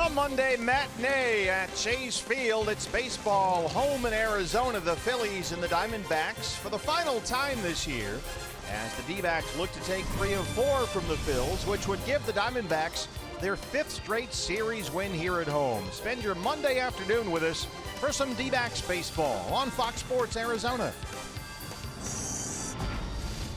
A Monday matinee at Chase Field. It's baseball home in Arizona. The Phillies and the Diamondbacks for the final time this year, as the D-backs look to take 3 of 4 from the Phils, which would give the Diamondbacks their 5th straight series win here at home. Spend your Monday afternoon with us for some D-backs baseball on Fox Sports Arizona.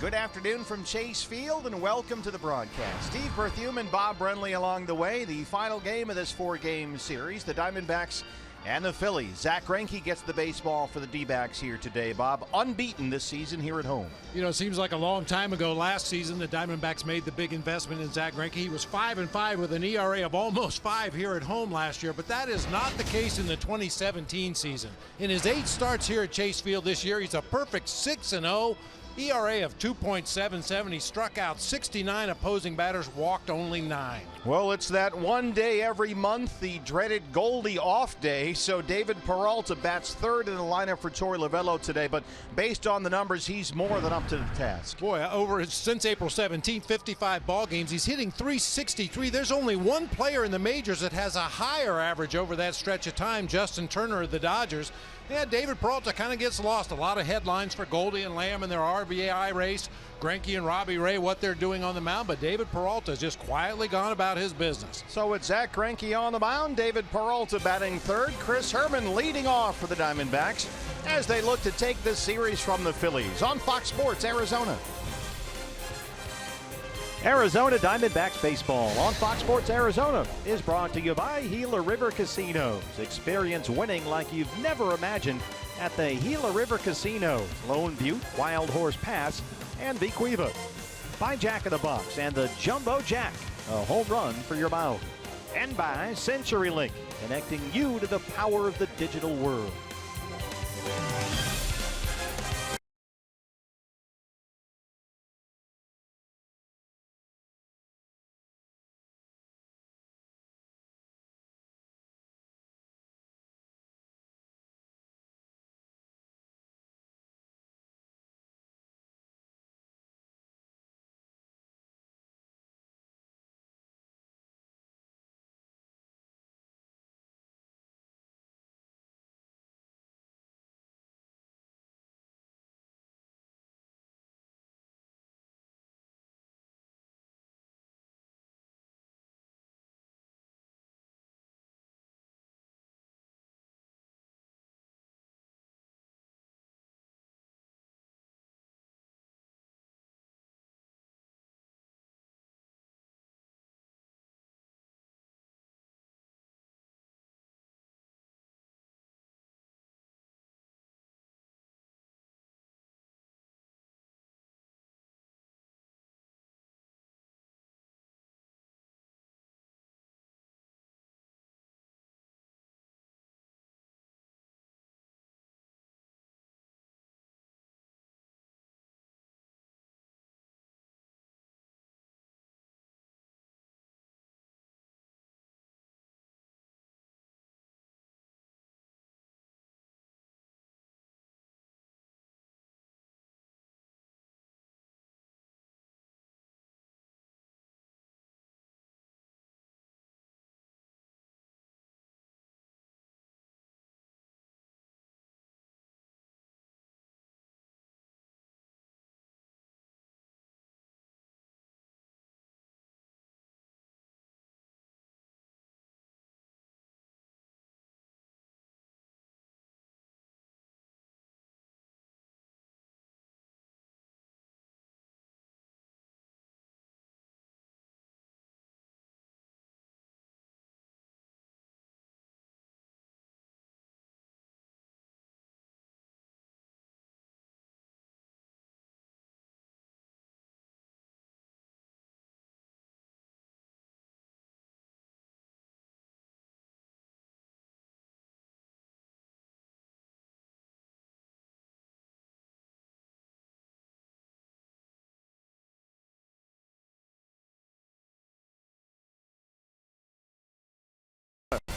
Good afternoon from Chase Field and welcome to the broadcast. Steve Berthume and Bob Brenly along the way. The final game of this 4-game series, the Diamondbacks and the Phillies. Zach Greinke gets the baseball for the D-backs here today. Bob, unbeaten this season here at home. You know, it seems like a long time ago last season the Diamondbacks made the big investment in Zach Greinke. He was 5-5 with an ERA of almost 5 here at home last year, but that is not the case in the 2017 season. In his 8 starts here at Chase Field this year, he's a perfect 6-0. ERA of 2.77. He struck out 69 opposing batters, walked only 9. Well, it's that one day every month, the dreaded Goldie off day. So David Peralta bats 3rd in the lineup for Torey Lovullo today. But based on the numbers, he's more than up to the task. Boy, since April 17, 55 ball games, he's hitting .363. There's only one player in the majors that has a higher average over that stretch of time, Justin Turner of the Dodgers. Yeah, David Peralta kind of gets lost. A lot of headlines for Goldie and Lamb in their RBI race. Greinke and Robbie Ray, what they're doing on the mound, but David Peralta has just quietly gone about his business. So it's Zach Greinke on the mound, David Peralta batting 3rd, Chris Herman leading off for the Diamondbacks as they look to take this series from the Phillies on Fox Sports Arizona. Arizona Diamondbacks baseball on Fox Sports Arizona is brought to you by Gila River Casinos. Experience winning like you've never imagined at the Gila River Casinos, Lone Butte, Wild Horse Pass, and Bequiva. By Jack in the Box and the Jumbo Jack, a home run for your mouth. And by CenturyLink, connecting you to the power of the digital world.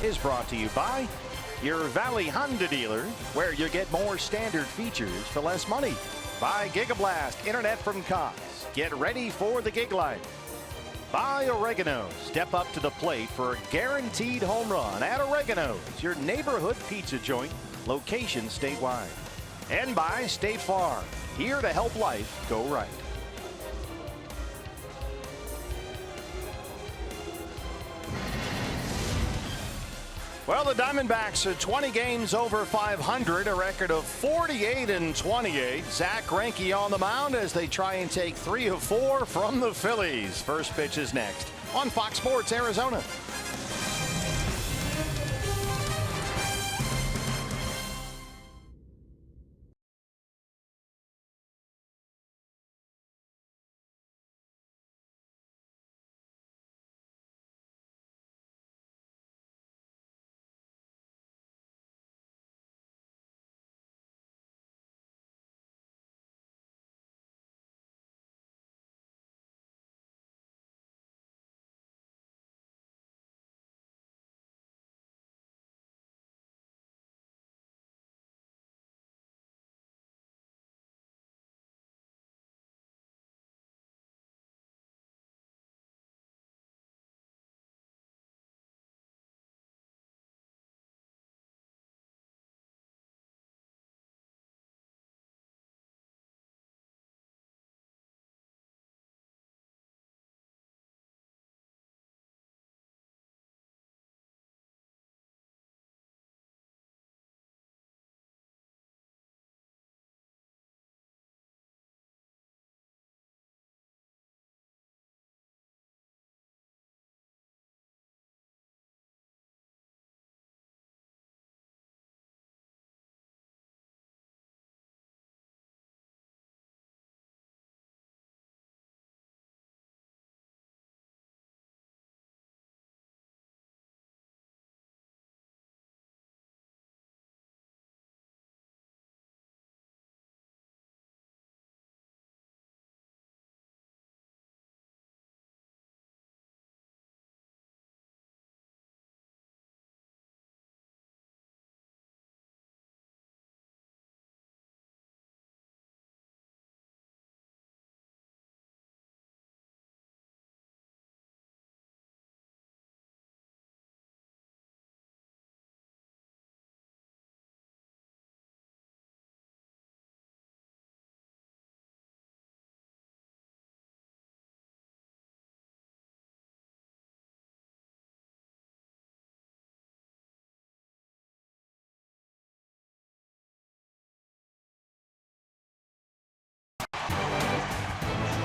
Is brought to you by your Valley Honda dealer, where you get more standard features for less money. By Gigablast, internet from Cox. Get ready for the gig life. by Oregano. Step up to the plate for a guaranteed home run at Oregano's, your neighborhood pizza joint, location statewide. And by State Farm, here to help life go right. Well, the Diamondbacks are 20 games over 500, a record of 48-28. Zack Greinke on the mound as they try and take 3 of 4 from the Phillies. First pitch is next on Fox Sports Arizona.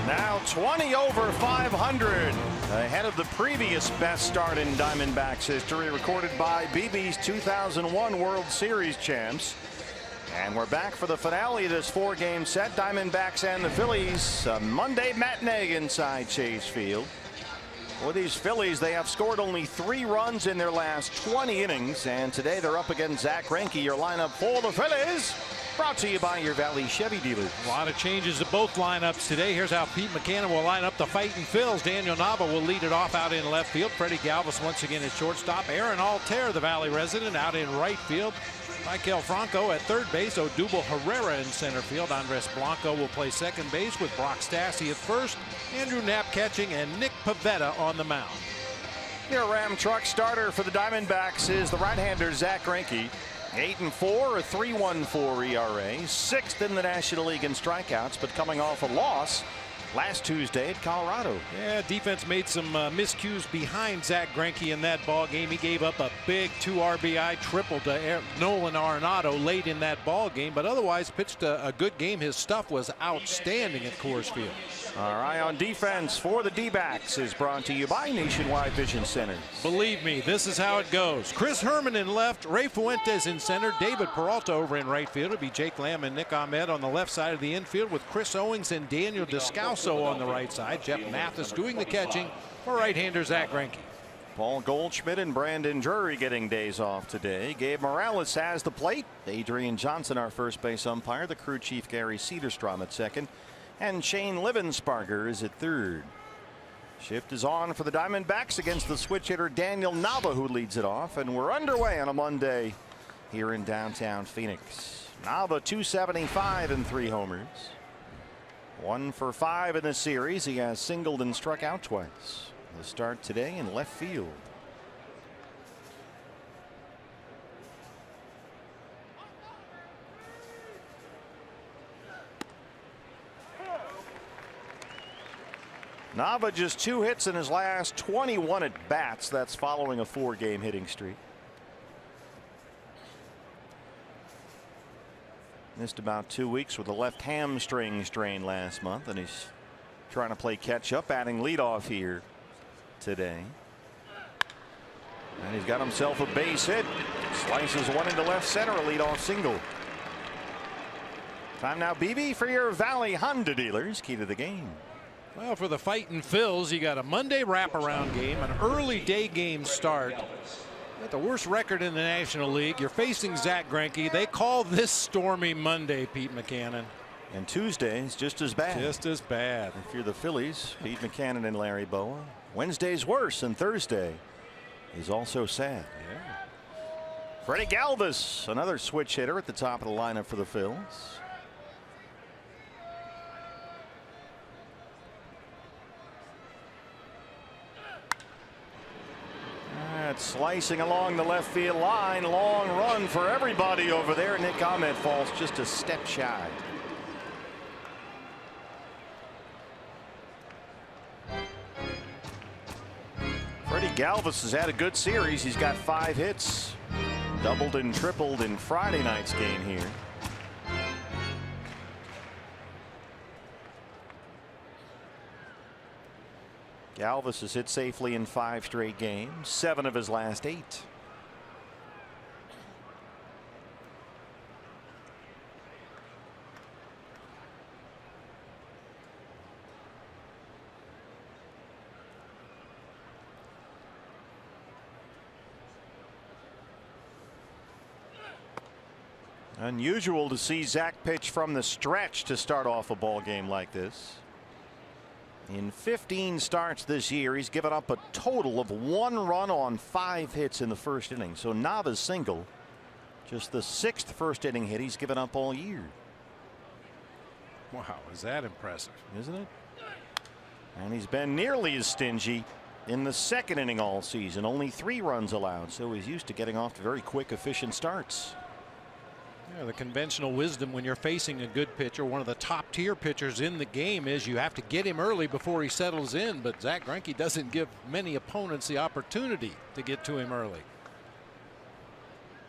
Now 20 over 500, ahead of the previous best start in Diamondbacks history, recorded by BB's 2001 World Series champs. And we're back for the finale of this 4-game set. Diamondbacks and the Phillies, a Monday matinee inside Chase Field. For these Phillies, they have scored only 3 runs in their last 20 innings, and today they're up against Zack Greinke. Your lineup for the Phillies, brought to you by your Valley Chevy dealers. A lot of changes to both lineups today. Here's how Pete McCann will line up the Fighting Phils. Daniel Nava will lead it off out in left field. Freddie Galvis once again at shortstop. Aaron Altair, the Valley resident, out in right field. Michael Franco at third base. Odubel Herrera in center field. Andres Blanco will play second base with Brock Stassi at first. Andrew Knapp catching, and Nick Pivetta on the mound. Your Ram truck starter for the Diamondbacks is the right-hander Zack Greinke. 8-4, a 3.14 ERA, 6th in the National League in strikeouts, but coming off a loss last Tuesday at Colorado. Yeah, defense made some miscues behind Zack Greinke in that ball game. He gave up a big 2 RBI triple to Nolan Arenado late in that ball game, but otherwise pitched a good game. His stuff was outstanding at Coors Field. Our eye on defense for the D-backs is brought to you by Nationwide Vision Centers. Believe me, this is how it goes. Chris Herman in left, Ray Fuentes in center, David Peralta over in right field. It'll be Jake Lamb and Nick Ahmed on the left side of the infield, with Chris Owings and Daniel Descalso on the right side. Jeff Mathis doing the catching for right-hander Zack Greinke. Paul Goldschmidt and Brandon Drury getting days off today. Gabe Morales has the plate. Adrian Johnson, our first base umpire. The crew chief Gary Cederstrom at second. And Shane Livensparger is at third. Shift is on for the Diamondbacks against the switch hitter Daniel Nava, who leads it off. And we're underway on a Monday here in downtown Phoenix. Nava 275 and 3 homers. 1 for 5 in the series. He has singled and struck out twice. The start today in left field. Nava just 2 hits in his last 21 at bats. That's following a 4-game hitting streak. Missed about 2 weeks with a left hamstring strain last month, and he's trying to play catch up, adding leadoff here today. And he's got himself a base hit. Slices one into left center, a leadoff single. Time now, BB, for your Valley Honda dealers. Key to the game. Well, for the fighting Phils, you got a Monday wraparound game, an early day game start. Got the worst record in the National League. You're facing Zach Greinke. They call this stormy Monday, Pete McCannon. And Tuesday is just as bad. Just as bad. If you're the Phillies, Pete McCannon and Larry Boa. Wednesday's worse, and Thursday is also sad. Yeah. Freddie Galvis, another switch hitter at the top of the lineup for the Phils. That's slicing along the left field line. Long run for everybody over there. Nick Ahmed falls just a step shy. Freddie Galvis has had a good series. He's got 5 hits. Doubled and tripled in Friday night's game here. Galvis has hit safely in 5 straight games, 7 of his last 8. Unusual to see Zach pitch from the stretch to start off a ball game like this. In 15 starts this year, he's given up a total of 1 run on 5 hits in the first inning. So Nava's single, just the 6th first inning hit he's given up all year. Wow, is that impressive? Isn't it? And he's been nearly as stingy in the 2nd inning all season. Only 3 runs allowed, so he's used to getting off to very quick, efficient starts. Yeah, the conventional wisdom when you're facing a good pitcher, one of the top tier pitchers in the game, is you have to get him early before he settles in. But Zach Greinke doesn't give many opponents the opportunity to get to him early.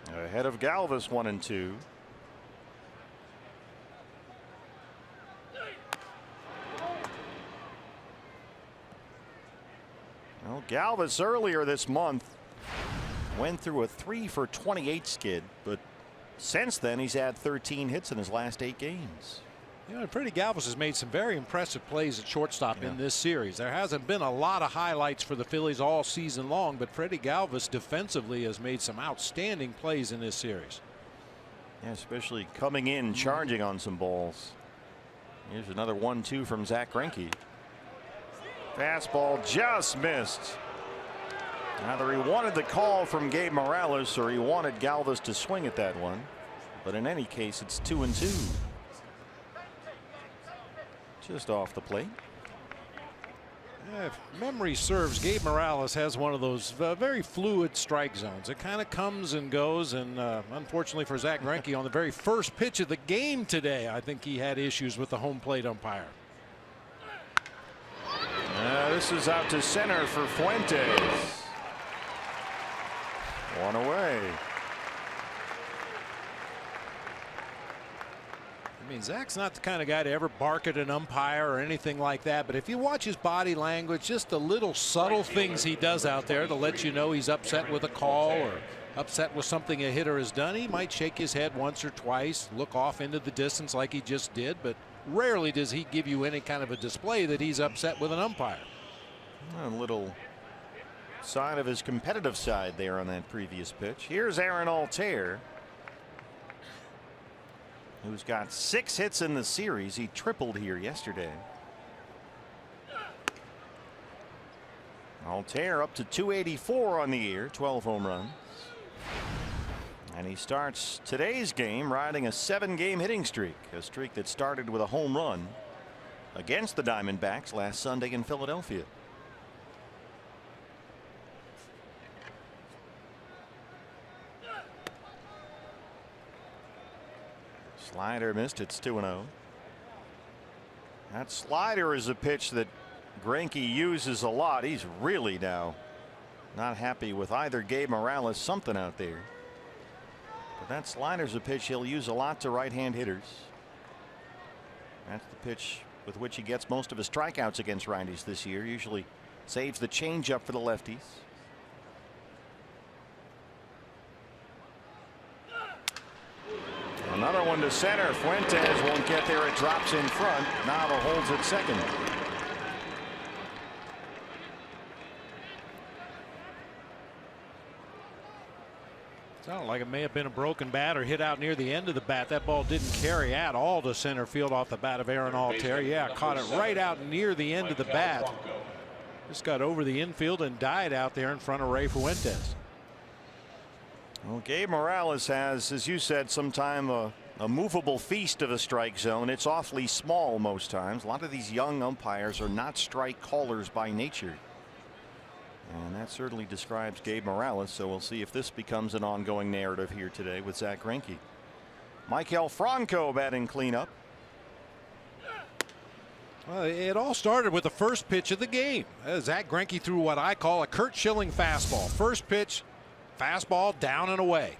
Ahead of Galvis, 1-2. Well, Galvis earlier this month went through a 3-for-28 skid, but since then he's had 13 hits in his last 8 games. You know, Freddie Galvis has made some very impressive plays at shortstop in this series. There hasn't been a lot of highlights for the Phillies all season long, but Freddie Galvis defensively has made some outstanding plays in this series. Yeah, especially coming in charging on some balls. Here's another 1-2 from Zach Greinke. Fastball just missed. Either he wanted the call from Gabe Morales or he wanted Galvis to swing at that one. But in any case, it's 2-2. Just off the plate. If memory serves, Gabe Morales has one of those very fluid strike zones. It kind of comes and goes, and unfortunately for Zach Greinke, on the very first pitch of the game today, I think he had issues with the home plate umpire. This is out to center for Fuentes. 1 away. I mean, Zach's not the kind of guy to ever bark at an umpire or anything like that, but if you watch his body language, just the little subtle things he does out there to let you know he's upset with a call or upset with something a hitter has done, he might shake his head once or twice, look off into the distance like he just did, but rarely does he give you any kind of a display that he's upset with an umpire. A little sign of his competitive side there on that previous pitch. Here's Aaron Altair, who's got 6 hits in the series. He tripled here yesterday. Altair up to 284 on the year, 12 home runs. And he starts today's game riding a 7-game hitting streak, a streak that started with a home run against the Diamondbacks last Sunday in Philadelphia. Slider missed. It's 2-0. That slider is a pitch that Greinke uses a lot. He's really now not happy with either Gabe Morales. Something out there. But that slider's a pitch he'll use a lot to right-hand hitters. That's the pitch with which he gets most of his strikeouts against righties this year. Usually saves the changeup for the lefties. Another one to center. Fuentes won't get there. It drops in front. Nava holds at second. Sounded like it may have been a broken bat or hit out near the end of the bat. That ball didn't carry at all to center field off the bat of Aaron Altair. Yeah, caught it right out near the end of the bat. Just got over the infield and died out there in front of Ray Fuentes. Well, Gabe Morales has, as you said, sometime a movable feast of a strike zone. It's awfully small most times. A lot of these young umpires are not strike callers by nature. And that certainly describes Gabe Morales. So we'll see if this becomes an ongoing narrative here today with Zack Greinke. Maikel Franco batting cleanup. Well, it all started with the first pitch of the game. Zack Greinke threw what I call a Curt Schilling fastball. First pitch, fastball down and away.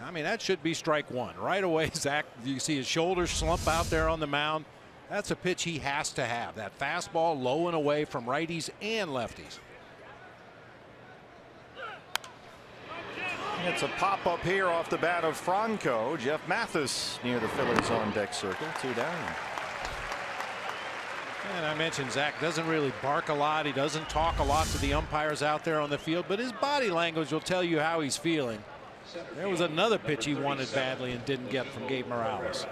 I mean, that should be strike one right away. Zack, you see his shoulders slump out there on the mound. That's a pitch he has to have. That fastball low and away from righties and lefties. It's a pop up here off the bat of Franco. Jeff Mathis near the Phillies on deck circle. 2 down. And I mentioned Zack doesn't really bark a lot. He doesn't talk a lot to the umpires out there on the field, but his body language will tell you how he's feeling. There was another pitch he wanted badly and didn't get from Gabe Morales.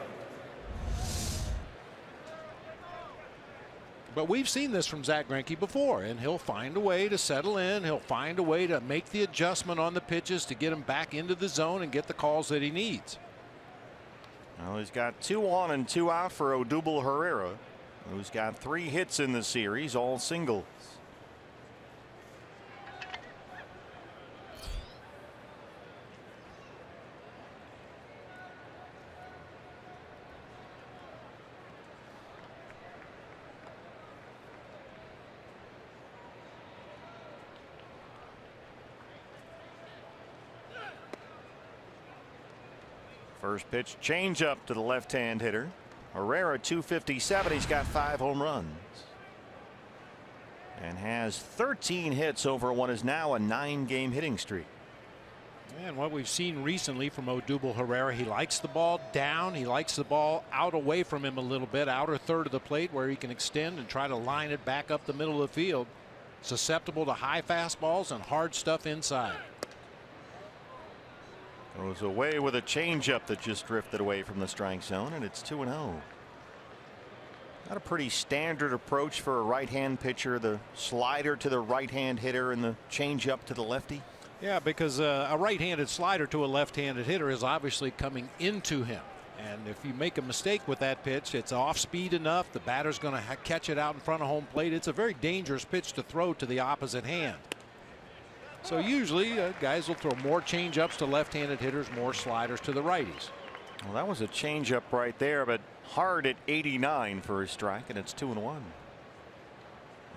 But we've seen this from Zack Greinke before, and he'll find a way to settle in. He'll find a way to make the adjustment on the pitches to get him back into the zone and get the calls that he needs. Well, he's got 2 on and 2 out for Odubel Herrera, who's got 3 hits in the series, all singles. First pitch changeup to the left-hand hitter. Herrera 257. He's got 5 home runs and has 13 hits over what is now a 9-game hitting streak. And what we've seen recently from Odubel Herrera, he likes the ball down. He likes the ball out away from him a little bit, outer third of the plate where he can extend and try to line it back up the middle of the field. Susceptible to high fastballs and hard stuff inside. Goes away with a changeup that just drifted away from the strike zone, and it's 2-0. Not a pretty standard approach for a right-hand pitcher. The slider to the right-hand hitter and the changeup to the lefty. Yeah, because a right-handed slider to a left-handed hitter is obviously coming into him. And if you make a mistake with that pitch, it's off speed enough. The batter's going to catch it out in front of home plate. It's a very dangerous pitch to throw to the opposite hand. So usually guys will throw more changeups to left-handed hitters, more sliders to the righties. Well, that was a changeup right there, but hard at 89 for a strike, and it's 2-1.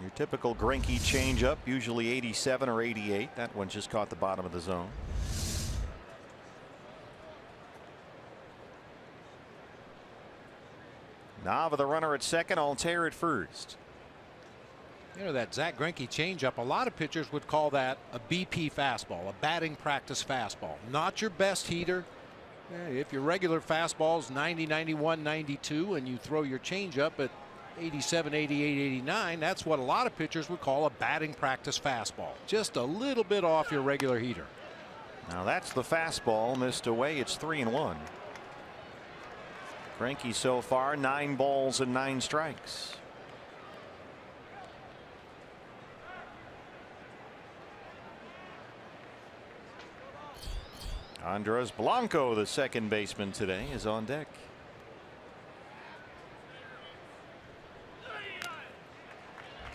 Your typical Greinke changeup, usually 87 or 88. That one just caught the bottom of the zone. Nava the runner at second, Altair at first. You know, that Zack Greinke changeup, a lot of pitchers would call that a BP fastball, a batting practice fastball. Not your best heater. If your regular fastball is 90, 91, 92, and you throw your changeup at 87, 88, 89, that's what a lot of pitchers would call a batting practice fastball. Just a little bit off your regular heater. Now that's the fastball missed away. It's 3-1. Greinke so far 9 balls and 9 strikes. Andres Blanco, the second baseman today, is on deck.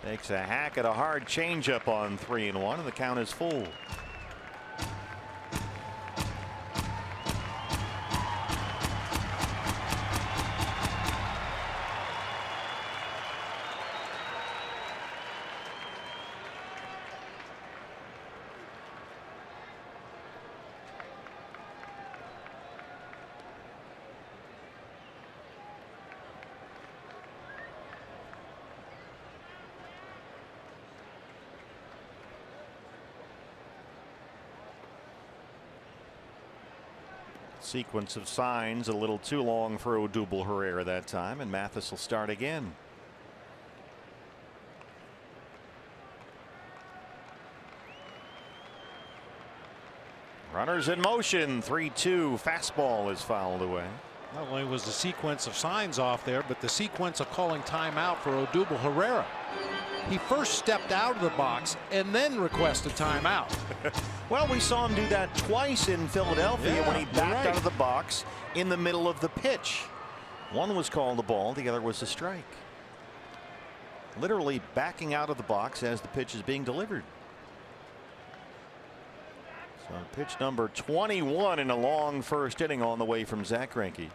Takes a hack at a hard changeup on 3-1, and the count is full. Sequence of signs a little too long for Odubel Herrera that time, and Mathis will start again. Runners in motion. 3-2. Fastball is fouled away. Not only was the sequence of signs off there, but the sequence of calling timeout for Odubel Herrera. He first stepped out of the box and then requested timeout. Well, we saw him do that twice in Philadelphia when he backed out of the box in the middle of the pitch. One was called a ball, the other was a strike. Literally backing out of the box as the pitch is being delivered. So pitch number 21 in a long first inning on the way from Zach Greinke.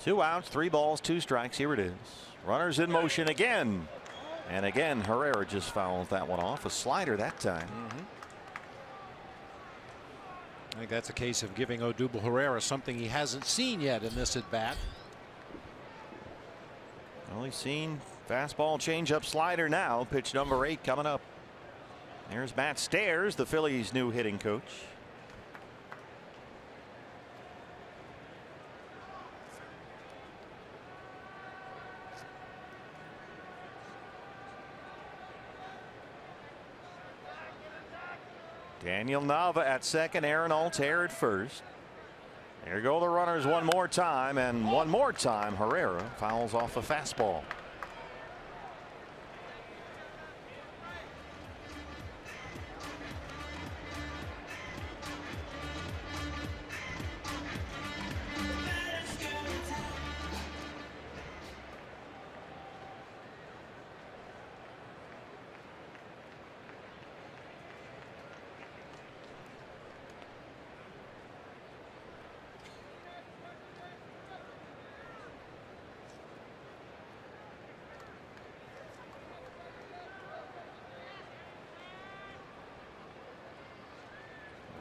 2 outs, 3 balls, 2 strikes. Here it is. Runners in motion again. And again, Herrera just fouled that one off. A slider that time. I think that's a case of giving Odubel Herrera something he hasn't seen yet in this at bat. Only seen fastball, changeup, slider now. Pitch number 8 coming up. There's Matt Stairs, the Phillies' new hitting coach. Daniel Nava at second, Aaron Altair at first. There go the runners one more time, and one more time Herrera fouls off a fastball.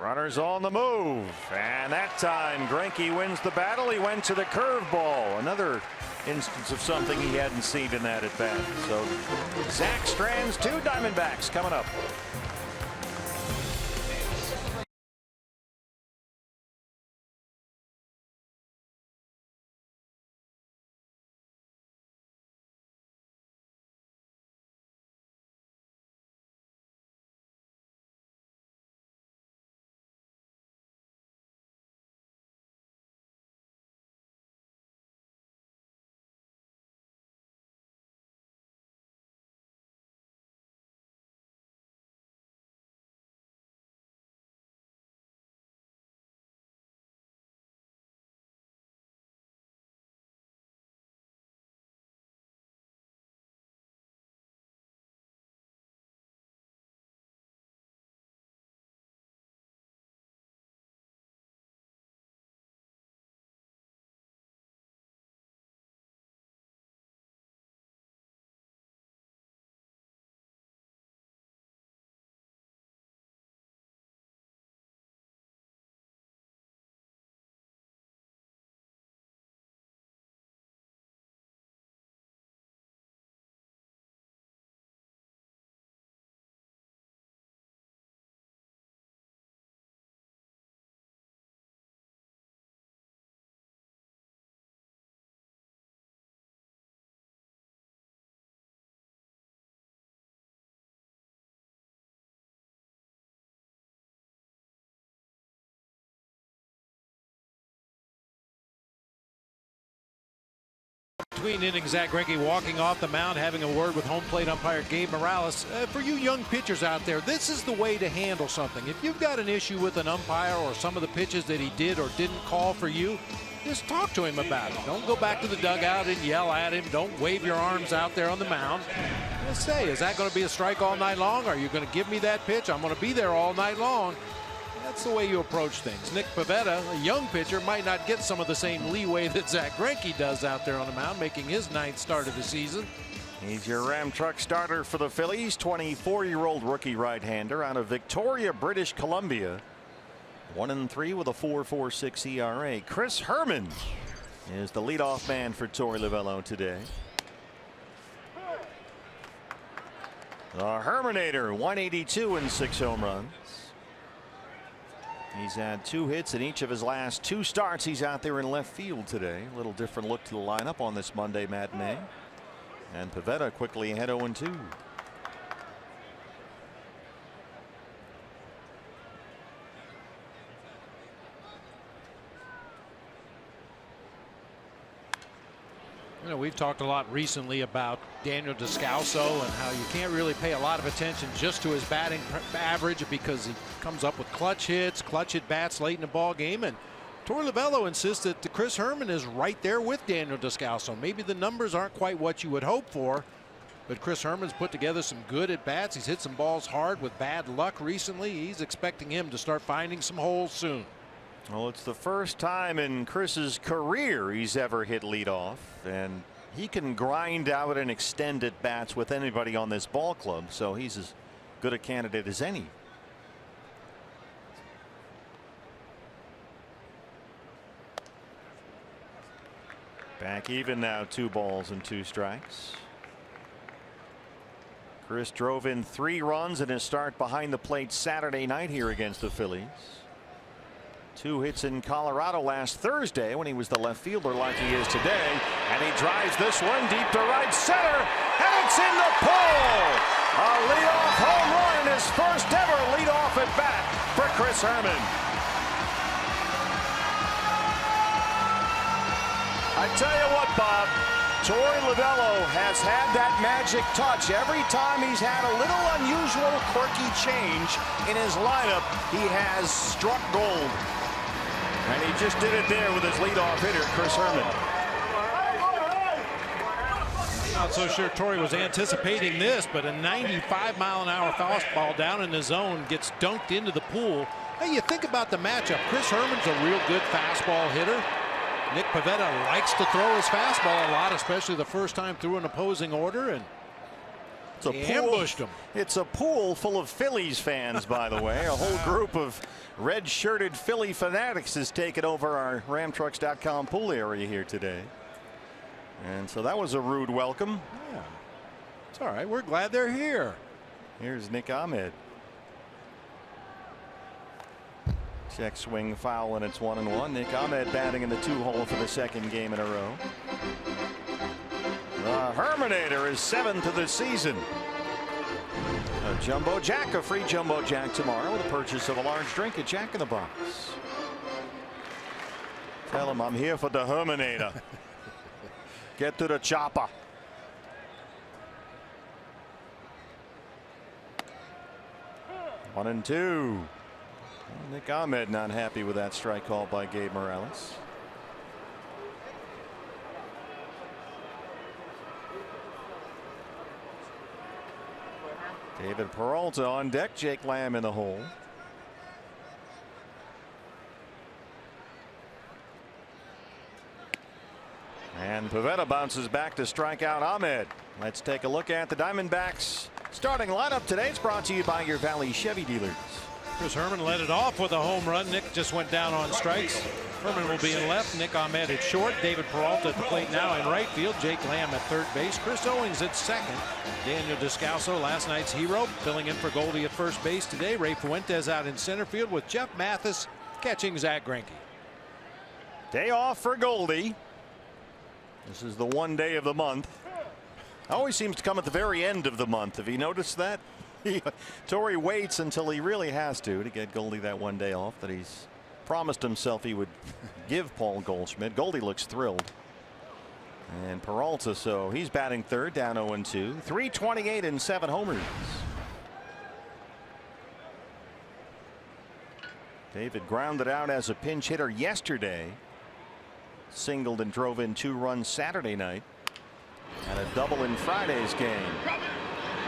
Runners on the move, and that time Greinke wins the battle. He went to the curveball. Another instance of something he hadn't seen in that at bat. So Zach Strand's 2 Diamondbacks coming up. Between innings, Zach Greinke walking off the mound, having a word with home plate umpire Gabe Morales. For you young pitchers out there, this is the way to handle something. If you've got an issue with an umpire or some of the pitches that he did or didn't call for you, just talk to him about it. Don't go back to the dugout and yell at him. Don't wave your arms out there on the mound. Just say, is that going to be a strike all night long? Are you going to give me that pitch? I'm going to be there all night long. That's the way you approach things. Nick Pivetta, a young pitcher, might not get some of the same leeway that Zach Greinke does out there on the mound, making his 9th start of the season. He's your Ram truck starter for the Phillies, 24-year-old rookie right-hander out of Victoria, British Columbia. 1-3 with a 4.46 ERA. Chris Herman is the leadoff man for Torey Lovullo today. The Herminator, 182 and 6 home runs. He's had 2 hits in each of his last 2 starts. He's out there in left field today. A little different look to the lineup on this Monday matinee. And Pivetta quickly ahead 0-2. You know, we've talked a lot recently about Daniel Descalso and how you can't really pay a lot of attention just to his batting average because he comes up with clutch hits, clutch at bats late in the ball game. And Torey Lovullo insists that Chris Herrmann is right there with Daniel Descalso. Maybe the numbers aren't quite what you would hope for, but Chris Herrmann's put together some good at bats. He's hit some balls hard with bad luck recently. He's expecting him to start finding some holes soon. Well, it's the first time in Chris's career he's ever hit leadoff, and he can grind out and extend at bats with anybody on this ball club, so he's as good a candidate as any. Back even now, 2 balls and 2 strikes. Chris drove in 3 runs in his start behind the plate Saturday night here against the Phillies. 2 hits in Colorado last Thursday when he was the left fielder like he is today. And he drives this one deep to right center. And it's in the pole. A leadoff home run in his first ever leadoff at bat for Chris Herrmann. I tell you what, Bob, Torey Lovullo has had that magic touch. Every time he's had a little unusual, quirky change in his lineup, he has struck gold. And he just did it there with his leadoff hitter, Chris Herrmann. Not so sure Torey was anticipating this, but a 95-mile-an-hour fastball down in the zone gets dunked into the pool. Hey, you think about the matchup. Chris Herrmann's a real good fastball hitter. Nick Pivetta likes to throw his fastball a lot, especially the first time through an opposing order, and he ambushed him. It's a pool full of Phillies fans, by the way. A whole group of red-shirted Philly fanatics has taken over our Ramtrucks.com pool area here today. And so that was a rude welcome. Yeah. It's all right. We're glad they're here. Here's Nick Ahmed. Check swing foul, and it's 1-1. Nick Ahmed batting in the 2-hole for the 2nd game in a row. The Herminator is 7th of the season. A Jumbo Jack, a free Jumbo Jack tomorrow with the purchase of a large drink at Jack in the Box. Tell him I'm here for the Herminator. Get to the chopper. One and 2. Nick Ahmed not happy with that strike call by Gabe Morales. David Peralta on deck. Jake Lamb in the hole. And Pivetta bounces back to strike out Ahmed. Let's take a look at the Diamondbacks starting lineup today. It's brought to you by your Valley Chevy dealers. Chris Herrmann led it off with a home run. Nick just went down on strikes. Herrmann will be in left. Nick Ahmed at short. David Peralta at the plate now in right field. Jake Lamb at third base. Chris Owings at second. Daniel Descalso, last night's hero, filling in for Goldie at first base today. Ray Fuentes out in center field with Jeff Mathis catching Zach Greinke. Day off for Goldie. This is the one day of the month. Always seems to come at the very end of the month. Have you noticed that? Torey waits until he really has to get Goldie that one day off that he's promised himself he would give Paul Goldschmidt. Goldie looks thrilled. And Peralta, so he's batting third, down 0-2. 328 and 7 homers. David grounded out as a pinch hitter yesterday. Singled and drove in 2 runs Saturday night. And a double in Friday's game.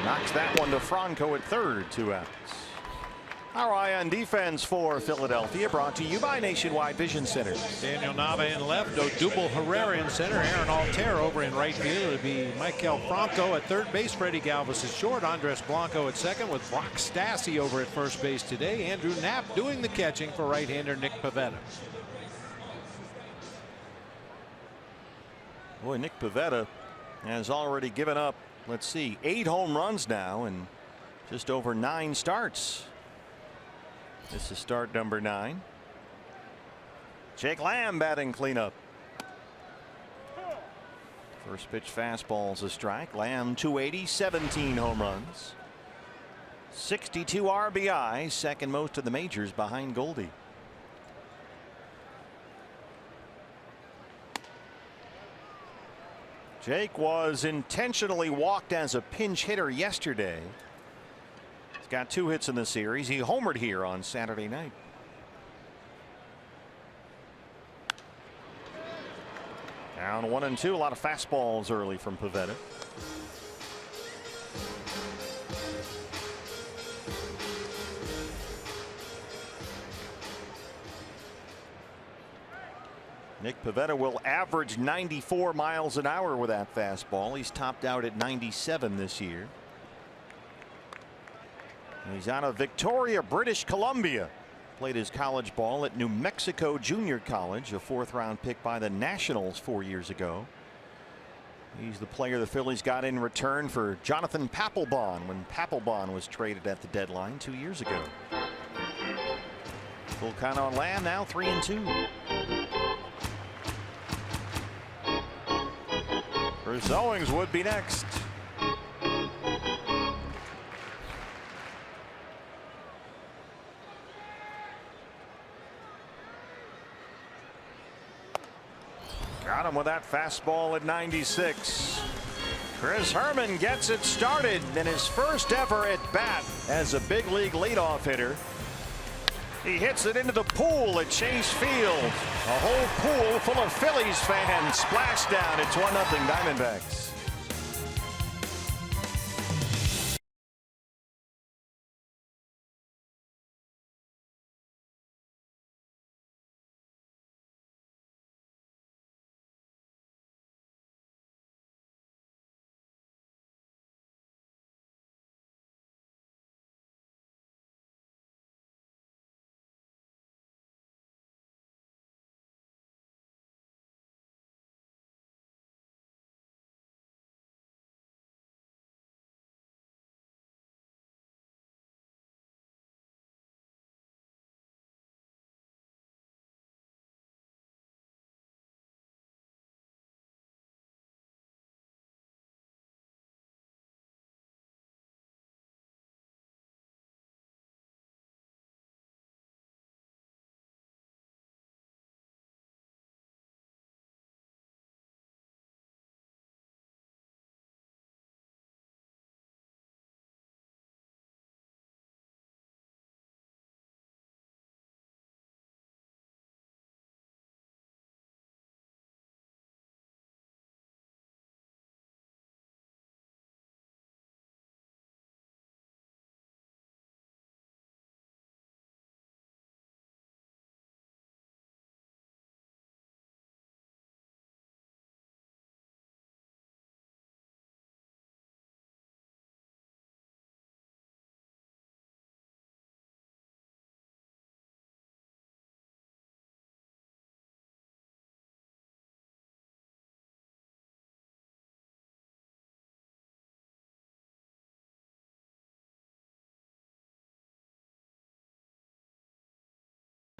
Knocks that one to Franco at third, 2 outs. Our eye on defense for Philadelphia, brought to you by Nationwide Vision Center. Daniel Nava in left, Odubel Herrera in center, Aaron Altero over in right field. It'll be Michael Franco at third base, Freddie Galvis is short, Andres Blanco at second with Brock Stassi over at first base today. Andrew Knapp doing the catching for right-hander Nick Pivetta. Boy, Nick Pivetta has already given up, let's see, 8 home runs now and just over 9 starts. This is start number 9. Jake Lamb batting cleanup. First pitch fastball's a strike. Lamb 280, 17 home runs, 62 RBI, second most of the majors behind Goldie. Jake was intentionally walked as a pinch hitter yesterday. He's got 2 hits in the series. He homered here on Saturday night. Down 1-2. A lot of fastballs early from Pivetta. Nick Pivetta will average 94 miles an hour with that fastball. He's topped out at 97 this year. He's out of Victoria, British Columbia. Played his college ball at New Mexico Junior College, a 4th-round pick by the Nationals 4 years ago. He's the player the Phillies got in return for Jonathan Papelbon when Papelbon was traded at the deadline 2 years ago. Full count on Lamb, now 3-2. Bruce Owings would be next. Got him with that fastball at 96. Chris Herman gets it started in his first ever at bat as a big league leadoff hitter. He hits it into the pool at Chase Field. A whole pool full of Phillies fans splash down. It's 1-0 Diamondbacks.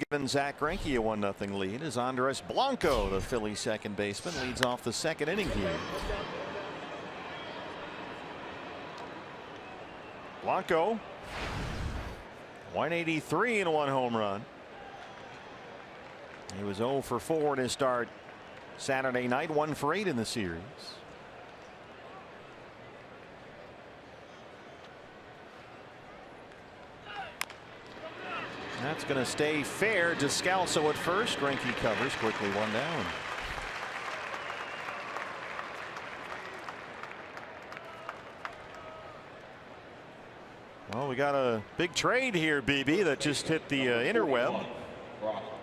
Giving Zach Greinke a 1-0 lead as Andres Blanco, the Phillies second baseman, leads off the second inning here. Blanco, 183 and 1 home run. He was 0 for 4 in his start Saturday night, 1 for 8 in the series. That's going to stay fair. Descalso at first. Greinke covers quickly, 1 down. Well, we got a big trade here, BB, that just hit the interweb.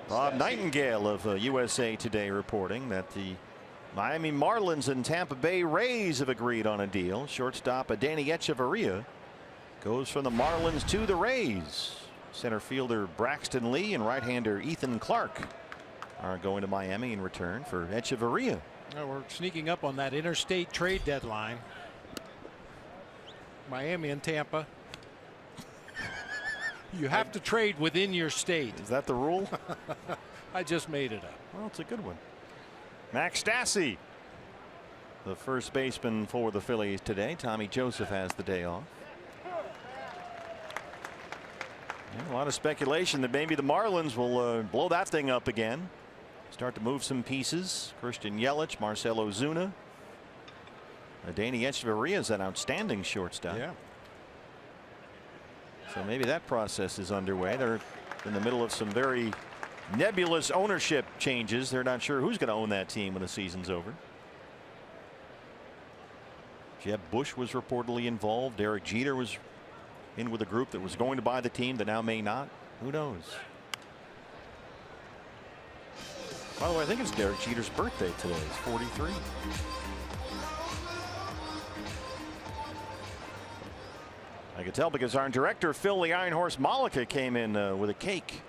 Bob Nightingale of USA Today reporting that the Miami Marlins and Tampa Bay Rays have agreed on a deal. Shortstop Danny Echeverria goes from the Marlins to the Rays. Center fielder Braxton Lee and right-hander Ethan Clark are going to Miami in return for Echeverria. Well, we're sneaking up on that interstate trade deadline. Miami and Tampa. You have to trade within your state. Is that the rule? I just made it up. Well, it's a good one. Max Stassi, the first baseman for the Phillies today. Tommy Joseph has the day off. A lot of speculation that maybe the Marlins will blow that thing up again. Start to move some pieces. Christian Yelich, Marcell Ozuna. Danny Echeverria is an outstanding shortstop. Yeah. So maybe that process is underway. They're in the middle of some very nebulous ownership changes. They're not sure who's going to own that team when the season's over. Jeb Bush was reportedly involved. Derek Jeter was in with a group that was going to buy the team that now may not. Who knows? By the way, I think it's Derek Jeter's birthday today. He's 43. I could tell because our director Phil the Iron Horse Malika came in with a cake.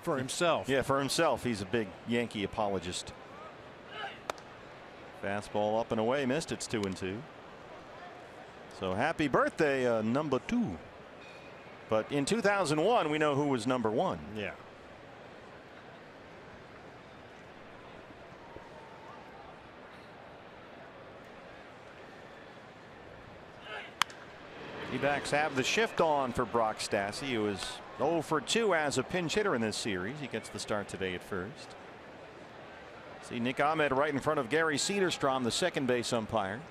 For himself. Yeah, for himself. He's a big Yankee apologist. Fastball up and away, missed. It's 2-2. So happy birthday, number 2. But in 2001, we know who was number 1. Yeah. D-backs have the shift on for Brock Stassi, who is 0 for 2 as a pinch hitter in this series. He gets the start today at first. See Nick Ahmed right in front of Gary Cederstrom, the second base umpire.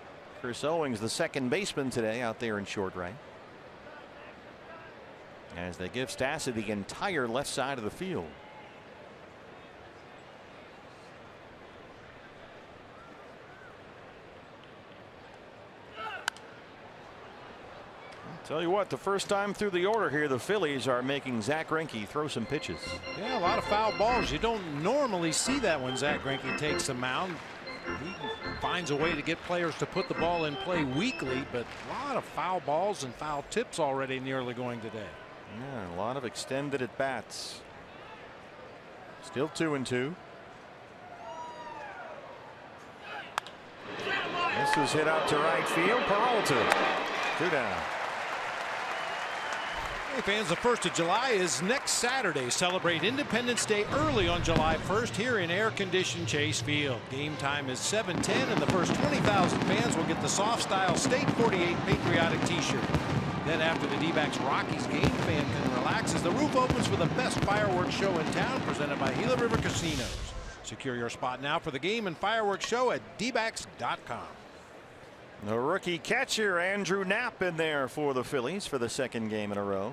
Chris Owings, the second baseman today, out there in short right. As they give Stassi the entire left side of the field. Tell you what, the first time through the order here, the Phillies are making Zack Greinke throw some pitches. Yeah, a lot of foul balls. You don't normally see that when Zack Greinke takes the mound. He finds a way to get players to put the ball in play weekly, but a lot of foul balls and foul tips already in the early going today. Yeah, a lot of extended at bats. Still 2-2. This was hit out to right field. Peralta, 2 down. Hey fans, the 1st of July is next Saturday. Celebrate Independence Day early on July 1st here in air-conditioned Chase Field. Game time is 7:10, and the first 20,000 fans will get the soft style State 48 patriotic t-shirt. Then after the D-backs Rockies game, fan can relax as the roof opens for the best fireworks show in town, presented by Gila River Casinos. Secure your spot now for the game and fireworks show at dbacks.com. The rookie catcher Andrew Knapp in there for the Phillies for the second game in a row.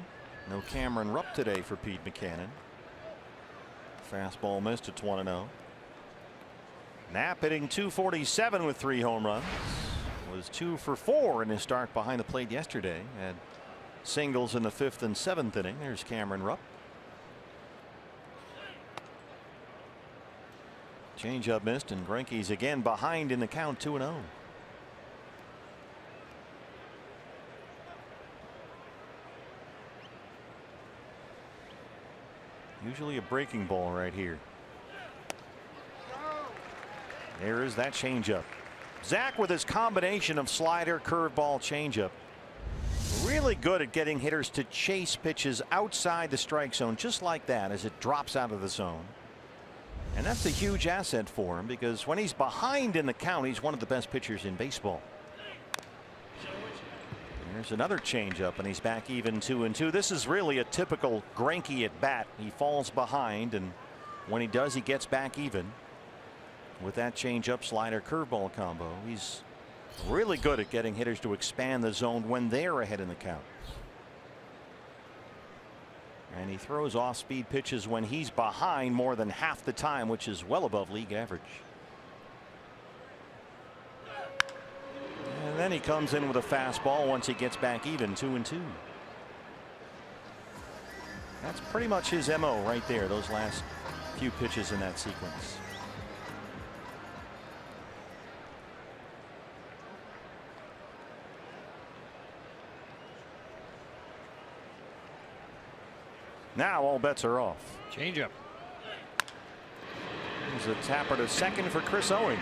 No Cameron Rupp today for Pete Buchanan. Fastball missed at 1-0. Knapp hitting .247 with 3 home runs. Was 2 for 4 in his start behind the plate yesterday. Had singles in the 5th and 7th inning. There's Cameron Rupp. Changeup missed, and Greinke's again behind in the count, 2-0. Usually a breaking ball right here. There is that changeup. Zach with his combination of slider, curveball, changeup. Really good at getting hitters to chase pitches outside the strike zone just like that as it drops out of the zone. And that's a huge asset for him because when he's behind in the count, he's one of the best pitchers in baseball. There's another changeup, and he's back even 2-2. This is really a typical Greinke at bat. He falls behind, and when he does, he gets back even with that changeup, slider, curveball combo. He's really good at getting hitters to expand the zone when they're ahead in the count. And he throws off-speed pitches when he's behind more than half the time, which is well above league average. And then he comes in with a fastball once he gets back even, 2-2. That's pretty much his MO right there, those last few pitches in that sequence. Now all bets are off. Changeup. There's a tapper to second for Chris Owings.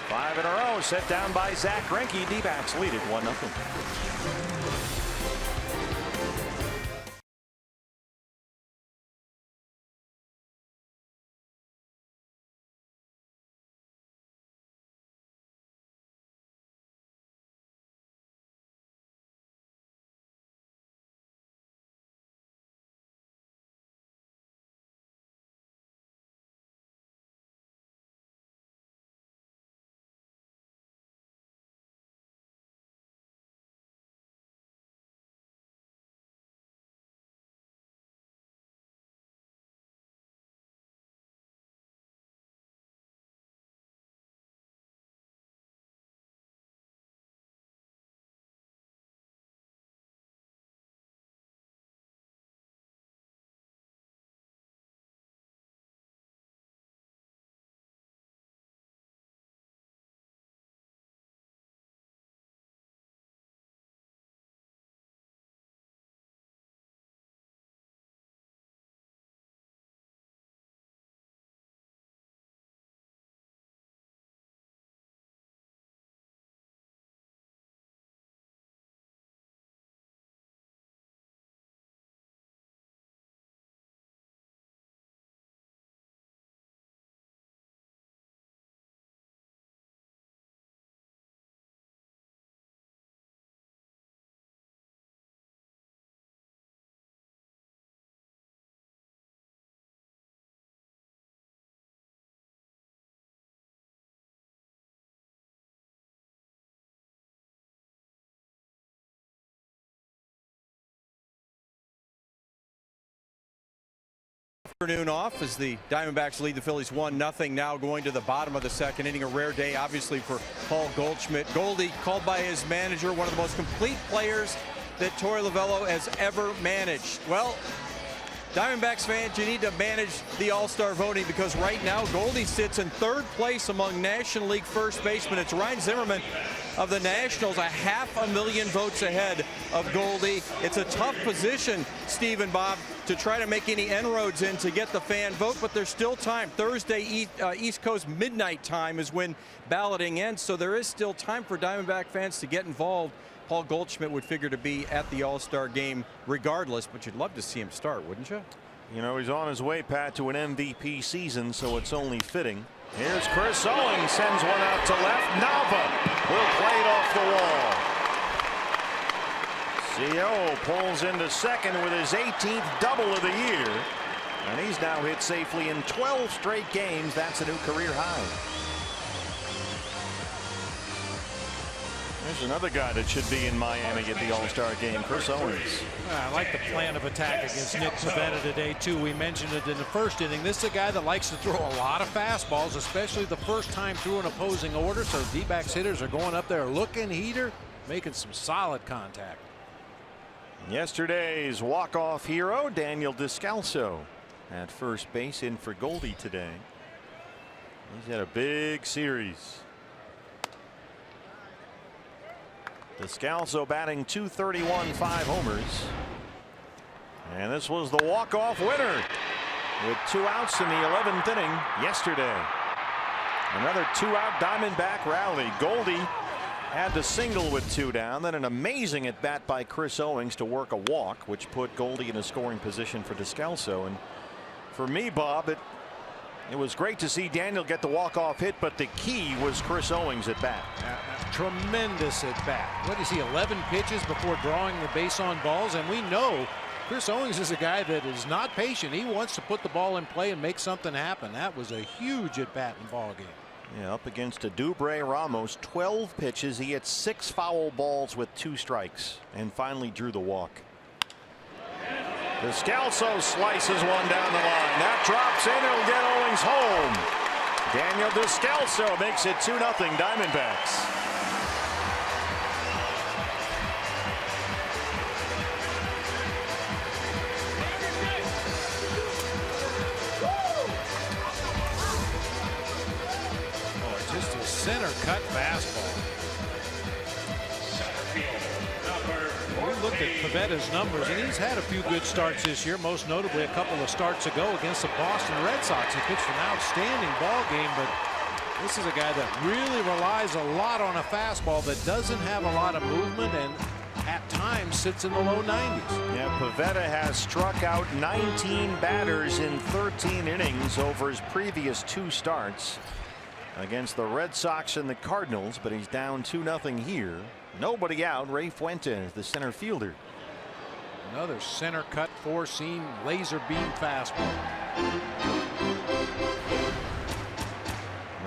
5 in a row set down by Zack Greinke. D-backs lead it 1-0. Afternoon off as the Diamondbacks lead the Phillies 1-0. Now going to the bottom of the second inning. A rare day, obviously, for Paul Goldschmidt. Goldie, called by his manager, one of the most complete players that Torey Lovullo has ever managed. Well, Diamondbacks fans, you need to manage the All-Star voting, because right now Goldie sits in third place among National League first basemen. It's Ryan Zimmerman of the Nationals, 500,000 votes ahead of Goldie. It's a tough position, Steve and Bob, to try to make any inroads in to get the fan vote, but there's still time. Thursday East Coast midnight time is when balloting ends, so there is still time for Diamondback fans to get involved. Paul Goldschmidt would figure to be at the All-Star game regardless, but you'd love to see him start, wouldn't you? You know, he's on his way, Pat, to an MVP season, so it's only fitting. Here's Chris Owings, sends one out to left. Nava will play it off the wall. CO pulls into second with his 18th double of the year, and he's now hit safely in 12 straight games. That's a new career high. There's another guy that should be in Miami at the All-Star game, Chris Owings. I like the plan of attack against Nick Pivetta today, too. We mentioned it in the first inning. This is a guy that likes to throw a lot of fastballs, especially the first time through an opposing order. So D-backs hitters are going up there looking heater, making some solid contact. Yesterday's walk-off hero, Daniel Descalso, at first base, in for Goldie today. He's had a big series. Descalso batting .231, 5 homers. And this was the walk-off winner with 2 outs in the 11th inning yesterday. Another 2-out Diamondback rally. Goldie had the single with 2 down, then an amazing at bat by Chris Owings to work a walk, which put Goldie in a scoring position for Descalso. And for me, Bob, it was great to see Daniel get the walk-off hit, but the key was Chris Owings at bat. Tremendous at bat. What is he, 11 pitches before drawing the base on balls? And we know Chris Owings is a guy that is not patient. He wants to put the ball in play and make something happen. That was a huge at bat in the ball game. Yeah, up against a Dubre Ramos, 12 pitches. He hit 6 foul balls with 2 strikes and finally drew the walk. Descalso slices one down the line. That drops in. It'll get Owings home. Daniel Descalso makes it 2-0 Diamondbacks. Oh, just a center cut fastball. We looked at Pivetta's numbers, and he's had a few good starts this year, most notably a couple of starts ago against the Boston Red Sox. He pitched an outstanding ball game, but this is a guy that really relies a lot on a fastball that doesn't have a lot of movement and at times sits in the low 90s. Yeah, Pivetta has struck out 19 batters in 13 innings over his previous 2 starts against the Red Sox and the Cardinals, but he's down 2-0 here. Nobody out. Ray Fuentes, the center fielder. Another center cut 4-seam laser beam fastball.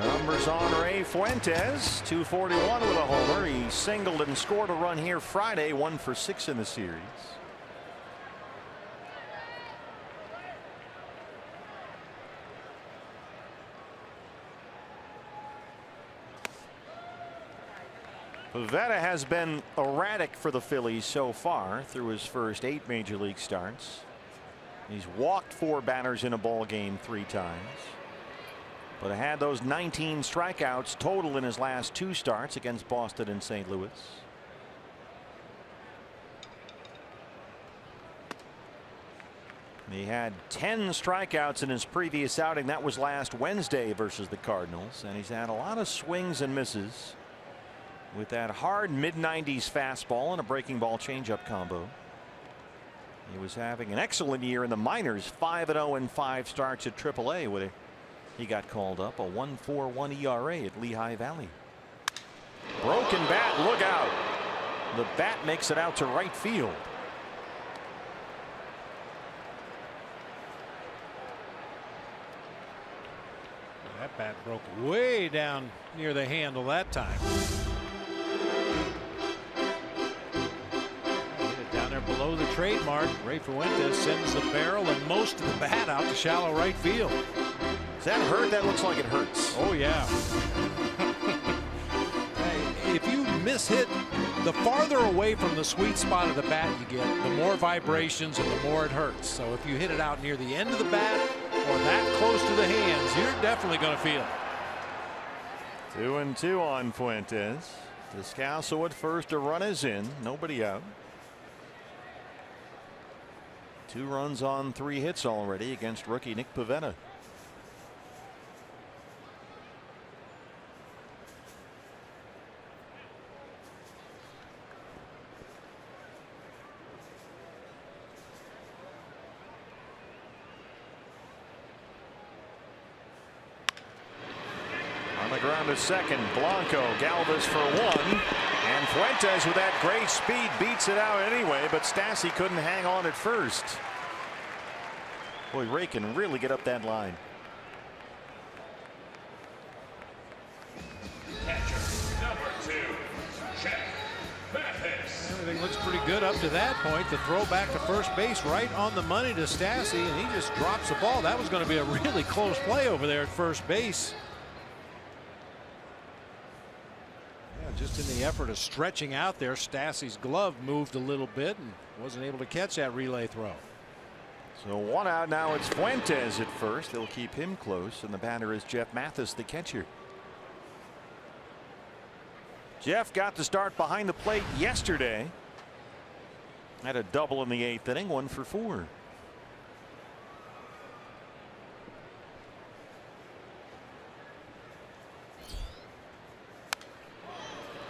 Numbers on Ray Fuentes, 241 with a homer. He singled and scored a run here Friday, 1 for 6 in the series. Pivetta has been erratic for the Phillies so far through his first 8 major league starts. He's walked 4 batters in a ball game 3 times, but had those 19 strikeouts total in his last 2 starts against Boston and St. Louis. He had 10 strikeouts in his previous outing. That was last Wednesday versus the Cardinals, and he's had a lot of swings and misses with that hard mid-90s fastball and a breaking ball changeup combo. He was having an excellent year in the minors, 5-0 in 5 starts at AAA when he got called up, a 1.41 ERA at Lehigh Valley. Broken bat, look out. The bat makes it out to right field. That bat broke way down near the handle that time. Hit it down there below know the trademark. Ray Fuentes sends the barrel and most of the bat out to shallow right field. Does that hurt? That looks like it hurts. Oh, yeah. Hey, if you miss-hit, the farther away from the sweet spot of the bat you get, the more vibrations and the more it hurts. So if you hit it out near the end of the bat or that close to the hands, you're definitely going to feel it. 2-2 on Fuentes. Descalso at first, a run is in, nobody out. 2 runs on 3 hits already against rookie Nick Pivetta. On the ground to second, Blanco, Galvis for 1, and Fuentes with that great speed beats it out anyway, but Stassi couldn't hang on at first. Boy, Ray can really get up that line. Catcher, number 2, Jeff Mathis. Everything looks pretty good up to that point. The throw back to first base right on the money to Stassi, and he just drops the ball. That was going to be a really close play over there at first base. Just in the effort of stretching out there, Stassi's glove moved a little bit and wasn't able to catch that relay throw. So 1 out now. It's Fuentes at first. They'll keep him close, and the batter is Jeff Mathis, the catcher. Jeff got the start behind the plate yesterday. Had a double in the 8th inning, 1 for 4.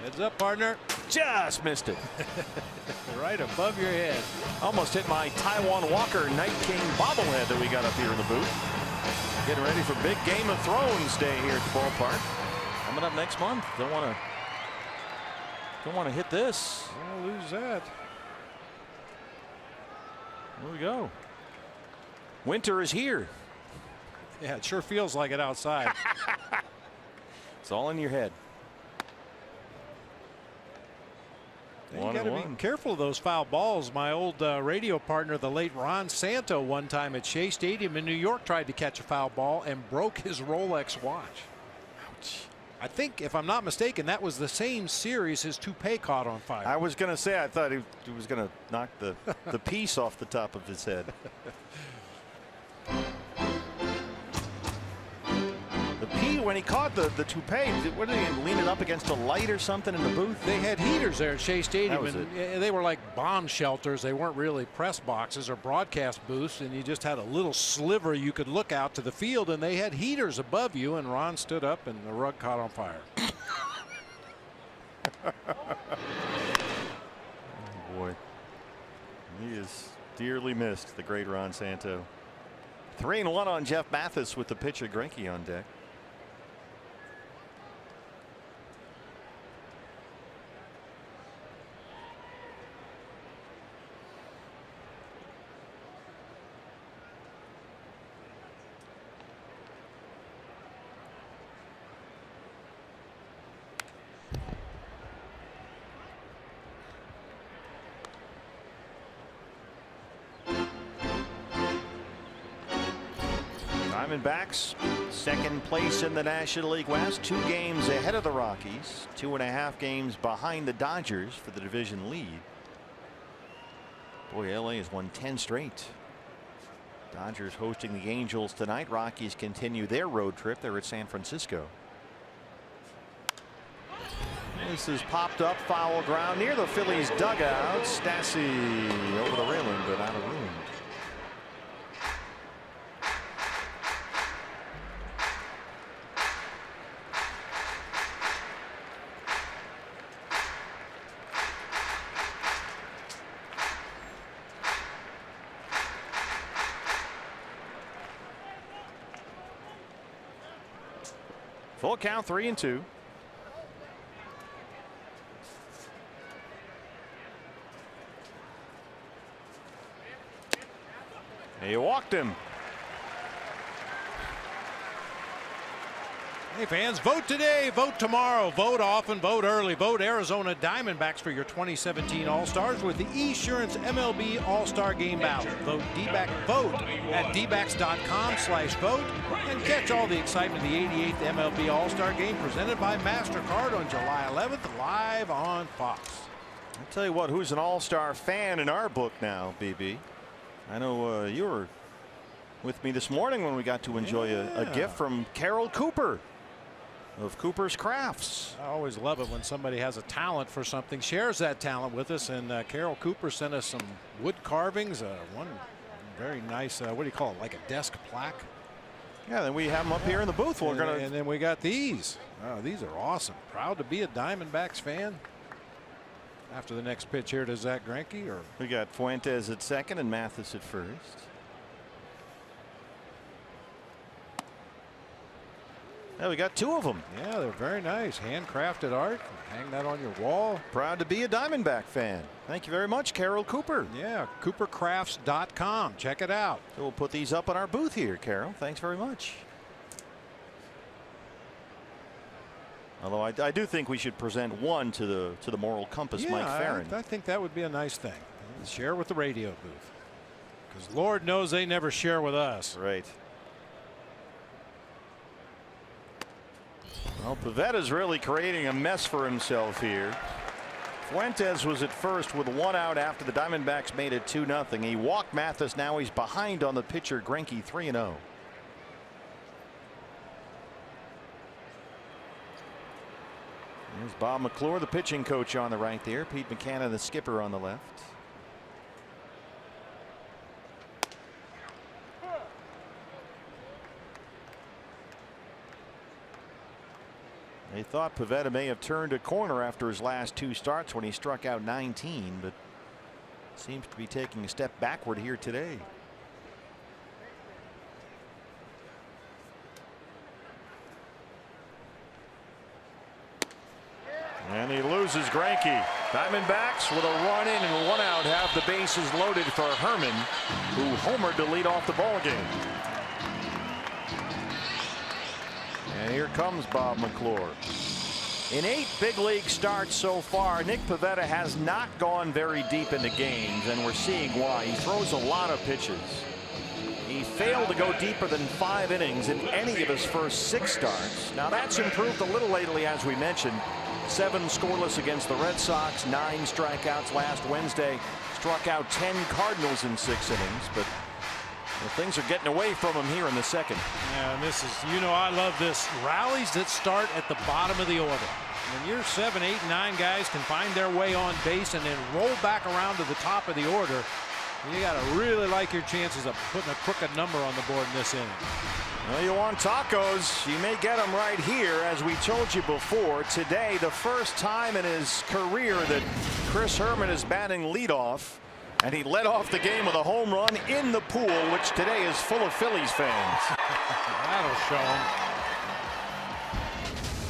Heads up, partner. Just missed it. Right above your head. Almost hit my Taiwan Walker Night King bobblehead that we got up here in the booth. Getting ready for big Game of Thrones day here at the ballpark. Coming up next month. Don't want to hit this. I'll lose that. There we go. Winter is here. Yeah, it sure feels like it outside. It's all in your head. You got to be careful of those foul balls. My old radio partner, the late Ron Santo, one time at Shea Stadium in New York tried to catch a foul ball and broke his Rolex watch. Ouch. I think, if I'm not mistaken, that was the same series his toupee caught on fire. I was going to say, I thought he was going to knock the piece off the top of his head. The P, when he caught the toupee, what did he lean it up against a light or something in the booth? They had heaters there at Shea Stadium, That was and they were like bomb shelters. They weren't really press boxes or broadcast booths, and you just had a little sliver you could look out to the field, and they had heaters above you, and Ron stood up, and the rug caught on fire. Oh, boy. He is dearly missed, the great Ron Santo. 3-1 on Jeff Mathis with the pitcher Greinke on deck. Diamondbacks, second place in the National League West, 2 games ahead of the Rockies, 2.5 games behind the Dodgers for the division lead. Boy, LA has won 10 straight. Dodgers hosting the Angels tonight. Rockies continue their road trip. They're at San Francisco. This is popped up, foul ground near the Phillies dugout. Stassi over the railing, but out of room. Full count, 3-2. He walked him. Hey fans, vote today, vote tomorrow, vote often, vote early, vote Arizona Diamondbacks for your 2017 All-Stars with the Esurance MLB All-Star Game ballot. Vote D-Back, vote at dbacks.com/vote and catch all the excitement of the 88th MLB All-Star Game presented by MasterCard on July 11th live on Fox. I'll tell you what, who's an all-star fan in our book now, BB? I know you were with me this morning when we got to enjoy a gift from Carol Cooper of Cooper's Crafts. I always love it when somebody has a talent for something, shares that talent with us, and Carol Cooper sent us some wood carvings, one very nice, what do you call it, like a desk plaque? Yeah, then we have them up here in the booth. And then we got these. Oh, these are awesome. Proud to be a Diamondbacks fan. After the next pitch here to Zach Greinke, or we got Fuentes at second and Mathis at first. Yeah, we got two of them. Yeah, they're very nice. Handcrafted art. Hang that on your wall. Proud to be a Diamondback fan. Thank you very much, Carol Cooper. Yeah, coopercrafts.com. Check it out. So we'll put these up on our booth here, Carol. Thanks very much. Although I do think we should present one to the moral compass, Mike Farron. I think that would be a nice thing. Share with the radio booth. Because Lord knows they never share with us. Right. Well, Pavetta's really creating a mess for himself here. Fuentes was at first with one out after the Diamondbacks made it 2-0. He walked Mathis. Now he's behind on the pitcher Greinke, 3-0. There's Bob McClure, the pitching coach, on the right there. Pete McCann, the skipper, on the left. They thought Pivetta may have turned a corner after his last two starts when he struck out 19, but seems to be taking a step backward here today. And he loses Greinke. Diamondbacks with a run in and one out have the bases loaded for Herman, who homered to lead off the ball game. And here comes Bob McClure. In 8 big league starts so far, Nick Pivetta has not gone very deep into games, and we're seeing why. He throws a lot of pitches. He failed to go deeper than 5 innings in any of his first 6 starts. Now that's improved a little lately, as we mentioned. 7 scoreless against the Red Sox, 9 strikeouts last Wednesday, struck out 10 Cardinals in 6 innings, but things are getting away from him here in the second. Yeah, and this is, I love this. Rallies that start at the bottom of the order. When your 7, 8, 9 guys can find their way on base and then roll back around to the top of the order, you got to really like your chances of putting a crooked number on the board in this inning. Well, you want tacos, you may get them right here. As we told you before, today the first time in his career that Chris Herman is batting leadoff, and he led off the game with a home run in the pool, which today is full of Phillies fans. That'll show him.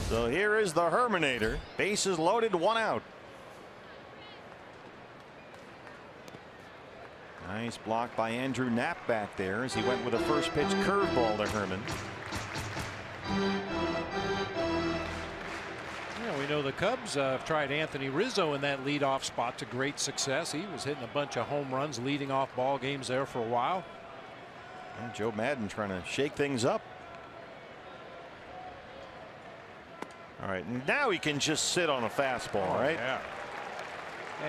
So here is the Herminator. Bases loaded, 1 out. Nice block by Andrew Knapp back there as he went with a first pitch curveball to Herman. Yeah, we know the Cubs have tried Anthony Rizzo in that leadoff spot to great success. He was hitting a bunch of home runs leading off ball games there for a while. And Joe Madden trying to shake things up. All right, now he can just sit on a fastball, right? Yeah.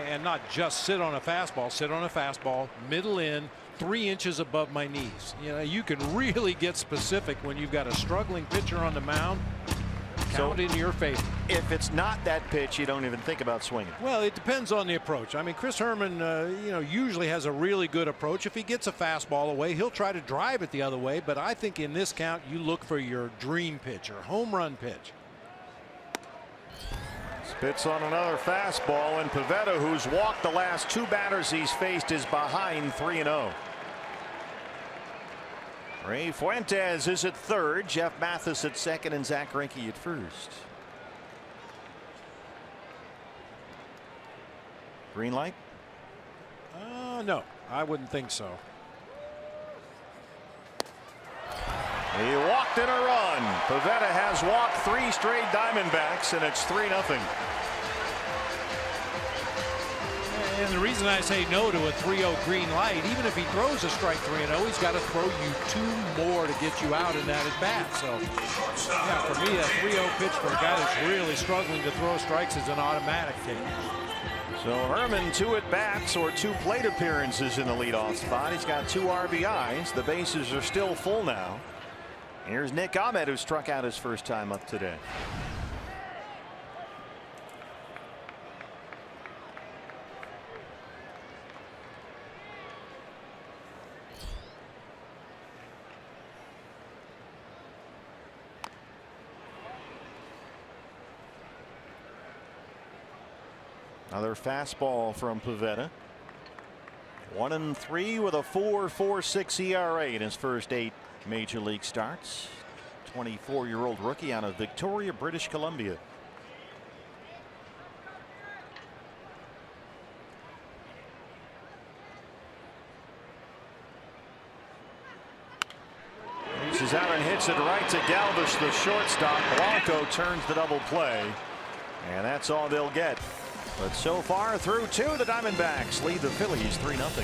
And not just sit on a fastball, middle in, 3 inches above my knees. You can really get specific when you've got a struggling pitcher on the mound. Count in your favor. If it's not that pitch, you don't even think about swinging. Well, it depends on the approach. I mean, Chris Herman, usually has a really good approach. If he gets a fastball away, he'll try to drive it the other way. But I think in this count, you look for your dream pitch or home run pitch. Spits on another fastball, and Pivetta, who's walked the last 2 batters he's faced, is behind 3-0. Ray Fuentes is at third, Jeff Mathis at second, and Zach Greinke at first. Green light? No, I wouldn't think so. He walked in a run. Pivetta has walked 3 straight Diamondbacks, and it's 3-0. And the reason I say no to a 3-0 green light, even if he throws a strike 3-0, he's got to throw you 2 more to get you out in that at bat. So, yeah, for me, a 3-0 pitch for a guy that's really struggling to throw strikes is an automatic take. So Herman 2 at bats or 2 plate appearances in the leadoff spot. He's got 2 RBIs. The bases are still full now. Here's Nick Ahmed, who struck out his first time up today. Another fastball from Pivetta. 1-3 with a 4.46 ERA in his first 8 major league starts. 24-year-old rookie out of Victoria, British Columbia. Reaches out and hits it right to Galvis, the shortstop. Blanco turns the double play, and that's all they'll get. But so far through 2, the Diamondbacks lead the Phillies 3-0.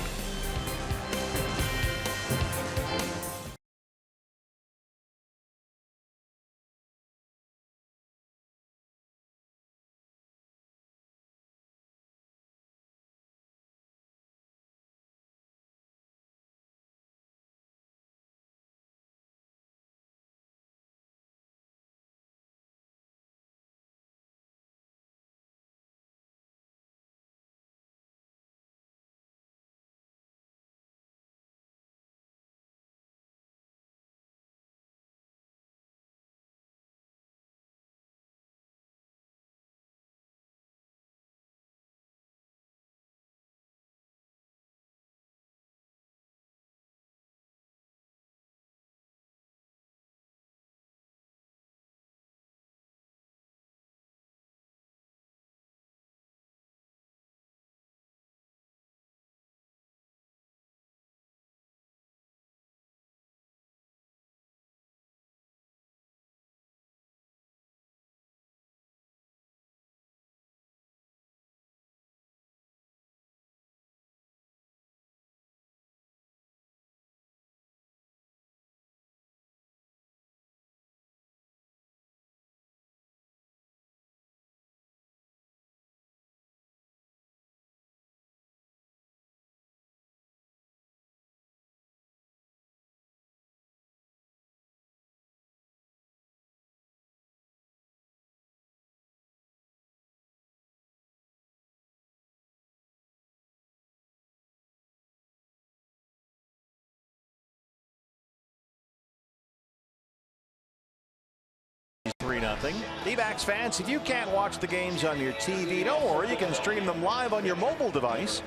D-backs fans, if you can't watch the games on your TV, don't worry, you can stream them live on your mobile device.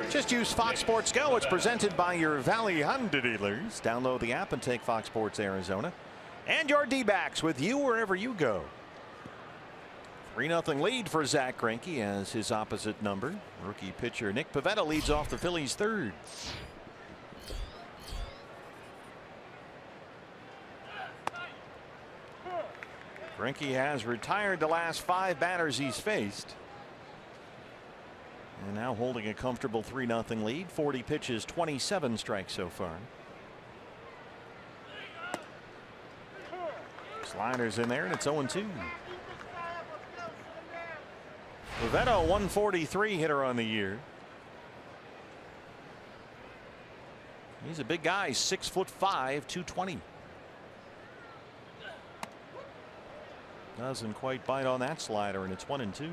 Just use Fox Sports Go. It's presented by your Valley Honda dealers. Download the app and take Fox Sports Arizona and your D-backs with you wherever you go. 3-0 lead for Zack Greinke as his opposite number. Rookie pitcher Nick Pivetta leads off the Phillies' 3rd. Greinke has retired the last 5 batters he's faced. And now holding a comfortable 3-0 lead. 40 pitches, 27 strikes so far. Sliders in there, and it's 0-2. Pivetta, 143 hitter on the year. He's a big guy, 6'5", 220. Doesn't quite bite on that slider, and it's 1-2.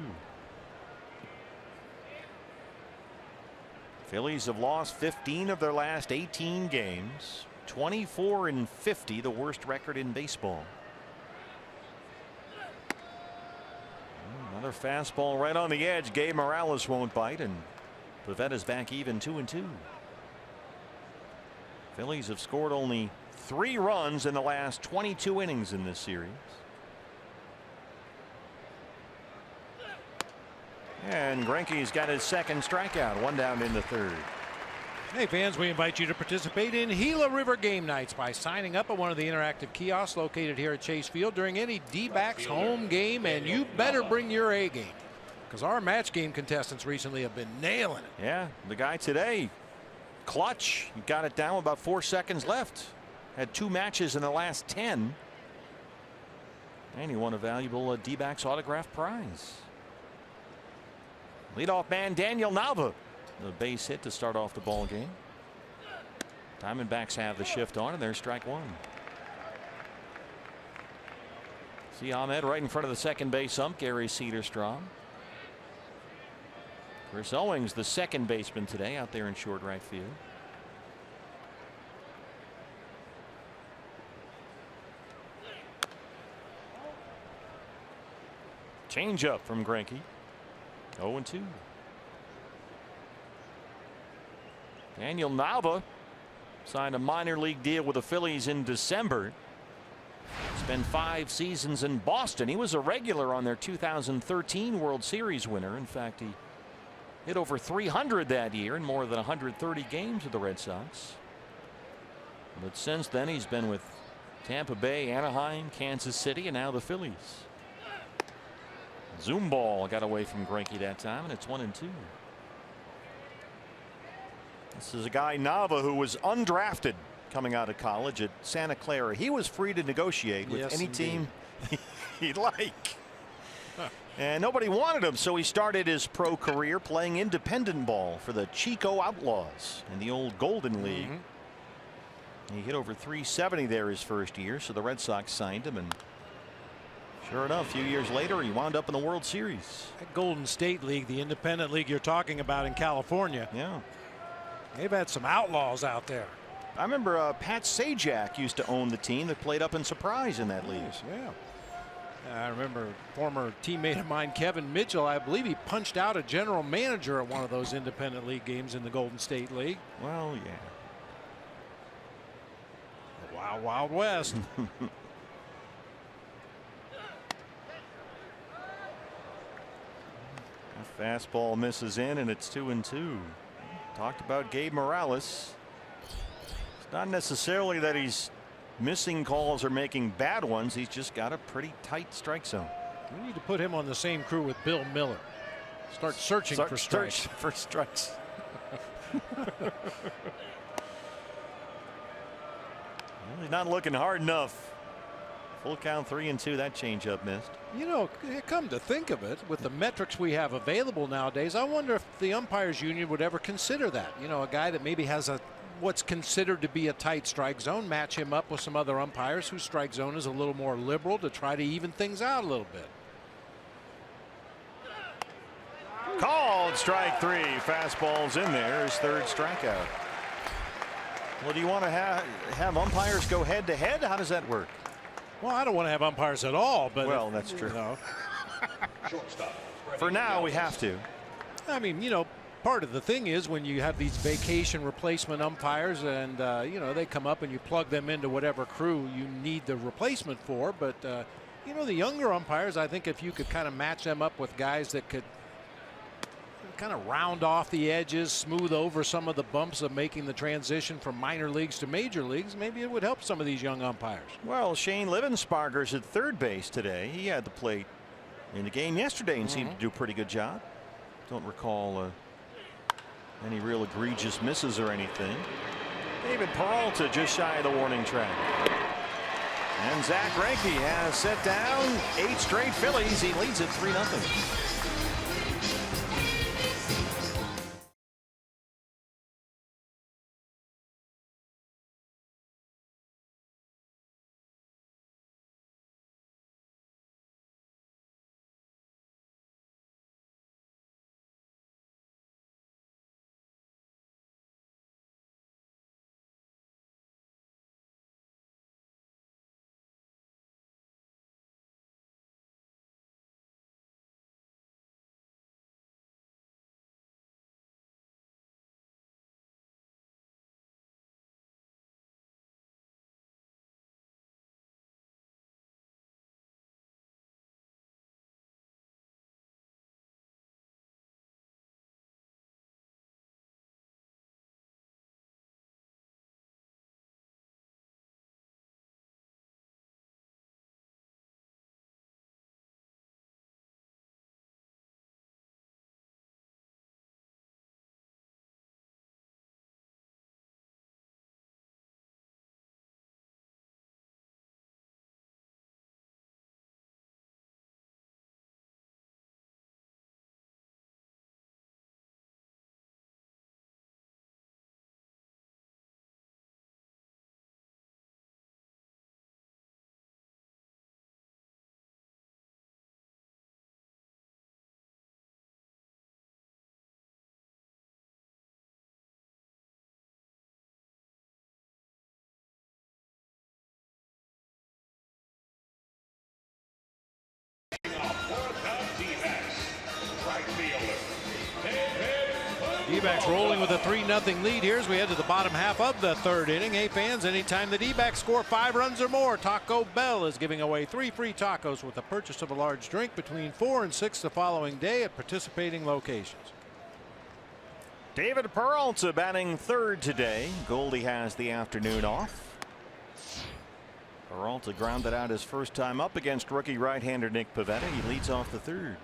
Phillies have lost 15 of their last 18 games. 24-50, the worst record in baseball. Another fastball right on the edge. Gabe Morales won't bite, and Pivetta's back even 2-2. Phillies have scored only 3 runs in the last 22 innings in this series. And Greinke's got his 2nd strikeout, 1 down in the 3rd. Hey fans, we invite you to participate in Gila River game nights by signing up at one of the interactive kiosks located here at Chase Field during any D-backs home game, and you better bring your A game because our match game contestants recently have been nailing it. Yeah, the guy today, clutch. He got it down with about 4 seconds left. Had 2 matches in the last 10. And he won a valuable D-backs autograph prize. Leadoff man Daniel Nava. The base hit to start off the ball game. Diamondbacks have the shift on, and there's strike 1. See Ahmed right in front of the second base ump, Gary Cederstrom. Chris Owings, the second baseman today, out there in short right field. Change up from Greinke. 0-2. Daniel Nava signed a minor league deal with the Phillies in December. Spent 5 seasons in Boston. He was a regular on their 2013 World Series winner. In fact, he hit over 300 that year in more than 130 games with the Red Sox. But since then, he's been with Tampa Bay, Anaheim, Kansas City, and now the Phillies. Zoom ball got away from Greinke that time, and it's 1-2. This is a guy, Nava, who was undrafted coming out of college at Santa Clara. He was free to negotiate with any team he'd like. And nobody wanted him, so he started his pro career playing independent ball for the Chico Outlaws in the old Golden League. He hit over 370 there his first year, so the Red Sox signed him, and sure enough, a few years later, he wound up in the World Series. That Golden State League, the independent league you're talking about in California. Yeah. They've had some outlaws out there. I remember Pat Sajak used to own the team that played up in Surprise in that league. Yeah. I remember former teammate of mine, Kevin Mitchell. I believe he punched out a general manager at one of those independent league games in the Golden State League. Well, yeah. The Wild Wild West. A fastball misses in, and it's 2-2. Talked about Gabe Morales. It's not necessarily that he's missing calls or making bad ones. He's just got a pretty tight strike zone. We need to put him on the same crew with Bill Miller. Start searching for strikes. Search for strikes. Well, he's not looking hard enough. Full count, 3-2. That changeup missed. You know, come to think of it, with the metrics we have available nowadays, I wonder if the umpires union would ever consider that. You know, a guy that maybe has what's considered to be a tight strike zone, match him up with some other umpires whose strike zone is a little more liberal to try to even things out a little bit. Called strike 3. Fastball's in there. His third strikeout. Well, do you want to have umpires go head to head? How does that work? Well, I don't want to have umpires at all, but well, that's true. You know. For now, we have to. I mean, you know, part of the thing is when you have these vacation replacement umpires, and you know, they come up and you plug them into whatever crew you need the replacement for. But you know, the younger umpires, I think if you could kind of match them up with guys that could kind of round off the edges, smooth over some of the bumps of making the transition from minor leagues to major leagues, maybe it would help some of these young umpires. Well, Shane Livensparger's at third base today. He had the plate in the game yesterday and seemed to do a pretty good job. Don't recall any real egregious misses or anything. David Peralta just shy of the warning track. And Zach Greinke has set down 8 straight Phillies. He leads it 3-0. D-backs rolling with a 3-0 lead here as we head to the bottom half of the third inning. Hey fans, anytime the D-backs score 5 runs or more, Taco Bell is giving away 3 free tacos with the purchase of a large drink between 4 and 6 the following day at participating locations. David Peralta batting third today. Goldie has the afternoon off. Peralta grounded out his first time up against rookie right-hander Nick Pivetta. He leads off the third.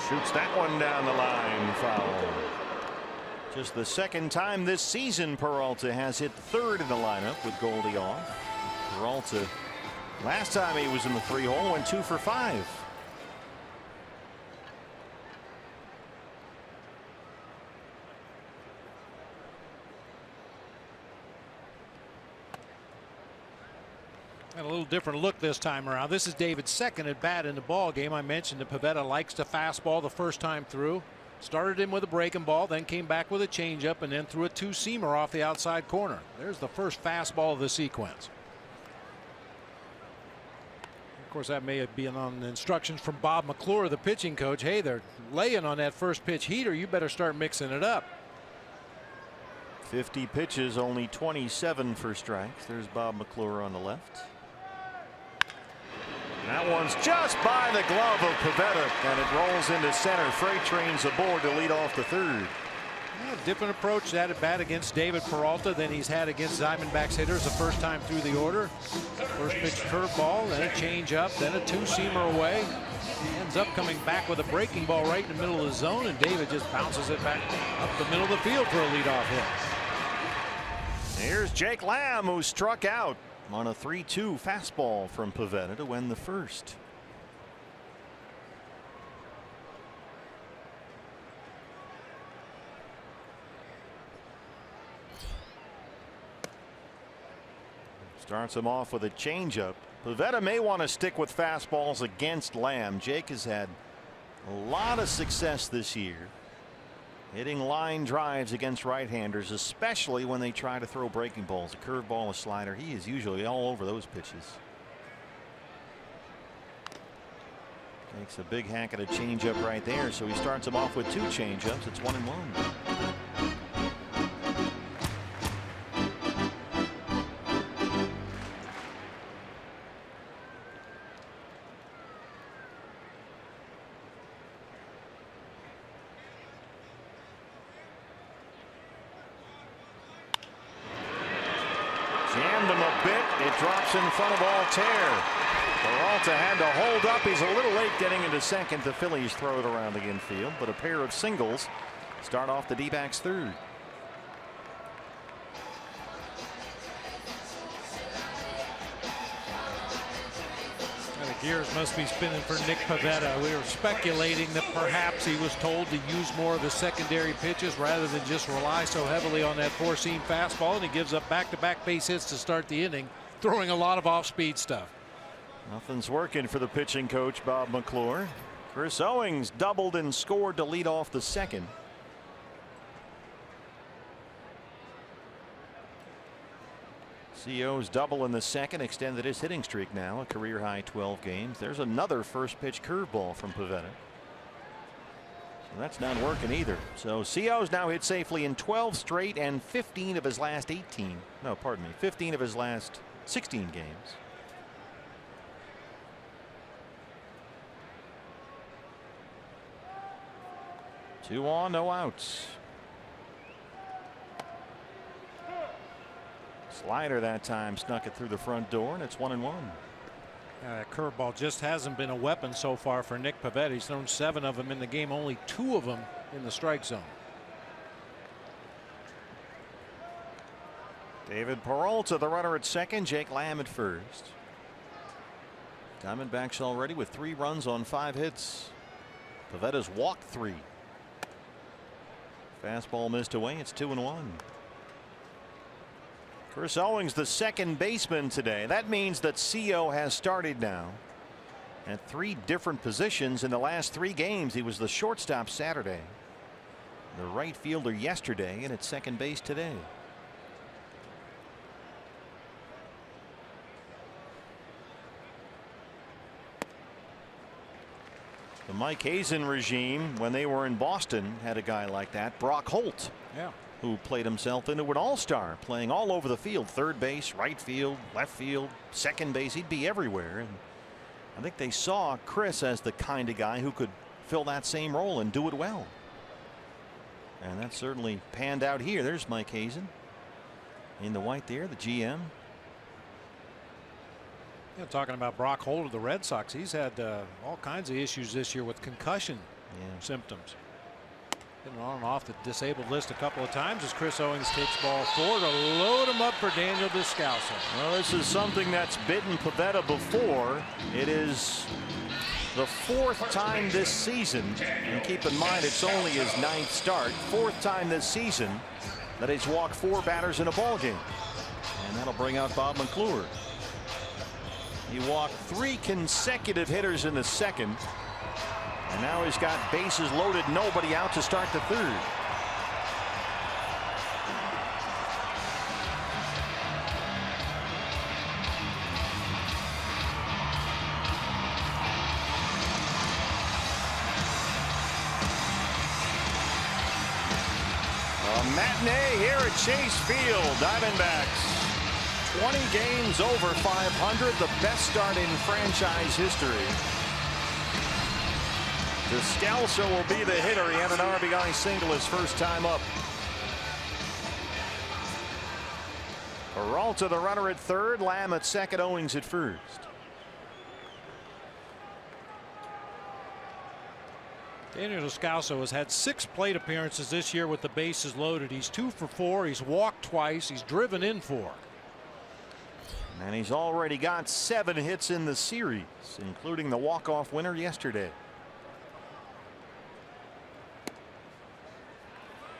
Shoots that one down the line, foul. Just the second time this season Peralta has hit third in the lineup with Goldie off. Peralta, last time he was in the 3-hole, went 2 for 5. And a little different look this time around. This is David's second at bat in the ball game. I mentioned that Pivetta likes to fastball the first time through. Started him with a breaking ball, then came back with a changeup, and then threw a 2-seamer off the outside corner. There's the first fastball of the sequence. Of course, that may have been on the instructions from Bob McClure, the pitching coach. Hey, they're laying on that first pitch heater. You better start mixing it up. 50 pitches, only 27 for strikes. There's Bob McClure on the left. That one's just by the glove of Pivetta, and it rolls into center. Freight trains aboard to lead off the third. Yeah, different approach that at bat against David Peralta than he's had against Diamondbacks hitters the first time through the order. First pitch curveball, then a changeup, then a 2-seamer away. Ends up coming back with a breaking ball right in the middle of the zone, and David just bounces it back up the middle of the field for a leadoff hit. Here's Jake Lamb, who struck out on a 3-2 fastball from Pivetta to win the first. Starts him off with a changeup. Pivetta may want to stick with fastballs against Lamb. Jake has had a lot of success this year hitting line drives against right-handers, especially when they try to throw breaking balls. A curveball, a slider. He is usually all over those pitches. Takes a big hack at a changeup right there, so he starts him off with 2 changeups. It's 1-1. Jammed him a bit. It drops in front of Altair. Peralta had to hold up. He's a little late getting into second. The Phillies throw it around the infield, but a pair of singles start off the D-backs third. The gears must be spinning for Nick Pivetta. We were speculating that perhaps he was told to use more of the secondary pitches rather than just rely so heavily on that 4-seam fastball, and he gives up back-to-back base hits to start the inning, throwing a lot of off-speed stuff. Nothing's working for the pitching coach, Bob McClure. Chris Owings doubled and scored to lead off the second. CO's double in the second extended his hitting streak now, a career high 12 games. There's another first pitch curveball from Pivetta. So that's not working either. So CO's now hit safely in 12 straight and 15 of his last 18. No, pardon me, 15 of his last 16 games. Two on, no outs. Slider that time snuck it through the front door, and it's 1-1. That curveball just hasn't been a weapon so far for Nick Pivetta. He's thrown 7 of them in the game, only 2 of them in the strike zone. David Peralta, the runner at second, Jake Lamb at first. Diamondbacks already with 3 runs on 5 hits. Pivetta's walked 3. Fastball missed away. It's 2-1. Chris Owings, the second baseman today. That means that CO has started now at 3 different positions in the last 3 games. He was the shortstop Saturday, the right fielder yesterday, and at second base today. The Mike Hazen regime, when they were in Boston, had a guy like that, Brock Holt, who played himself into an all-star, playing all over the field, third base, right field, left field, second base. He'd be everywhere. And I think they saw Chris as the kind of guy who could fill that same role and do it well. And that certainly panned out here. There's Mike Hazen in the white there, the GM. Talking about Brock Holt of the Red Sox, he's had all kinds of issues this year with concussion symptoms. Getting on and off the disabled list a couple of times as Chris Owings takes ball 4 to load him up for Daniel Descalso. Well, this is something that's bitten Pivetta before. It is the 4th time this season, and keep in mind it's only his 9th start, 4th time this season that he's walked 4 batters in a ball game, and that'll bring out Bob McClure. He walked 3 consecutive hitters in the 2nd, and now he's got bases loaded, nobody out to start the 3rd. A matinee here at Chase Field. Diamondbacks 20 games over 500, the best start in franchise history. Descalso will be the hitter. He had an RBI single his first time up. Peralta the runner at 3rd, Lamb at 2nd, Owings at 1st. Daniel Descalso has had 6 plate appearances this year with the bases loaded. He's 2 for 4. He's walked twice. He's driven in 4. And he's already got 7 hits in the series, including the walk-off winner yesterday.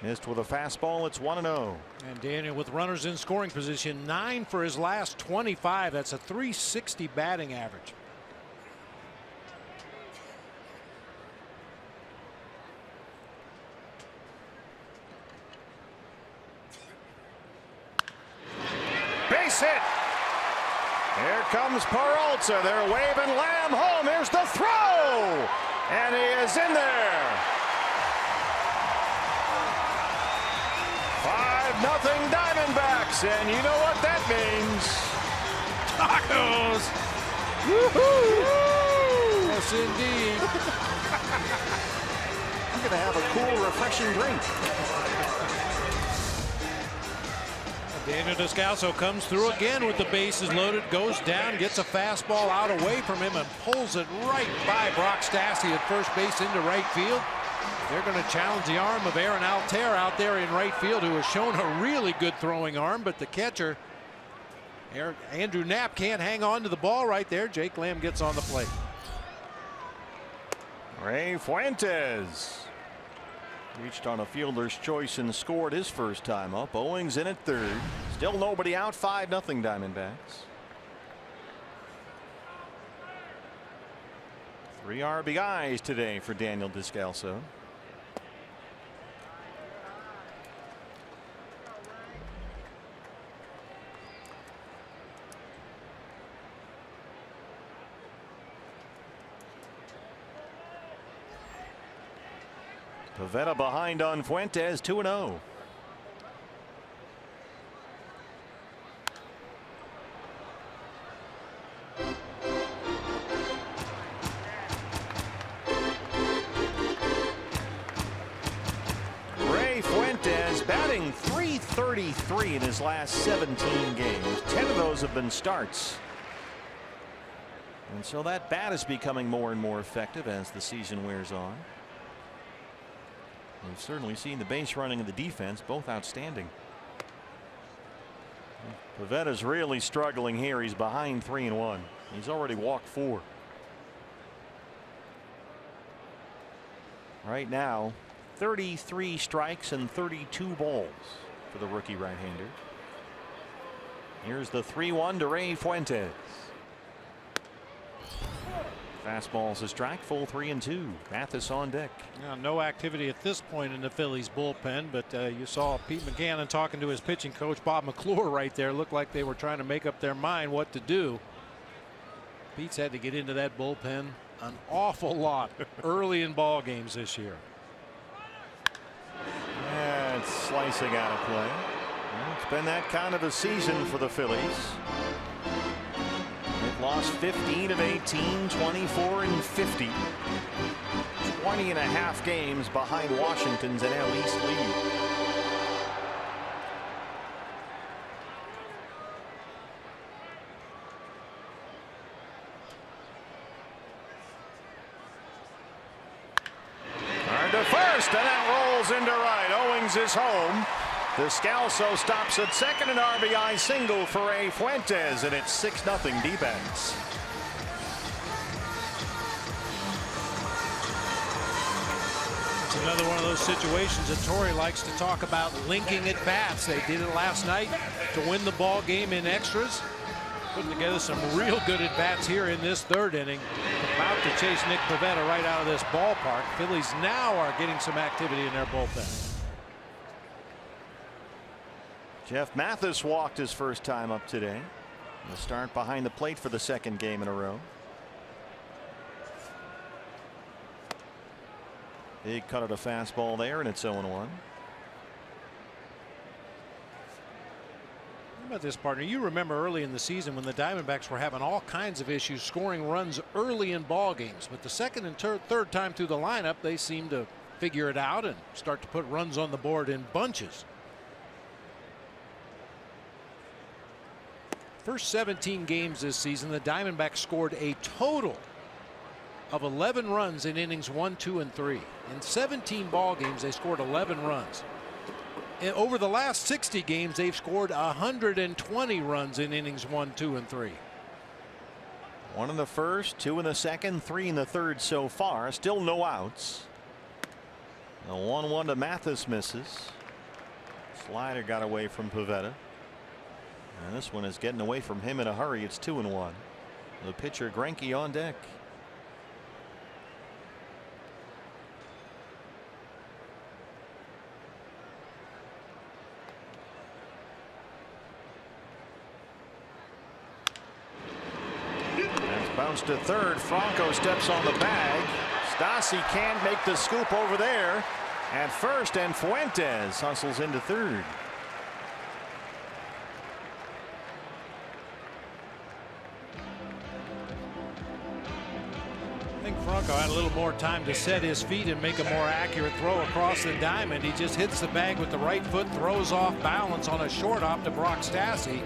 Missed with a fastball. It's 1-0. And Daniel with runners in scoring position, 9 for his last 25. That's a .360 batting average. Base hit. Here comes Peralta. They're waving Lamb home. Here's the throw. And he is in there. 5-0 Diamondbacks. And you know what that means. Tacos. Woohoo! Yes, indeed. I'm going to have a cool, refreshing drink. Daniel Descalso comes through again with the bases loaded, goes down, gets a fastball out away from him and pulls it right by Brock Stassi at first base into right field. They're going to challenge the arm of Aaron Altair out there in right field, who has shown a really good throwing arm, but the catcher Andrew Knapp can't hang on to the ball right there. Jake Lamb gets on the plate. Ray Fuentes reached on a fielder's choice and scored his first time up. Owings in at 3rd. Still nobody out. 5-0 Diamondbacks. 3 RBIs today for Daniel Descalso. Pivetta behind on Fuentes, 2-0. Ray Fuentes batting .333 in his last 17 games. 10 of those have been starts. And so that bat is becoming more and more effective as the season wears on. We've certainly seen the base running and the defense both outstanding. Pavetta's really struggling here. He's behind 3-1. He's already walked 4. Right now 33 strikes and 32 balls for the rookie right-hander. Here's the 3-1 to Ray Fuentes. Fastball's a strike, full 3-2. Mathis on deck. Now, no activity at this point in the Phillies bullpen, but you saw Pete Mackanin talking to his pitching coach Bob McClure right there. Looked like they were trying to make up their mind what to do. Pete's had to get into that bullpen an awful lot early in ball games this year. And slicing out of play. Well, it's been that kind of a season for the Phillies. They've lost 15 of 18, 24 and 50. 20 and a half games behind Washington's NL East lead. Turned to first, and that rolls into right. Owings is home. Descalso stops at second, an RBI single for A. Fuentes, and it's 6-0 D-backs. It's another one of those situations that Torrey likes to talk about, linking at bats. They did it last night to win the ball game in extras. Putting together some real good at bats here in this third inning. About to chase Nick Pivetta right out of this ballpark. Phillies now are getting some activity in their bullpen. Jeff Mathis walked his first time up today. He'll start behind the plate for the second game in a row. Big cut of a fastball there, and it's 0-1. How about this, partner? You remember early in the season when the Diamondbacks were having all kinds of issues scoring runs early in ball games, but the second and third time through the lineup they seemed to figure it out and start to put runs on the board in bunches. First 17 games this season, the Diamondbacks scored a total of 11 runs in innings 1, 2, and 3. In 17 ball games, they scored 11 runs. And over the last 60 games, they've scored 120 runs in innings 1, 2, and 3. 1 in the first, 2 in the second, 3 in the third so far. Still no outs. The 1-1 to Mathis misses. Slider got away from Pivetta. And this one is getting away from him in a hurry. It's 2-1. The pitcher Greinke on deck. That's bounced to third. Franco steps on the bag. Stassi can't make the scoop over there at first, and Fuentes hustles into third. Franco had a little more time to set his feet and make a more accurate throw across the diamond. He just hits the bag with the right foot, throws off balance on a short hop to Brock Stassi,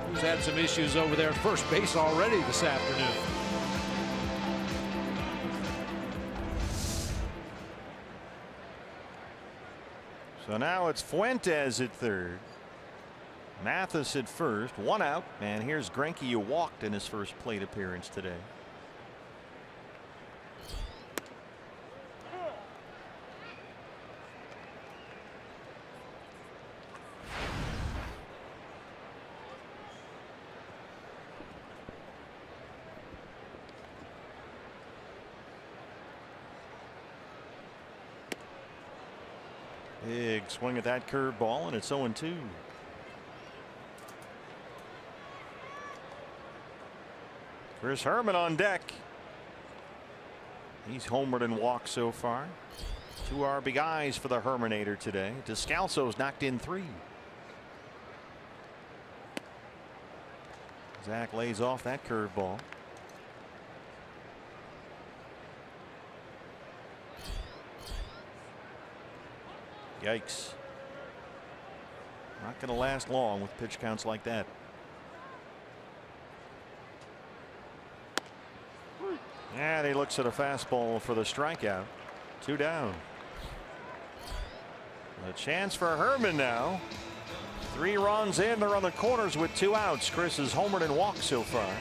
who's had some issues over there at first base already this afternoon. So now it's Fuentes at third. Mathis at first. 1 out. And here's Greinke, who walked in his first plate appearance today. Big swing at that curveball, and it's 0-2. Chris Herman on deck. He's homered and walked so far. 2 RBIs for the Herminator today. Descalso's knocked in 3. Zach lays off that curveball. Yikes. Not going to last long with pitch counts like that. And he looks at a fastball for the strikeout. 2 down. A chance for Herman now. 3 runs in. They're on the corners with 2 outs. Chris has homered and walked so far.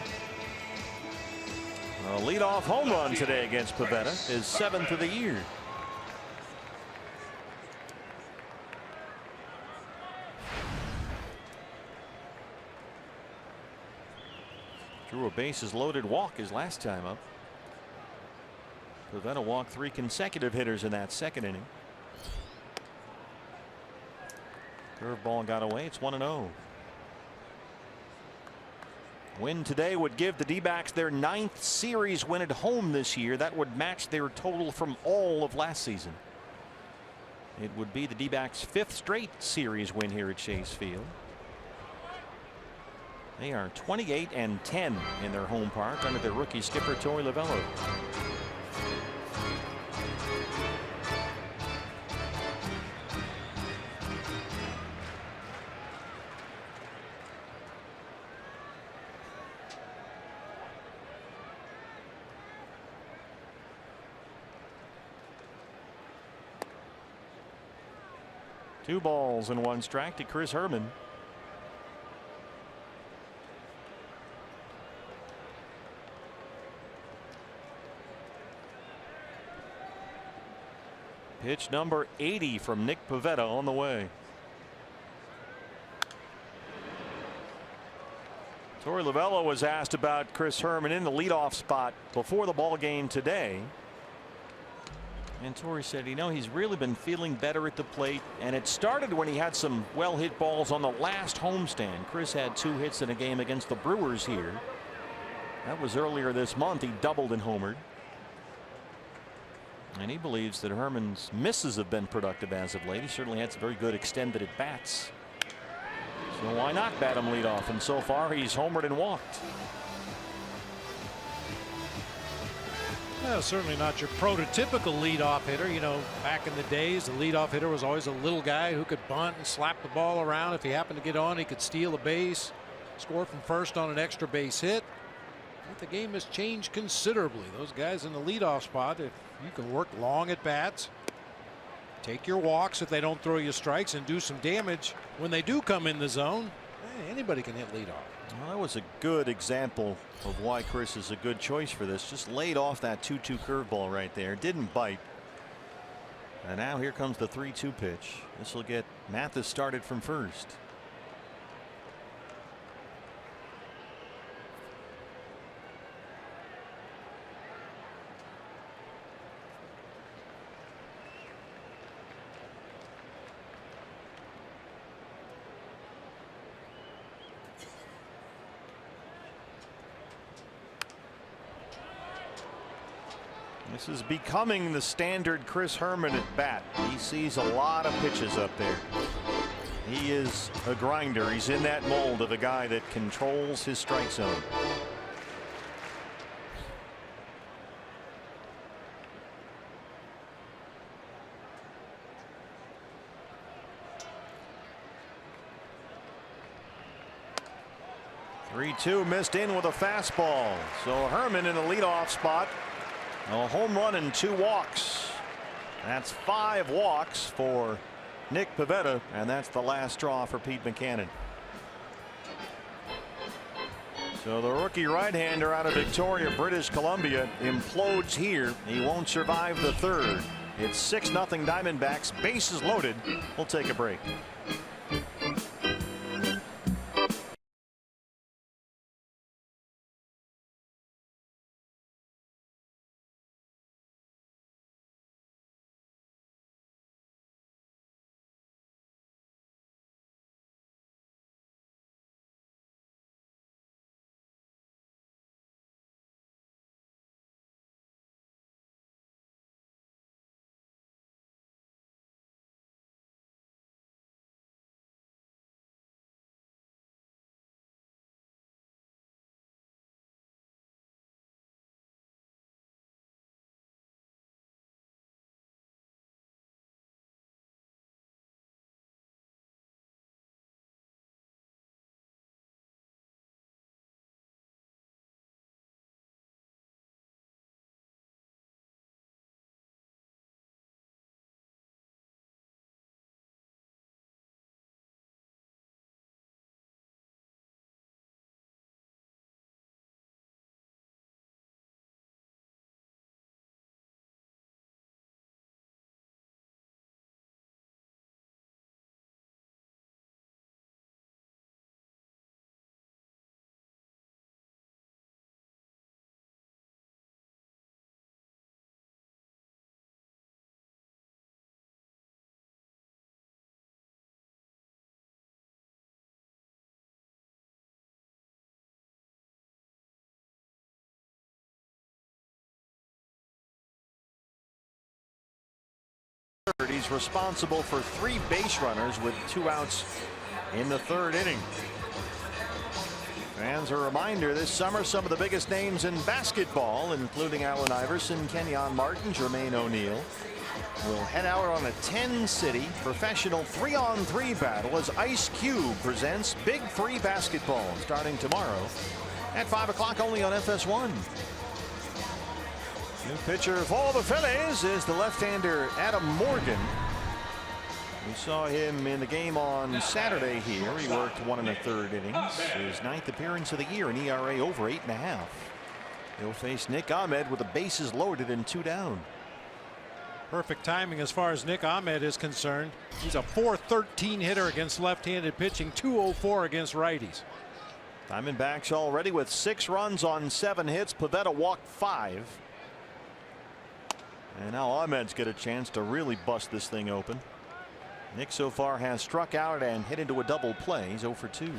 A leadoff home run today against Pivetta, his 7th of the year. Drew a bases loaded walk his last time up. Pivetta walked 3 consecutive hitters in that second inning. Curveball got away. It's 1-0. Win today would give the D-backs their 9th series win at home this year. That would match their total from all of last season. It would be the D-backs' 5th straight series win here at Chase Field. They are 28-10 in their home park under their rookie skipper Torey Lovullo. Two balls and one strike to Chris Herman. Pitch number 80 from Nick Pivetta on the way. Torey Lovullo was asked about Chris Herman in the leadoff spot before the ball game today. And Torey said, he's really been feeling better at the plate, and it started when he had some well-hit balls on the last homestand. Chris had 2 hits in a game against the Brewers here. That was earlier this month. He doubled and homered. And he believes that Herman's misses have been productive as of late. He certainly had some very good extended at bats. So why not bat him leadoff? And so far he's homered and walked. Well, certainly not your prototypical leadoff hitter. Back in the days, the leadoff hitter was always a little guy who could bunt and slap the ball around. If he happened to get on, he could steal a base, score from first on an extra base hit. But the game has changed considerably. Those guys in the leadoff spot, if you can work long at bats, take your walks if they don't throw you strikes, and do some damage when they do come in the zone, anybody can hit leadoff. Well, that was a good example of why Chris is a good choice for this. Just laid off that 2-2 curveball right there. Didn't bite. And now here comes the 3-2 pitch. This will get Mathis started from first. This is becoming the standard Chris Herman at bat. He sees a lot of pitches up there. He is a grinder. He's in that mold of a guy that controls his strike zone. Three-two missed in with a fastball. So Herman in the leadoff spot. A home run and 2 walks. That's 5 walks for Nick Pivetta, and that's the last straw for Pete Mackanin. So the rookie right-hander out of Victoria, British Columbia, implodes here. He won't survive the 3rd. It's 6-0 Diamondbacks. Bases loaded. We'll take a break. third. He's responsible for 3 base runners with 2 outs in the 3rd inning. Fans, a reminder, this summer some of the biggest names in basketball, including Allen Iverson, Kenyon Martin, Jermaine O'Neal, will head out on a 10-city professional 3-on-3 battle as Ice Cube presents Big 3 basketball starting tomorrow at 5 o'clock only on FS1. New pitcher for the Phillies is the left-hander Adam Morgan. We saw him in the game on Saturday here. He worked 1 1/3 innings. His 9th appearance of the year, an ERA over 8.5. He'll face Nick Ahmed with the bases loaded and 2 down. Perfect timing as far as Nick Ahmed is concerned. He's a .413 hitter against left-handed pitching, .204 against righties. Diamondbacks already with 6 runs on 7 hits. Pivetta walked 5. And now Ahmed's got a chance to really bust this thing open. Nick so far has struck out and hit into a double play. He's 0 for 2.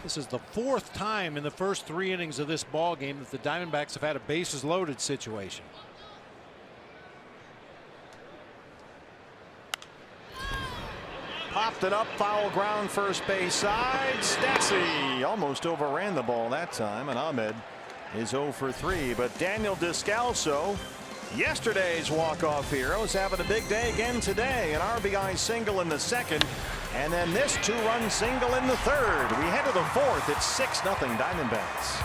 This is the 4th time in the first 3 innings of this ball game that the Diamondbacks have had a bases loaded situation. Popped it up, foul ground, first base side. Stassi almost overran the ball that time, and Ahmed is 0 for 3. But Daniel Descalso, yesterday's walk-off hero, is having a big day again today. An RBI single in the 2nd, and then this 2-run single in the 3rd. We head to the 4th. It's 6-0 Diamondbacks.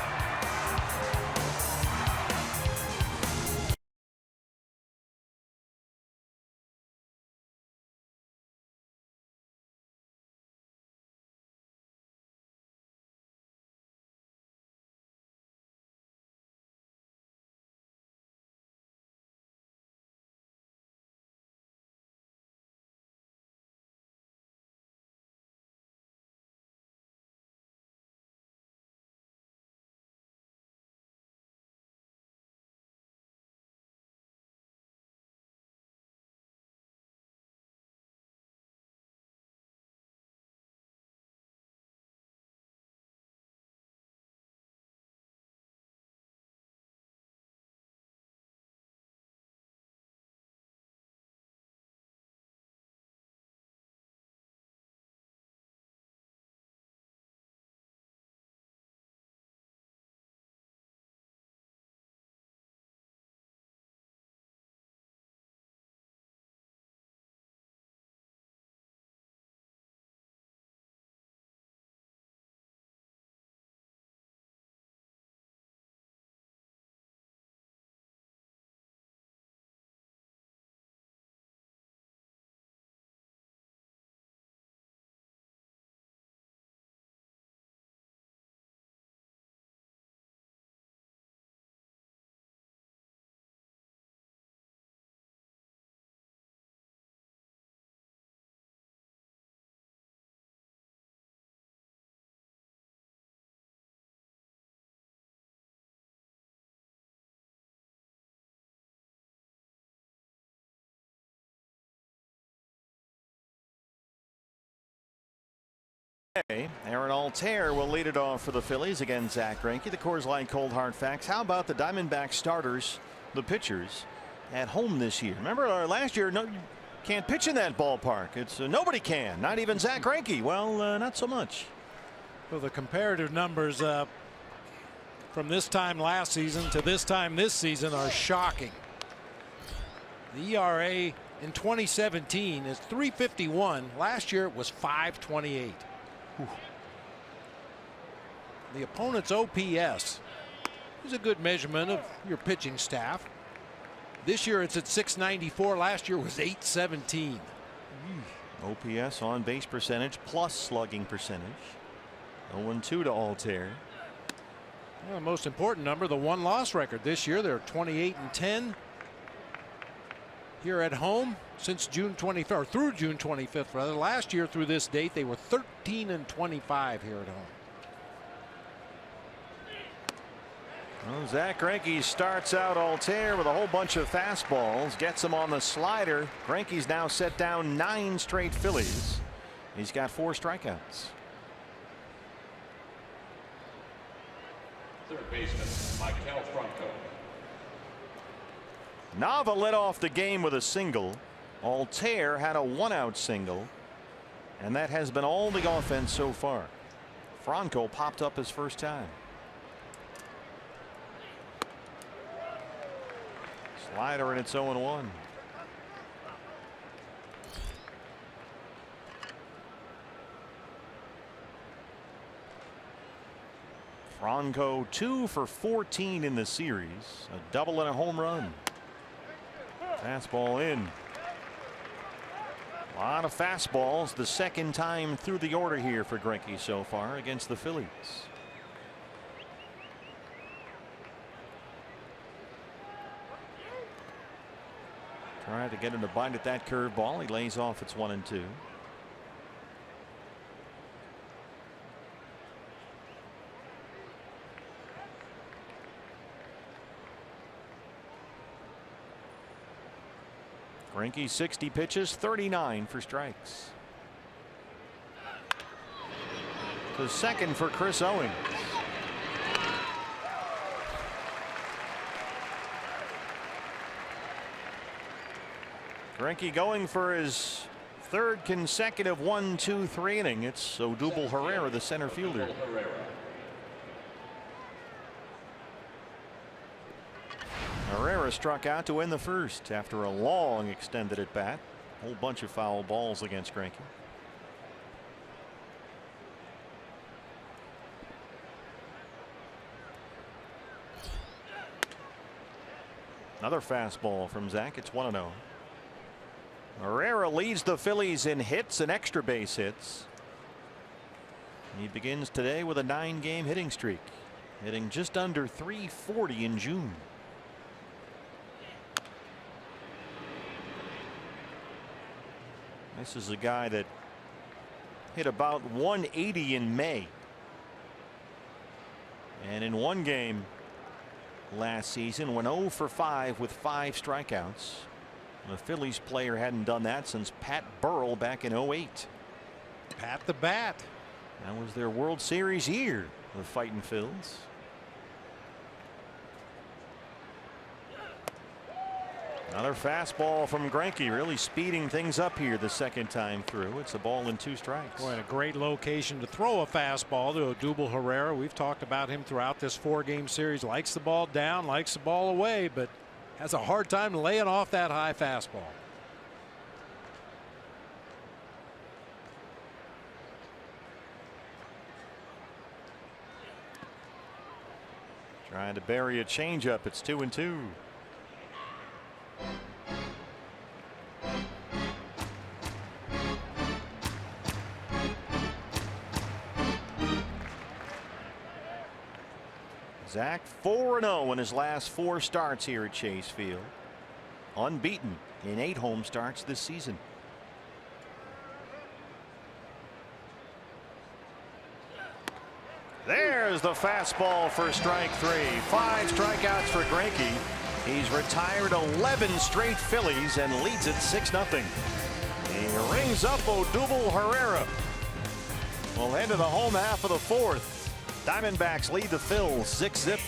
Aaron Altair will lead it off for the Phillies against Zach Greinke. The Coors Light Cold Hard Facts. How about the Diamondback starters, the pitchers, at home this year? Remember last year, no, can't pitch in that ballpark. It's nobody can, not even Zach Greinke. Well, not so much. Well, the comparative numbers from this time last season to this time this season are shocking. The ERA in 2017 is .351. Last year it was .528. The opponent's OPS is a good measurement of your pitching staff. This year it's at .694. Last year was .817. OPS, on base percentage plus slugging percentage. 0-2 to Altair. Well, the most important number, the 1-loss record. This year they're 28-10 here at home since June 25th, or through June 25th rather. Last year through this date they were 13-25 here at home. Well, Zach Greinke starts out Altair with a whole bunch of fastballs, gets him on the slider. Greinke's now set down 9 straight Phillies. He's got 4 strikeouts. Third baseman, Michael Franco. Nava led off the game with a single. Altair had a 1-out single, and that has been all the offense so far. Franco popped up his first time. Slider, and it's 0-1. Franco 2 for 14 in the series, a double and a home run. Fastball in. A lot of fastballs, the second time through the order here for Greinke so far against the Phillies. Trying to get him to bite at that curveball. He lays off. It's 1-2. Greinke 60 pitches, 39 for strikes. To second for Chris Owings. Greinke going for his third consecutive 1-2-3 inning. It's Odubel Herrera, the center fielder. Herrera struck out to win the first after a long extended at bat. A whole bunch of foul balls against Greinke. Another fastball from Zach. It's 1-0. Herrera leads the Phillies in hits and extra base hits. He begins today with a 9-game hitting streak, hitting just under .340 in June. This is a guy that hit about 180 in May. And in one game last season went 0 for 5 with 5 strikeouts. The Phillies player hadn't done that since Pat Burrell back in 08. Pat the Bat. That was their World Series year, the Fightin' Phils. Another fastball from Greinke, really speeding things up here the second time through. It's a ball and 2 strikes. Boy, a great location to throw a fastball to Odubel Herrera. We've talked about him throughout this 4-game series. Likes the ball down, likes the ball away, but has a hard time laying off that high fastball. Trying to bury a changeup. It's 2-2. Zach 4-0 in his last 4 starts here at Chase Field. Unbeaten in 8 home starts this season. There's the fastball for strike 3. 5 strikeouts for Greinke. He's retired 11 straight Phillies and leads it 6-0. He rings up Odubel Herrera. We'll head to the home half of the 4th. Diamondbacks lead the Phils 6-0.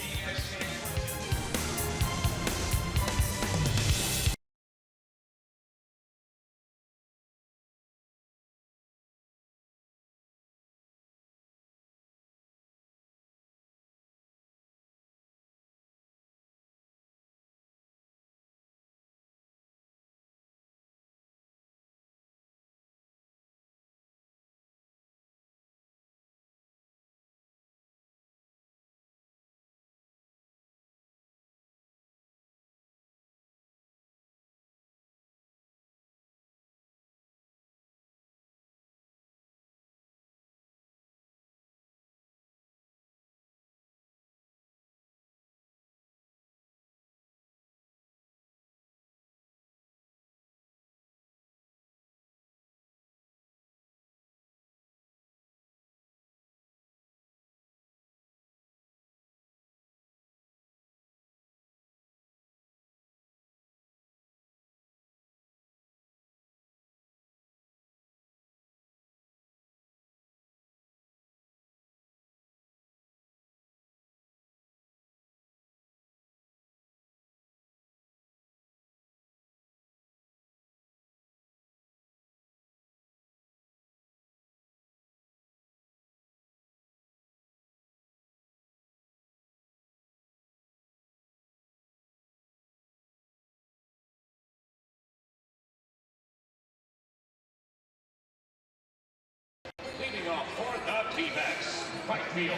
fielder,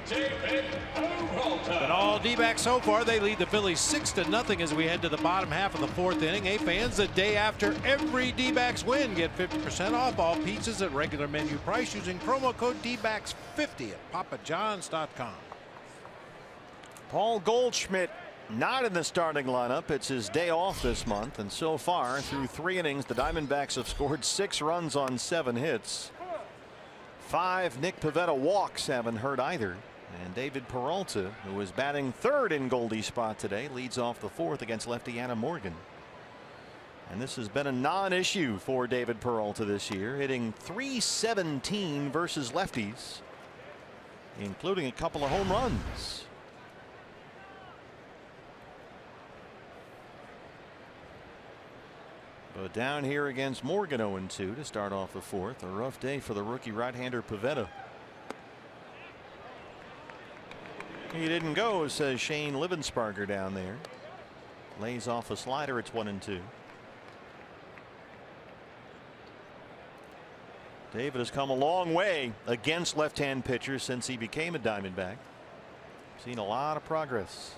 David Peralta. And all D-backs so far, they lead the Phillies 6-0 as we head to the bottom half of the 4th inning. Hey fans, the day after every D-backs win, get 50% off all pizzas at regular menu price using promo code D-backs50 at papajohns.com. Paul Goldschmidt not in the starting lineup. It's his day off this month, and so far through 3 innings the Diamondbacks have scored 6 runs on 7 hits. 5 Nick Pivetta walks haven't hurt either. And David Peralta, who is batting 3rd in Goldie's spot today, leads off the 4th against lefty Anna Morgan. And this has been a non-issue for David Peralta this year, hitting .317 versus lefties, including a couple of home runs. But down here against Morgan, 0-2 to start off the 4th. A rough day for the rookie right-hander Pivetta. He didn't go, says Shane Livensparger down there. Lays off a slider. It's 1-2. David has come a long way against left-hand pitchers since he became a Diamondback. Seen a lot of progress.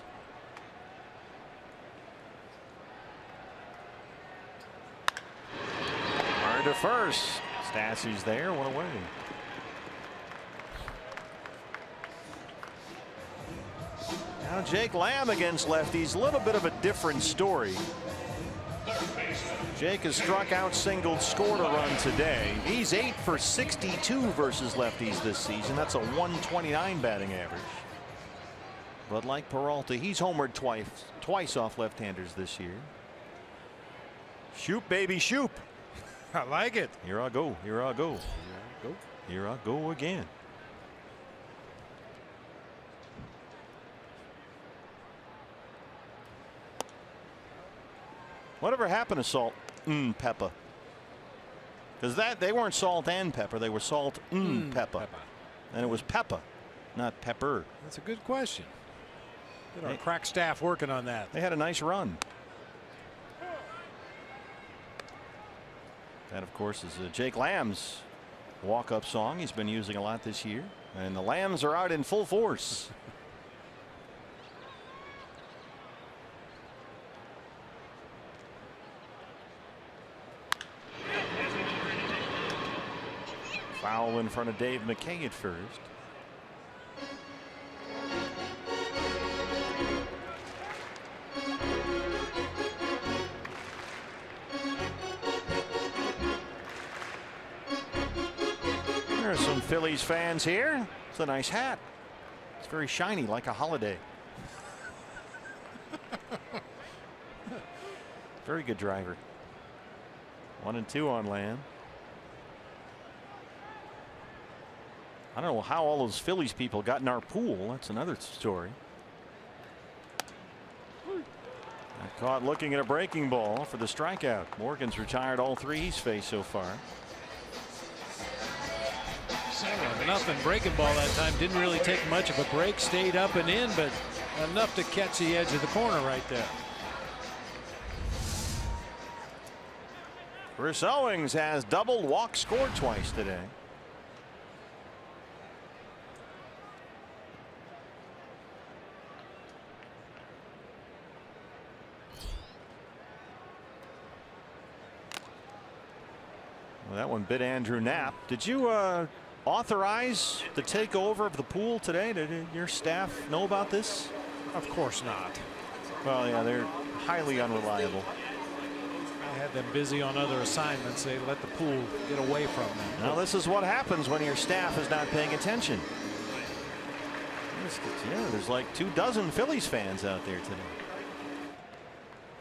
To first. Stassi's there, 1 away. Now Jake Lamb against lefties, a little bit of a different story. Jake has struck out, singled, scored a run today. He's 8 for 62 versus lefties this season. That's a .129 batting average. But like Peralta, he's homered twice off left-handers this year. Shoop, baby, shoop. I like it. Here I go. Here I go. Here I go. Here I go again. Whatever happened to salt pepper? Because they weren't salt and pepper. They were salt pepper. And it was pepper, not pepper. That's a good question. Get our crack staff working on that. They had a nice run. That, of course, is Jake Lamb's walk-up song he's been using a lot this year. And the Lambs are out in full force. Foul in front of Dave McKay at first. There are some Phillies fans here. It's a nice hat. It's very shiny, like a holiday. Very good driver. 1-2 on Lamb. I don't know how all those Phillies people got in our pool. That's another story. Got caught looking at a breaking ball for the strikeout. Morgan's retired all 3 he's faced so far. 7-0 breaking ball that time. Didn't really take much of a break. Stayed up and in, but enough to catch the edge of the corner right there. Chris Owings has doubled, walked, scored twice today. Well, that one bit Andrew Knapp. Did you authorize the takeover of the pool today? Did your staff know about this? Of course not. Well, yeah, they're highly unreliable. I had them busy on other assignments. They let the pool get away from them. Now this is what happens when your staff is not paying attention. Yeah, there's like 24 Phillies fans out there today.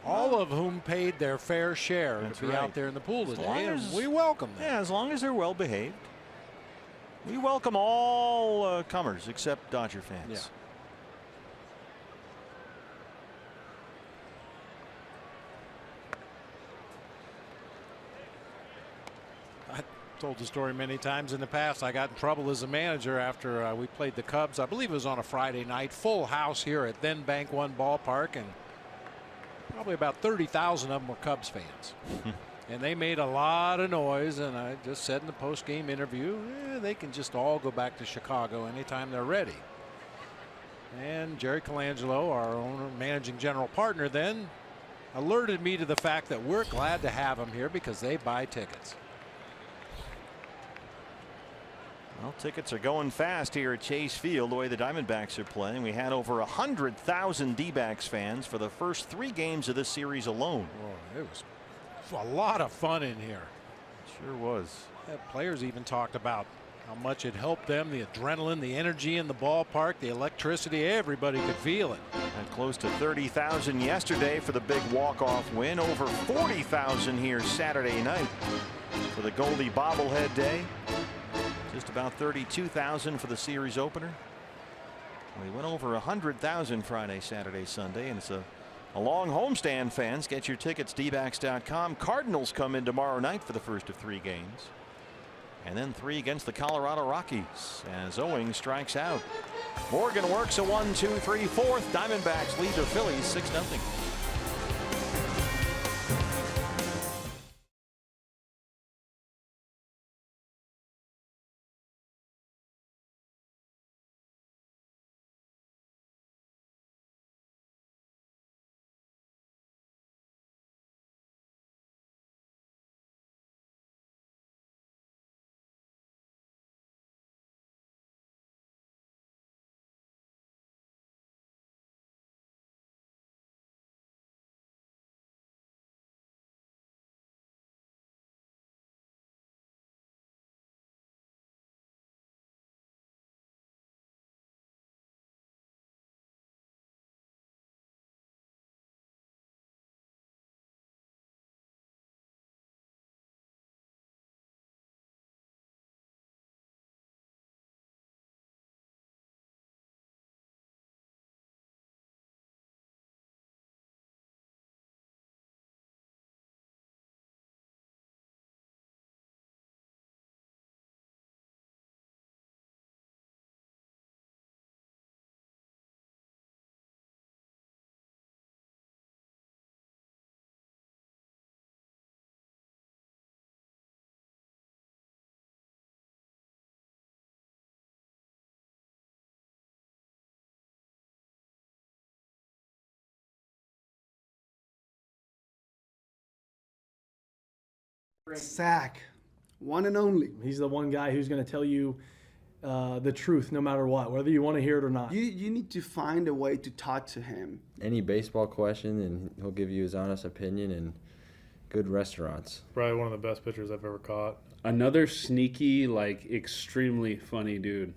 All of whom paid their fair share to be out there in the pool today, and we welcome them. Yeah, as long as they're well behaved. We welcome all comers except Dodger fans. Yeah. I told the story many times in the past. I got in trouble as a manager after we played the Cubs. I believe it was on a Friday night. Full house here at then Bank One Ballpark, and probably about 30,000 of them were Cubs fans. And they made a lot of noise, and I just said in the post-game interview, they can just all go back to Chicago anytime they're ready. And Jerry Colangelo, our owner, managing general partner, then alerted me to the fact that we're glad to have them here because they buy tickets. Well, tickets are going fast here at Chase Field the way the Diamondbacks are playing. We had over 100,000 D-backs fans for the first 3 games of this series alone. Oh, it was a lot of fun in here. It sure was. Players even talked about how much it helped them, the adrenaline, the energy in the ballpark, the electricity. Everybody could feel it. And close to 30,000 yesterday for the big walk-off win. Over 40,000 here Saturday night for the Goldie bobblehead day. Just about 32,000 for the series opener. We went over 100,000 Friday, Saturday, Sunday, and it's a long homestand. Fans, get your tickets, dbacks.com. Cardinals come in tomorrow night for the first of 3 games. And then 3 against the Colorado Rockies as Owings strikes out. Morgan works a 1-2-3 fourth. Diamondbacks lead the Phillies 6-0. Sack, one and only. He's the one guy who's going to tell you the truth no matter what, whether you want to hear it or not. You need to find a way to talk to him. Any baseball question, and he'll give you his honest opinion, and good restaurants. Probably one of the best pitchers I've ever caught. Another sneaky, extremely funny dude.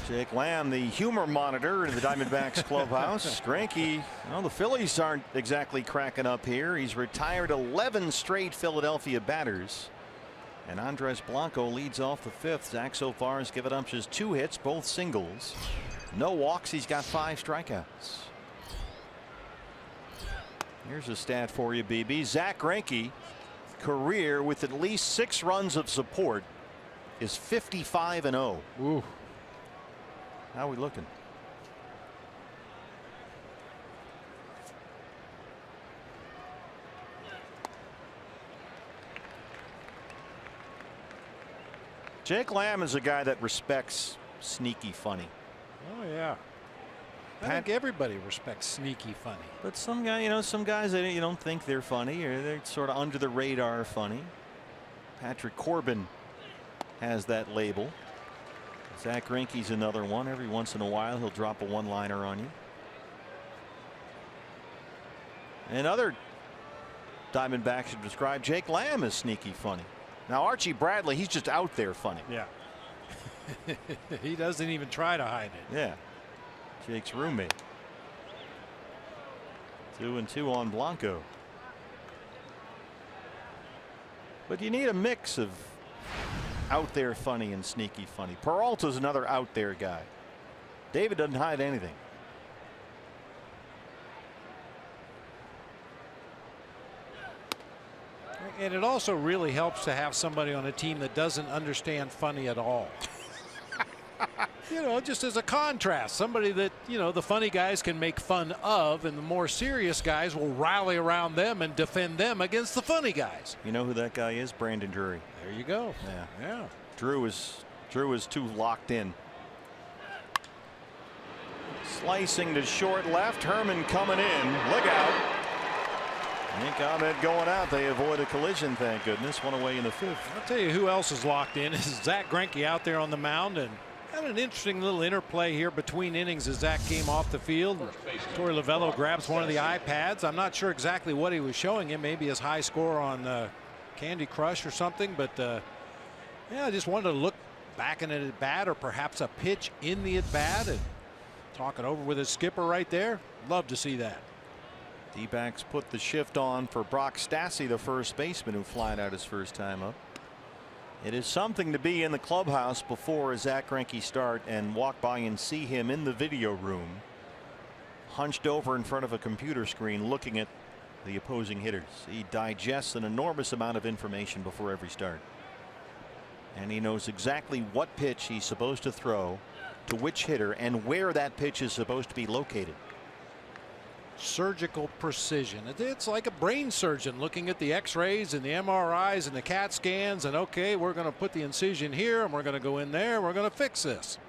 Jake Lamb, the humor monitor in the Diamondbacks clubhouse. Greinke, well, the Phillies aren't exactly cracking up here. He's retired 11 straight Philadelphia batters. And Andres Blanco leads off the 5th. Zach so far has given up just 2 hits, both singles. No walks. He's got 5 strikeouts. Here's a stat for you, BB. Zach Greinke, career with at least 6 runs of support, is 55-0. Ooh. How are we looking? Jake Lamb is a guy that respects sneaky funny. Oh yeah. I think everybody respects sneaky funny. But some guy, some guys that you don't think they're funny, or they're sort of under the radar funny. Patrick Corbin has that label. Zach Greinke's another one. Every once in a while he'll drop a one-liner on you. And other Diamondbacks have described Jake Lamb as sneaky funny. Now Archie Bradley, he's just out there funny. Yeah. He doesn't even try to hide it. Yeah. Jake's roommate. 2-2 on Blanco. But you need a mix of out there funny and sneaky funny. Peralta's another out there guy. David doesn't hide anything. And it also really helps to have somebody on a team that doesn't understand funny at all. You know, just as a contrast, somebody that, you know, the funny guys can make fun of, and the more serious guys will rally around them and defend them against the funny guys. You know who that guy is? Brandon Drury. There you go. Yeah. Drew is too locked in. Slicing to short left. Herman coming in. Look out. Nick Ahmed going out. They avoid a collision, thank goodness. One away in the fifth. I'll tell you who else is locked in is Zach Greinke out there on the mound, and had an interesting little interplay here between innings as Zach came off the field. Torey Lovullo grabs one of the iPads. I'm not sure exactly what he was showing him. Maybe his high score on Candy Crush or something. But yeah, I just wanted to look back in an at bat, or perhaps a pitch in the at bat, and talk it over with his skipper right there. Love to see that. D-backs put the shift on for Brock Stassi, the first baseman, who flied out his first time up. It is something to be in the clubhouse before a Zach Greinke start and walk by and see him in the video room, hunched over in front of a computer screen looking at the opposing hitters. He digests an enormous amount of information before every start, and he knows exactly what pitch he's supposed to throw to which hitter and where that pitch is supposed to be located. Surgical precision. It's like a brain surgeon looking at the x-rays and the MRIs and the CAT scans, and okay, we're going to put the incision here and we're going to go in there, we're going to fix this.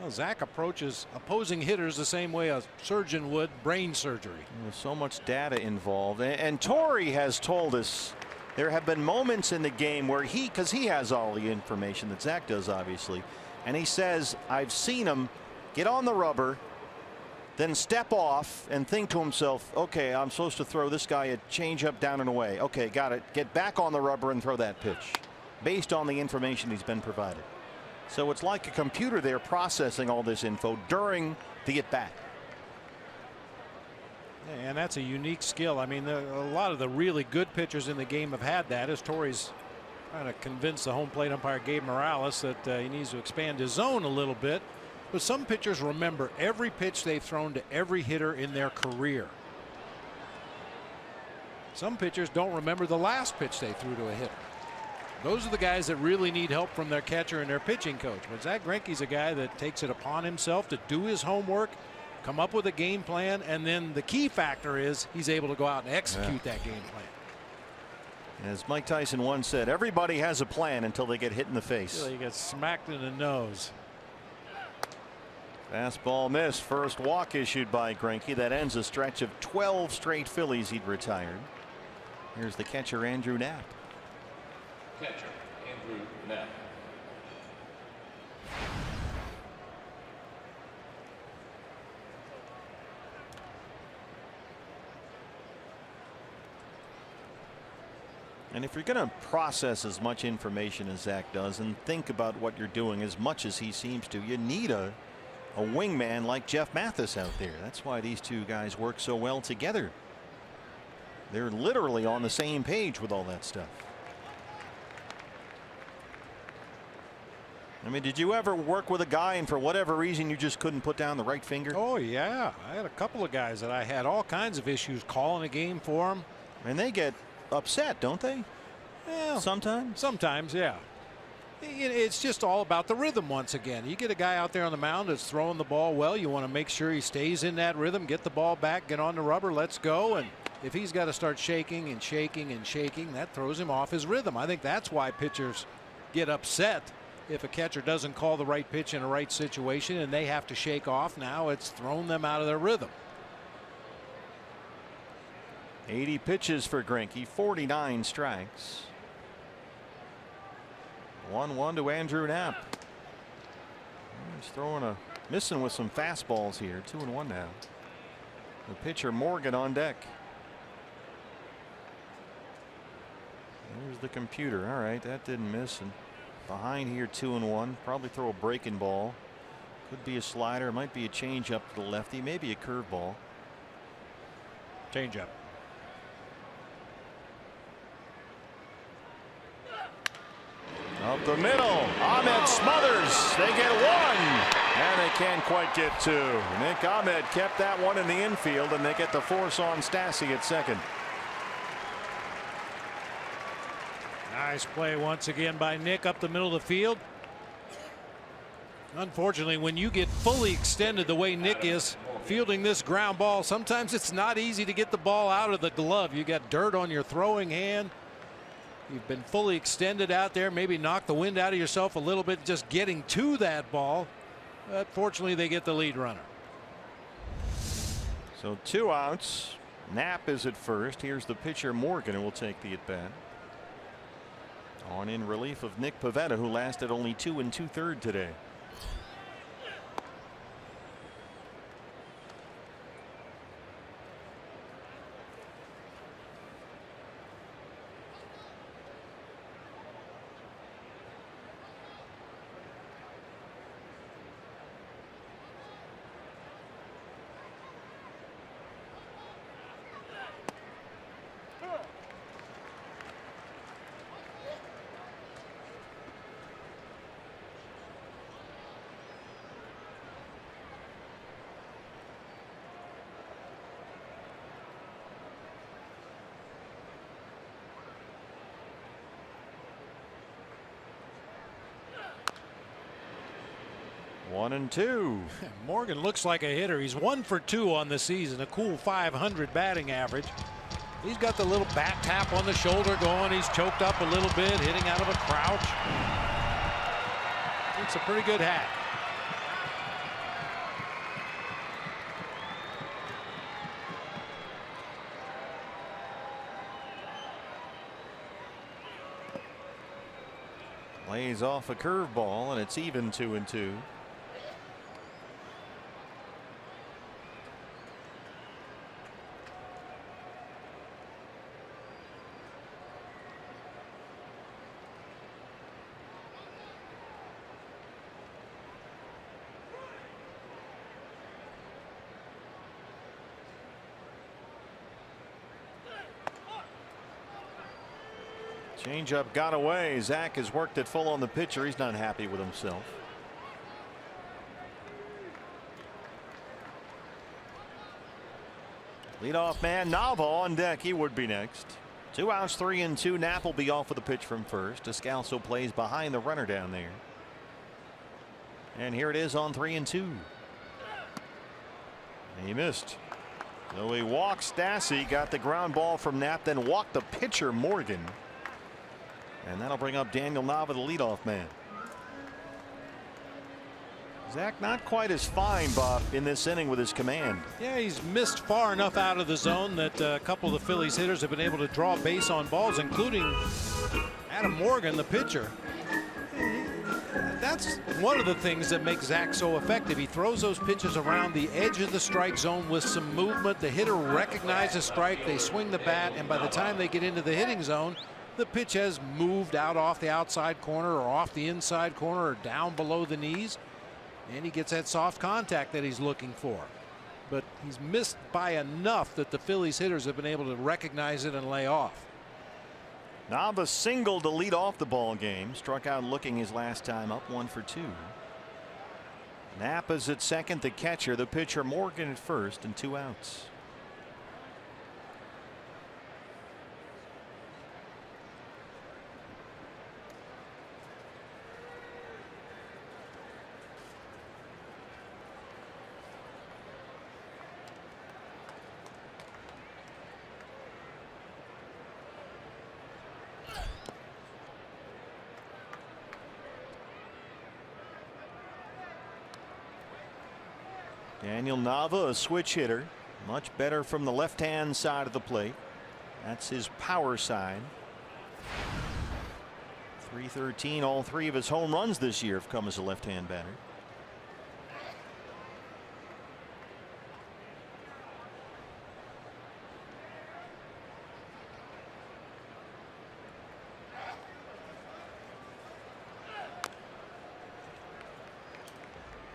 Well, Zach approaches opposing hitters the same way a surgeon would brain surgery. There's so much data involved, and Torey has told us there have been moments in the game where because he has all the information that Zach does, obviously, and he says, I've seen him get on the rubber, then step off and think to himself, okay, I'm supposed to throw this guy a changeup down and away. Okay, got it. Get back on the rubber and throw that pitch based on the information he's been provided. So it's like a computer there processing all this info during the at bat. And that's a unique skill. I mean, a lot of the really good pitchers in the game have had that, as Torey's trying to convince the home plate umpire Gabe Morales that he needs to expand his zone a little bit. But some pitchers remember every pitch they've thrown to every hitter in their career. Some pitchers don't remember the last pitch they threw to a hitter. Those are the guys that really need help from their catcher and their pitching coach. But Zach Greinke's a guy that takes it upon himself to do his homework, come up with a game plan, and then the key factor is he's able to go out and execute that game plan. As Mike Tyson once said, everybody has a plan until they get hit in the face. Until he gets smacked in the nose. Fastball miss. First walk issued by Greinke. That ends a stretch of 12 straight Phillies he'd retired. Here's the catcher, Andrew Knapp. Catcher, Andrew Knapp. And if you're going to process as much information as Zach does and think about what you're doing as much as he seems to, you need a wingman like Jeff Mathis out there. That's why these two guys work so well together. They're literally on the same page with all that stuff. I mean, did you ever work with a guy and for whatever reason you just couldn't put down the right finger? Oh yeah, I had a couple of guys that I had all kinds of issues calling a game for them. And they get upset, don't they? Well, sometimes, yeah. It's just all about the rhythm once again. You get a guy out there on the mound that's throwing the ball well. You want to make sure he stays in that rhythm, get the ball back, get on the rubber, let's go. And if he's got to start shaking and shaking and shaking, that throws him off his rhythm. I think that's why pitchers get upset if a catcher doesn't call the right pitch in a right situation and they have to shake off. Now it's thrown them out of their rhythm. 80 pitches for Greinke, 49 strikes. 1-1 to Andrew Knapp. He's missing with some fastballs here. 2-1 now. The pitcher Morgan on deck. There's the computer. All right, that didn't miss. And behind here, 2-1. Probably throw a breaking ball. Could be a slider. Might be a changeup to the lefty. Maybe a curveball. Changeup. Up the middle, Ahmed smothers. They get one, and they can't quite get two. Nick Ahmed kept that one in the infield, and they get the force on Stassi at second. Nice play once again by Nick up the middle of the field. Unfortunately, when you get fully extended the way Nick is fielding this ground ball, sometimes it's not easy to get the ball out of the glove. You got dirt on your throwing hand. You've been fully extended out there, maybe knock the wind out of yourself a little bit just getting to that ball. But fortunately, they get the lead runner. So 2 outs. Knapp is at first. Here's the pitcher Morgan, who will take the at bat. On in relief of Nick Pivetta, who lasted only 2 2/3 today. One and two. Morgan looks like a hitter. He's 1 for 2 on the season, a cool .500 batting average. He's got the little bat tap on the shoulder going. He's choked up a little bit, hitting out of a crouch. It's a pretty good hat. Lays off a curveball, and it's even 2 and 2. Changeup got away. Zach has worked it full on the pitcher. He's not happy with himself. Leadoff man Nava on deck. He would be next. 2 outs, 3 and 2. Knapp will be off with the pitch from first. Descalso plays behind the runner down there. And here it is on 3 and 2. He missed. So he walks Stassi, got the ground ball from Knapp, then walked the pitcher Morgan. And that'll bring up Daniel Nava, the leadoff man. Zach not quite as fine, Bob, in this inning with his command. Yeah, he's missed far enough out of the zone that a couple of the Phillies hitters have been able to draw base on balls, including Adam Morgan, the pitcher. That's one of the things that makes Zach so effective. He throws those pitches around the edge of the strike zone with some movement. The hitter recognizes a strike, they swing the bat, and by the time they get into the hitting zone, the pitch has moved out off the outside corner or off the inside corner or down below the knees, and he gets that soft contact that he's looking for. But he's missed by enough that the Phillies hitters have been able to recognize it and lay off. Nava singled to lead off the ball game. Struck out looking his last time up, 1 for 2. Knapp is at second, the catcher, the pitcher Morgan at first, and 2 outs. Daniel Nava, a switch hitter, much better from the left-hand side of the plate. That's his power side. .313. All 3 of his home runs this year have come as a left-hand batter.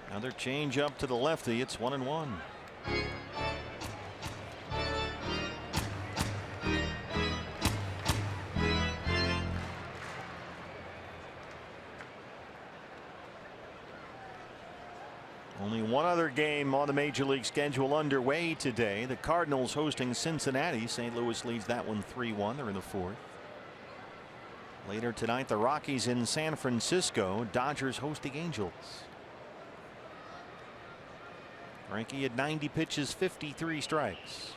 Another change up to the lefty. It's 1-1. Only one other game on the major league schedule underway today. The Cardinals hosting Cincinnati. St. Louis leads that one 3-1. They're in the 4th. Later tonight, the Rockies in San Francisco. Dodgers host the Angels. Greinke had 90 pitches, 53 strikes.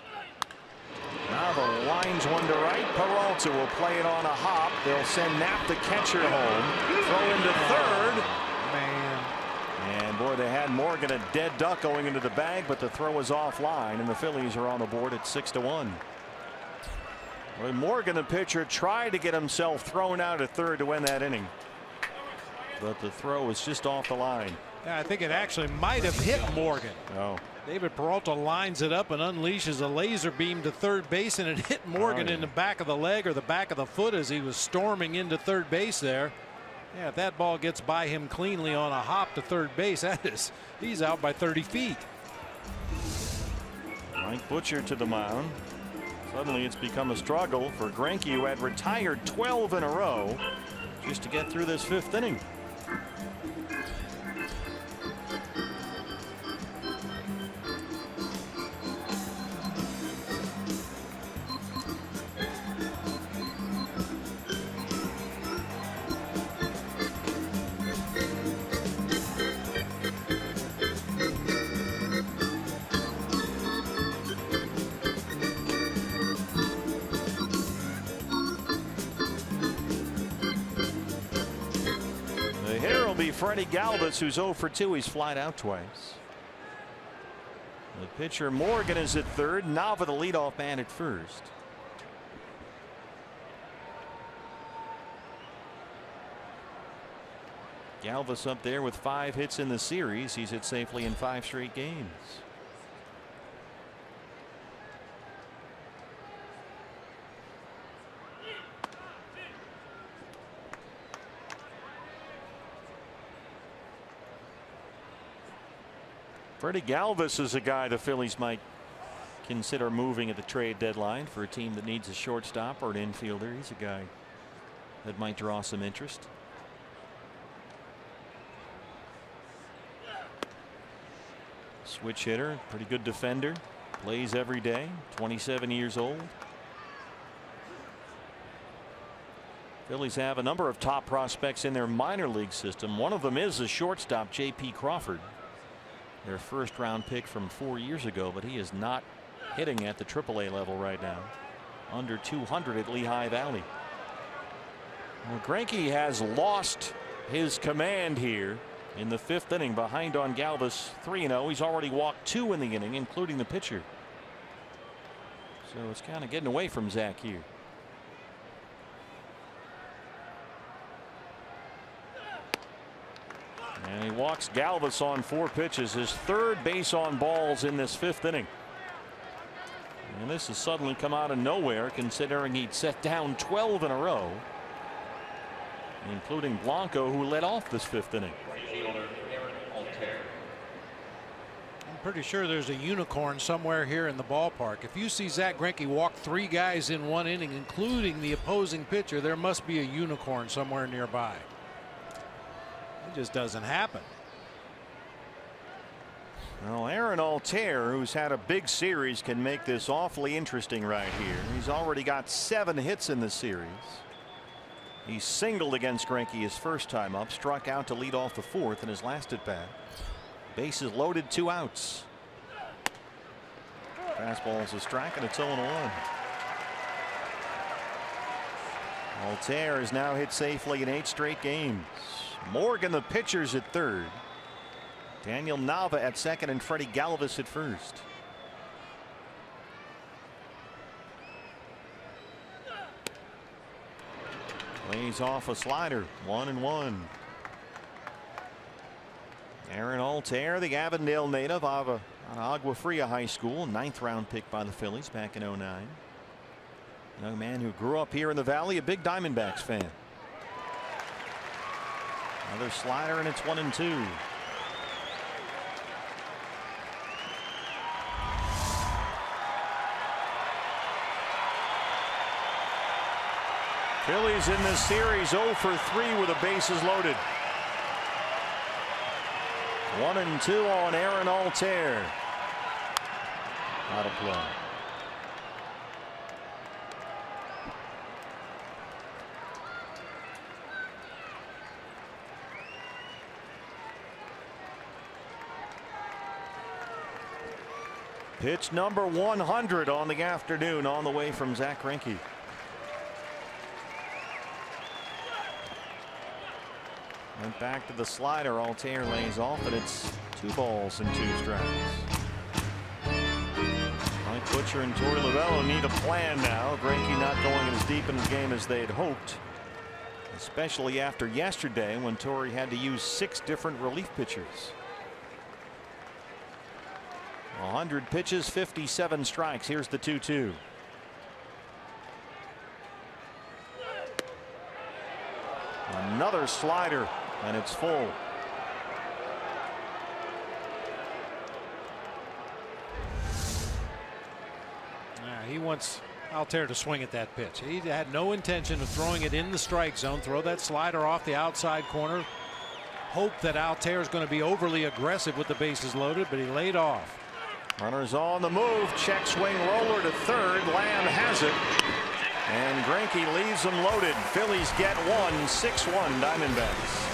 Now the lines one to right. Peralta will play it on a hop. They'll send Knapp, the catcher, home. Throw into third. Man. And boy, they had Morgan a dead duck going into the bag, but the throw was offline, and the Phillies are on the board at 6-1. Well, Morgan, the pitcher, tried to get himself thrown out at third to win that inning, but the throw was just off the line. Yeah, I think it actually might have hit Morgan. Oh. David Peralta lines it up and unleashes a laser beam to third base, and it hit Morgan in the back of the leg or the back of the foot as he was storming into third base there. Yeah, if that ball gets by him cleanly on a hop to third base, he's out by 30 feet. Mike Butcher to the mound. Suddenly it's become a struggle for Greinke, who had retired 12 in a row, just to get through this 5th inning. Freddie Galvis, who's 0 for 2. He's flied out twice. The pitcher Morgan is at third. Nava, the leadoff man, at first. Galvis up there with 5 hits in the series. He's hit safely in 5 straight games. Freddie Galvis is a guy the Phillies might consider moving at the trade deadline for a team that needs a shortstop or an infielder. He's a guy that might draw some interest. Switch hitter, pretty good defender, plays every day, 27 years old. Phillies have a number of top prospects in their minor league system. One of them is a shortstop, J.P. Crawford, their 1st round pick from 4 years ago, but he is not hitting at the AAA level right now. Under 200 at Lehigh Valley. Well, Greinke has lost his command here in the 5th inning, behind on Galvis 3-0. He's already walked 2 in the inning, including the pitcher. So it's kind of getting away from Zach here. And he walks Galvis on 4 pitches, his 3rd base on balls in this 5th inning. And this has suddenly come out of nowhere, considering he'd set down 12 in a row, including Blanco, who led off this 5th inning. I'm pretty sure there's a unicorn somewhere here in the ballpark. If you see Zach Greinke walk 3 guys in 1 inning, including the opposing pitcher, there must be a unicorn somewhere nearby. It just doesn't happen. Well, Aaron Altair, who's had a big series, can make this awfully interesting right here. He's already got 7 hits in the series. He singled against Greinke his first time up, struck out to lead off the 4th in his last at bat. Bases loaded, 2 outs. Fastball's a strike, and it's 0-1. Altair has now hit safely in 8 straight games. Morgan, the pitcher's at third. Daniel Nava at second, and Freddie Galvis at first. Lays off a slider, 1-1. Aaron Altair, the Avondale native of Agua Fria High School, 9th round pick by the Phillies back in '09. Young man who grew up here in the Valley, a big Diamondbacks fan. Another slider, and it's 1-2. Phillies in this series 0 for 3 with the bases loaded. 1-2 on Aaron Altair. Out of play. Pitch number 100 on the afternoon on the way from Zach Greinke. Went back to the slider. Altair lays off, and it's 2 balls and 2 strikes. Mike Butcher and Torey Lovullo need a plan now. Greinke not going as deep in the game as they had hoped, especially after yesterday when Torey had to use 6 different relief pitchers. 100 pitches, 57 strikes. Here's the 2-2. Another slider, and it's full. He wants Altair to swing at that pitch. He had no intention of throwing it in the strike zone. Throw that slider off the outside corner. Hope that Altair is going to be overly aggressive with the bases loaded, but he laid off. Runners on the move. Check swing roller to third. Lamb has it. And Greinke leaves them loaded. Phillies get one. 6-1 Diamondbacks.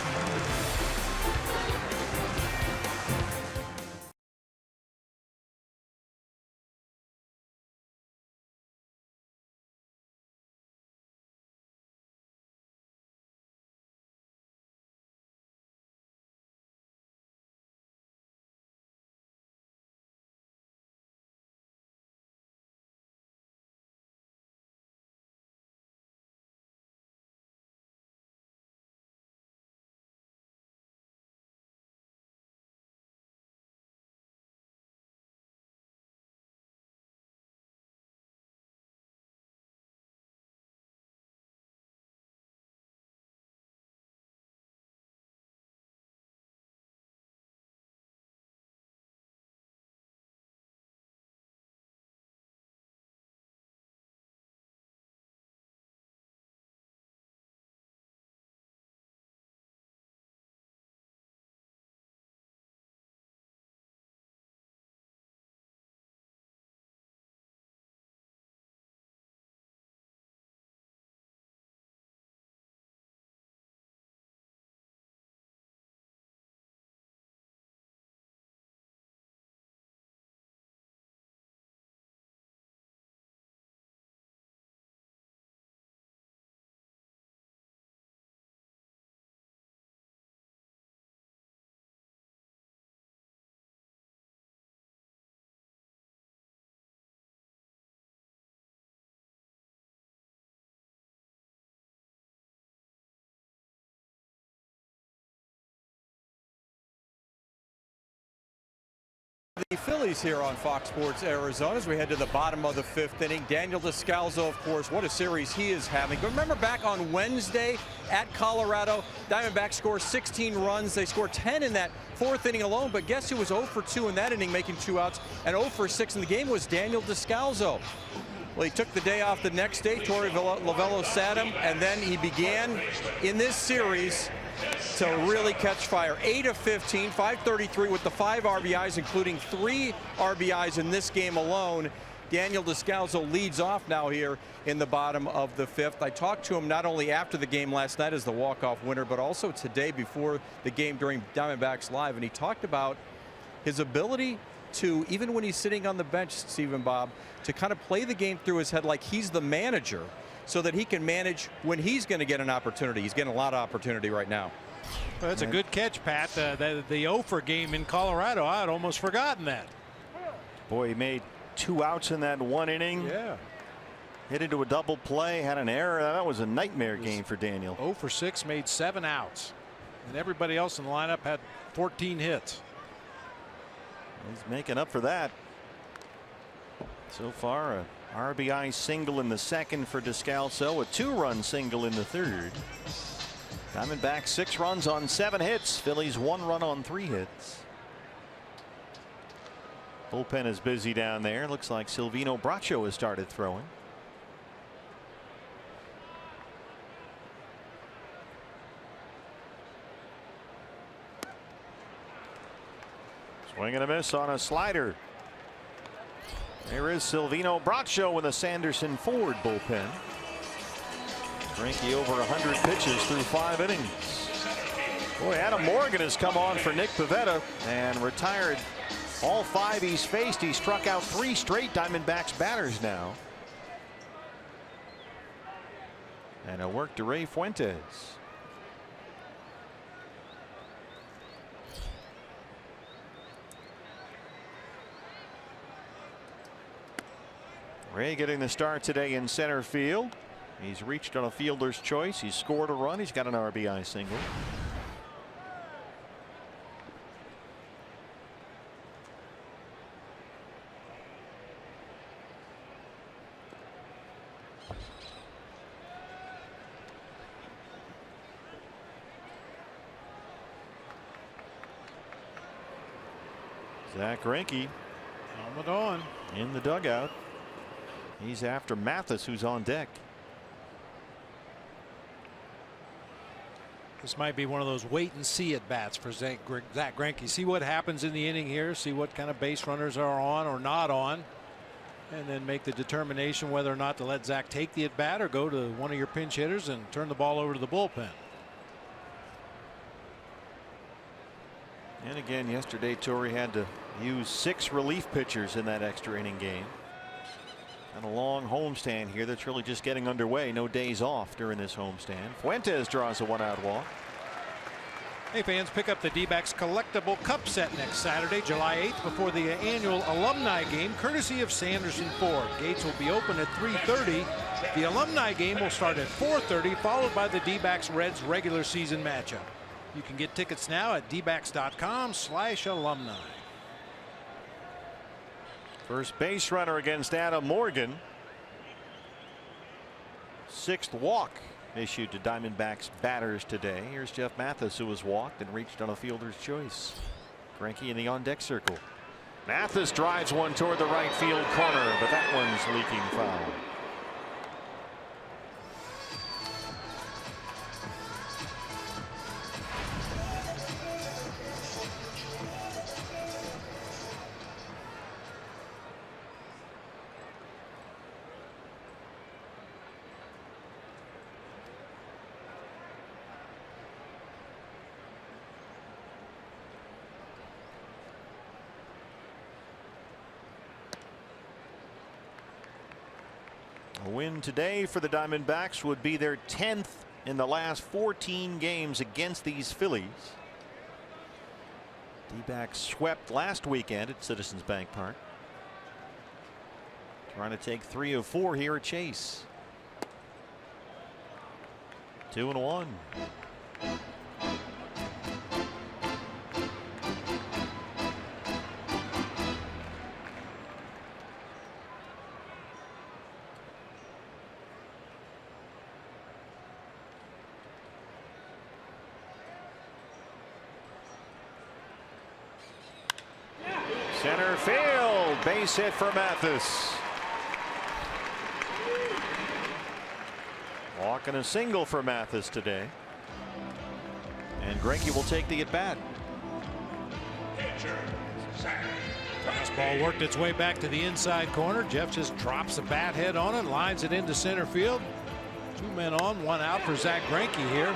The Phillies here on Fox Sports Arizona as we head to the bottom of the 5th inning. Daniel Descalso, of course, what a series he is having. But remember back on Wednesday at Colorado, Diamondbacks score 16 runs. They scored 10 in that 4th inning alone. But guess who was 0 for 2 in that inning, making 2 outs, and 0 for 6 in the game was Daniel Descalso. Well, he took the day off the next day. Torey Lovullo sat him, and then he began in this series to really catch fire. 8 of 15, 533 with the 5 RBIs, including 3 RBIs in this game alone. Daniel Descalso leads off now here in the bottom of the 5th. I talked to him not only after the game last night as the walk-off winner, but also today before the game during Diamondbacks Live, and he talked about his ability to, even when he's sitting on the bench, Steve and Bob, to kind of play the game through his head like he's the manager, so that he can manage when he's going to get an opportunity. He's getting a lot of opportunity right now. Well, that's a good catch, Pat. The 0 for game in Colorado, I had almost forgotten that. Boy, he made 2 outs in that 1 inning. Yeah. Hit into a double play, had an error. That was a nightmare game for Daniel. 0 for 6, made 7 outs. And everybody else in the lineup had 14 hits. He's making up for that. So far, a RBI single in the 2nd for Descalso, a 2-run single in the 3rd. Diamondbacks 6 runs on 7 hits. Phillies 1 run on 3 hits. Bullpen is busy down there. Looks like Silvino Bracho has started throwing. Swing and a miss on a slider. There is Silvino Bracho in the Sanderson Ford bullpen. Greinke over 100 pitches through 5 innings. Boy, Adam Morgan has come on for Nick Pivetta and retired All 5 he's faced, he struck out 3 straight Diamondbacks batters now. And a work to Ray Fuentes. Ray getting the start today in center field. He's reached on a fielder's choice. He's scored a run. He's got an RBI single. Zach Greinke helmet on in the dugout. He's after Mathis, who's on deck. This might be one of those wait and see at bats for Zach Greinke. See what happens in the inning here. See what kind of base runners are on or not on. And then make the determination whether or not to let Zach take the at bat or go to one of your pinch hitters and turn the ball over to the bullpen. And again, yesterday, Torrey had to use 6 relief pitchers in that extra inning game. And a long homestand here that's really just getting underway. No days off during this homestand. Fuentes draws a 1-out walk. Hey fans, pick up the D-backs collectible cup set next Saturday, July 8th, before the annual alumni game, courtesy of Sanderson Ford. Gates will be open at 3:30. The alumni game will start at 4:30, followed by the D-backs Reds regular season matchup. You can get tickets now at dbacks.com/alumni. First base runner against Adam Morgan. 6th walk issued to Diamondbacks batters today. Here's Jeff Mathis, who was walked and reached on a fielder's choice. Greinke in the on deck circle. Mathis drives one toward the right field corner, but that one's leaking foul. A win today for the Diamondbacks would be their 10th in the last 14 games against these Phillies. D-backs swept last weekend at Citizens Bank Park. Trying to take 3 of 4 here at Chase. 2-1. Center field, base hit for Mathis. Walking a single for Mathis today. And Greinke will take the at bat. Fastball worked its way back to the inside corner. Jeff just drops a bat head on it, lines it into center field. 2 men on, 1 out for Zach Greinke here.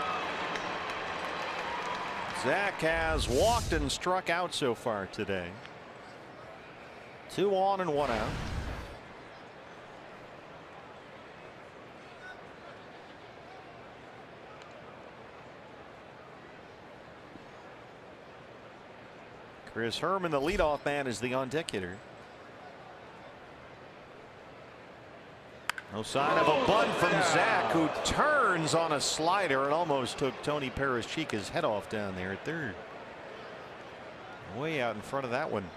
Zach has walked and struck out so far today. 2 on and 1 out. Chris Herman, the leadoff man, is the on deck hitter. No sign of a bunt from Zach, who turns on a slider and almost took Tony Parachica's head off down there at third. Way out in front of that one.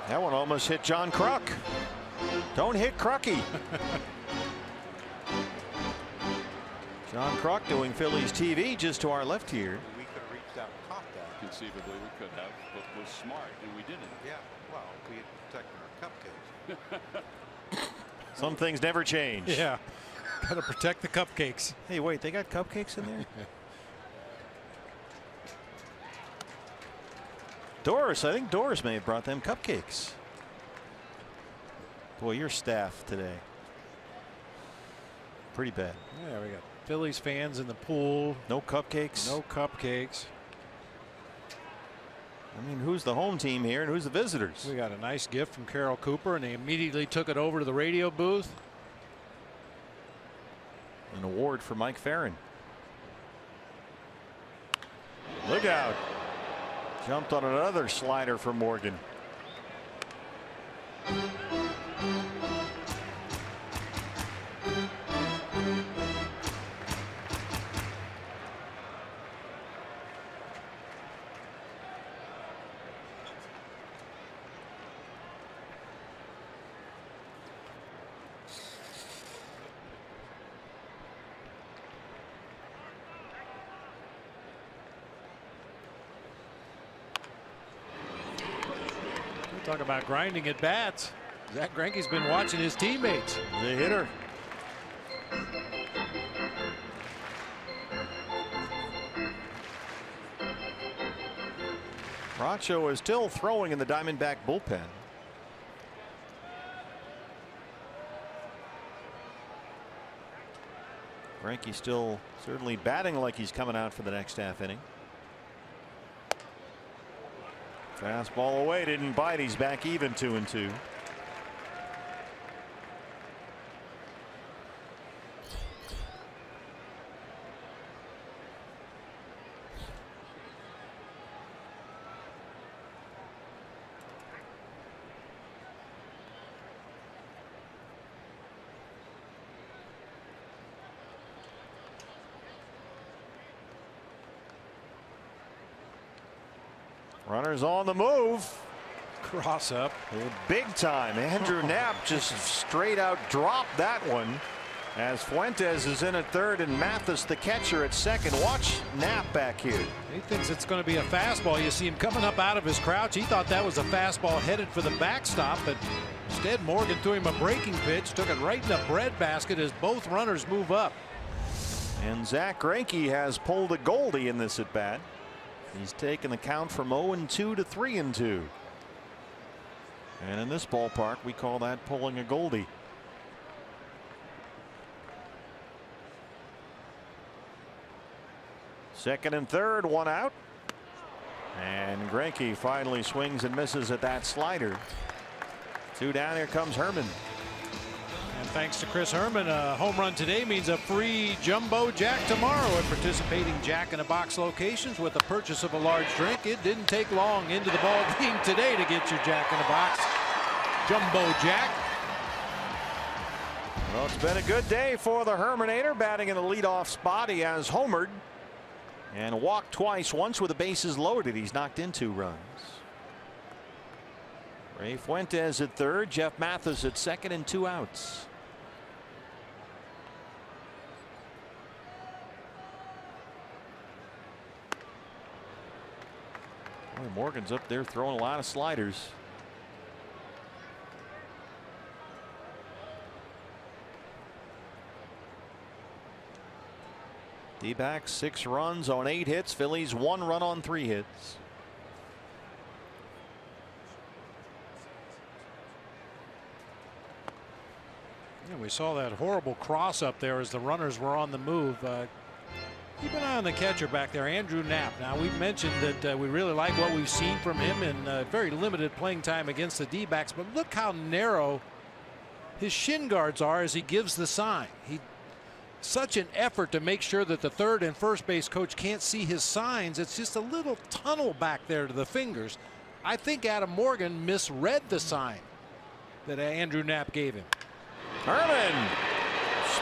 That one almost hit John Kruk. Don't hit Krucky. John Kruk doing Phillies TV just to our left here. We could have reached out and caught that. Conceivably, we could have, but was smart, and we didn't. Yeah, well, we had protected our cupcakes. Some things never change. Yeah. Got to protect the cupcakes. Hey, wait, they got cupcakes in there? Doris, I think Doris may have brought them cupcakes. Boy, your staff today. Pretty bad. Yeah, we got Phillies fans in the pool. No cupcakes. No cupcakes. I mean, who's the home team here and who's the visitors? We got a nice gift from Carol Cooper, and they immediately took it over to the radio booth. An award for Mike Farron. Look out. Jumped on another slider for Morgan. Talk about grinding at bats. Zach Greinke's been watching his teammates. The hitter. Bracho is still throwing in the Diamondback bullpen. Greinke still certainly batting like he's coming out for the next half inning. Fastball away, didn't bite. He's back even 2-2. Runners on the move. Cross up. Big time. Andrew Knapp just straight out dropped that one as Fuentes is in at third and Mathis the catcher at second. Watch Knapp back here. He thinks it's going to be a fastball. You see him coming up out of his crouch. He thought that was a fastball headed for the backstop, but instead Morgan threw him a breaking pitch, took it right in the breadbasket as both runners move up. And Zach Greinke has pulled a Goldie in this at bat. He's taken the count from 0-2 to 3-2. And in this ballpark, we call that pulling a Goldie. Second and third, one out. And Greinke finally swings and misses at that slider. Two down. Here comes Herman. And thanks to Chris Herman, a home run today means a free jumbo jack tomorrow at participating Jack in the Box locations with the purchase of a large drink. It didn't take long into the ball game today to get your Jack in the Box jumbo jack. Well, it's been a good day for the Hermanator, batting in the leadoff spot. He has homered and walked twice, once with the bases loaded. He's knocked in 2 runs. Ray Fuentes at third, Jeff Mathis at second, and 2 outs. Boy, Morgan's up there throwing a lot of sliders. D-backs 6 runs on 8 hits. Phillies 1 run on 3 hits. Yeah, we saw that horrible cross up there as the runners were on the move. Keep an eye on the catcher back there, Andrew Knapp. Now, we've mentioned that we really like what we've seen from him in very limited playing time against the D-backs, but look how narrow his shin guards are as he gives the sign. Such an effort to make sure that the third and first base coach can't see his signs. It's just a little tunnel back there to the fingers. I think Adam Morgan misread the sign that Andrew Knapp gave him. Herman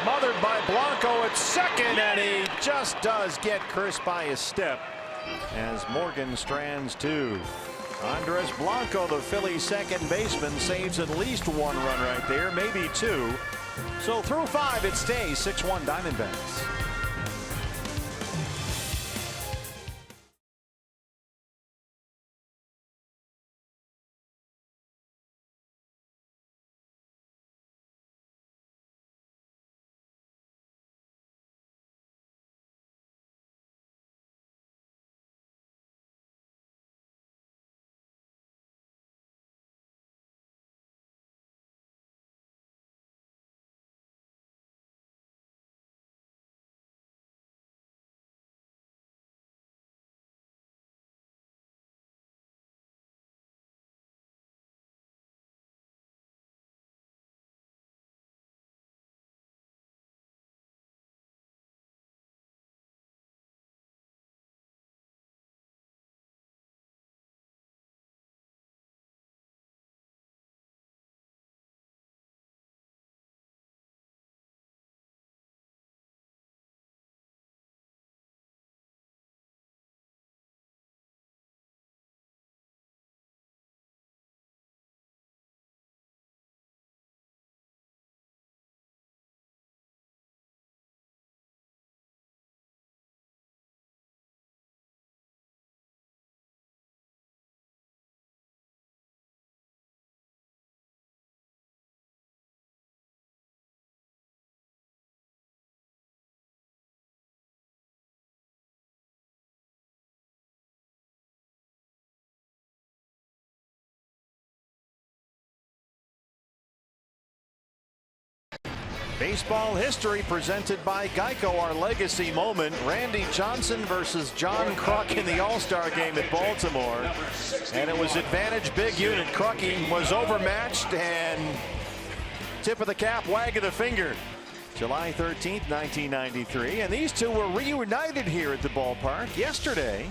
smothered by Blanco at second, and he just does get Chris by a step as Morgan strands 2. Andres Blanco, the Phillies second baseman, saves at least 1 run right there, maybe 2. So through 5 it stays 6-1 Diamondbacks. Baseball history presented by Geico, our legacy moment. Randy Johnson versus John Kruk in the All-Star game at Baltimore. And it was advantage big unit. Kruk was overmatched and tip of the cap, wag of the finger. July 13th, 1993. And these two were reunited here at the ballpark yesterday.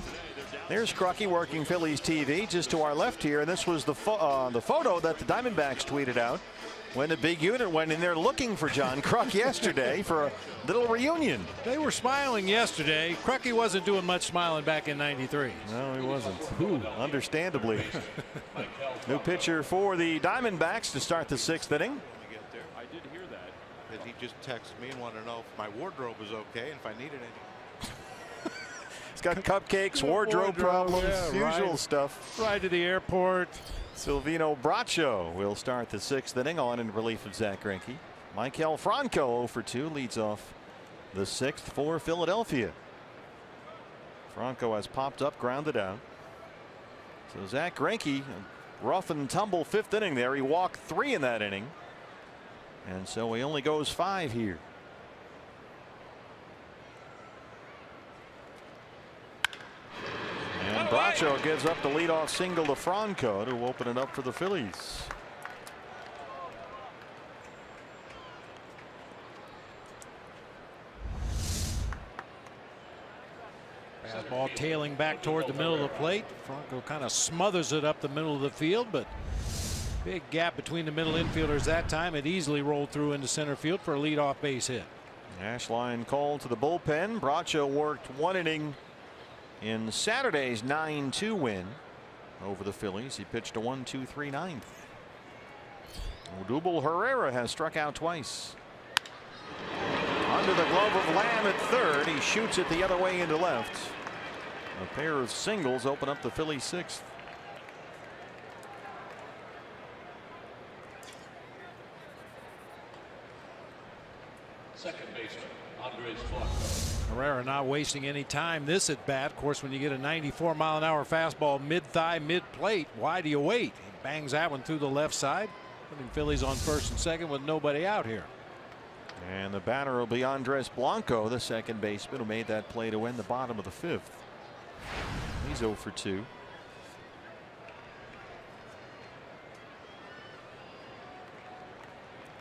There's Kruk working Phillies TV just to our left here. And this was the photo that the Diamondbacks tweeted out when the big unit went in there looking for John Kruk yesterday for a little reunion. They were smiling yesterday. Kruk wasn't doing much smiling back in '93. No, he wasn't. Ooh, understandably. New pitcher for the Diamondbacks to start the 6th inning. I did hear that. Because he just texted me and wanted to know if my wardrobe was okay and if I needed any. He's got cupcakes, wardrobe problems, usual stuff. Right to the airport. Silvino Bracho will start the 6th inning on in relief of Zach Greinke. Maikel Franco 0 for 2 leads off the 6th for Philadelphia. Franco has popped up, grounded out. So Zach Greinke, rough and tumble 5th inning there. He walked 3 in that inning. And so he only goes 5 here. And Bracho gives up the leadoff single to Franco to open it up for the Phillies. Fastball tailing back toward the middle of the plate. Franco kind of smothers it up the middle of the field, but big gap between the middle infielders that time. It easily rolled through into center field for a leadoff base hit. Ashline called to the bullpen. Bracho worked 1 inning in Saturday's 9-2 win over the Phillies. He pitched a 1-2-3 9th. Odubel Herrera has struck out twice. Under the glove of Lamb at 3rd. He shoots it the other way into left. A pair of singles open up the Phillies 6th. Second baseman, Andres Blanco. Herrera not wasting any time this at bat. Of course, when you get a 94-mile-an-hour fastball mid-thigh, mid-plate, why do you wait? He bangs that one through the left side, putting Phillies on 1st and 2nd with nobody out here. And the batter will be Andres Blanco, the second baseman who made that play to win the bottom of the 5th. He's 0 for 2.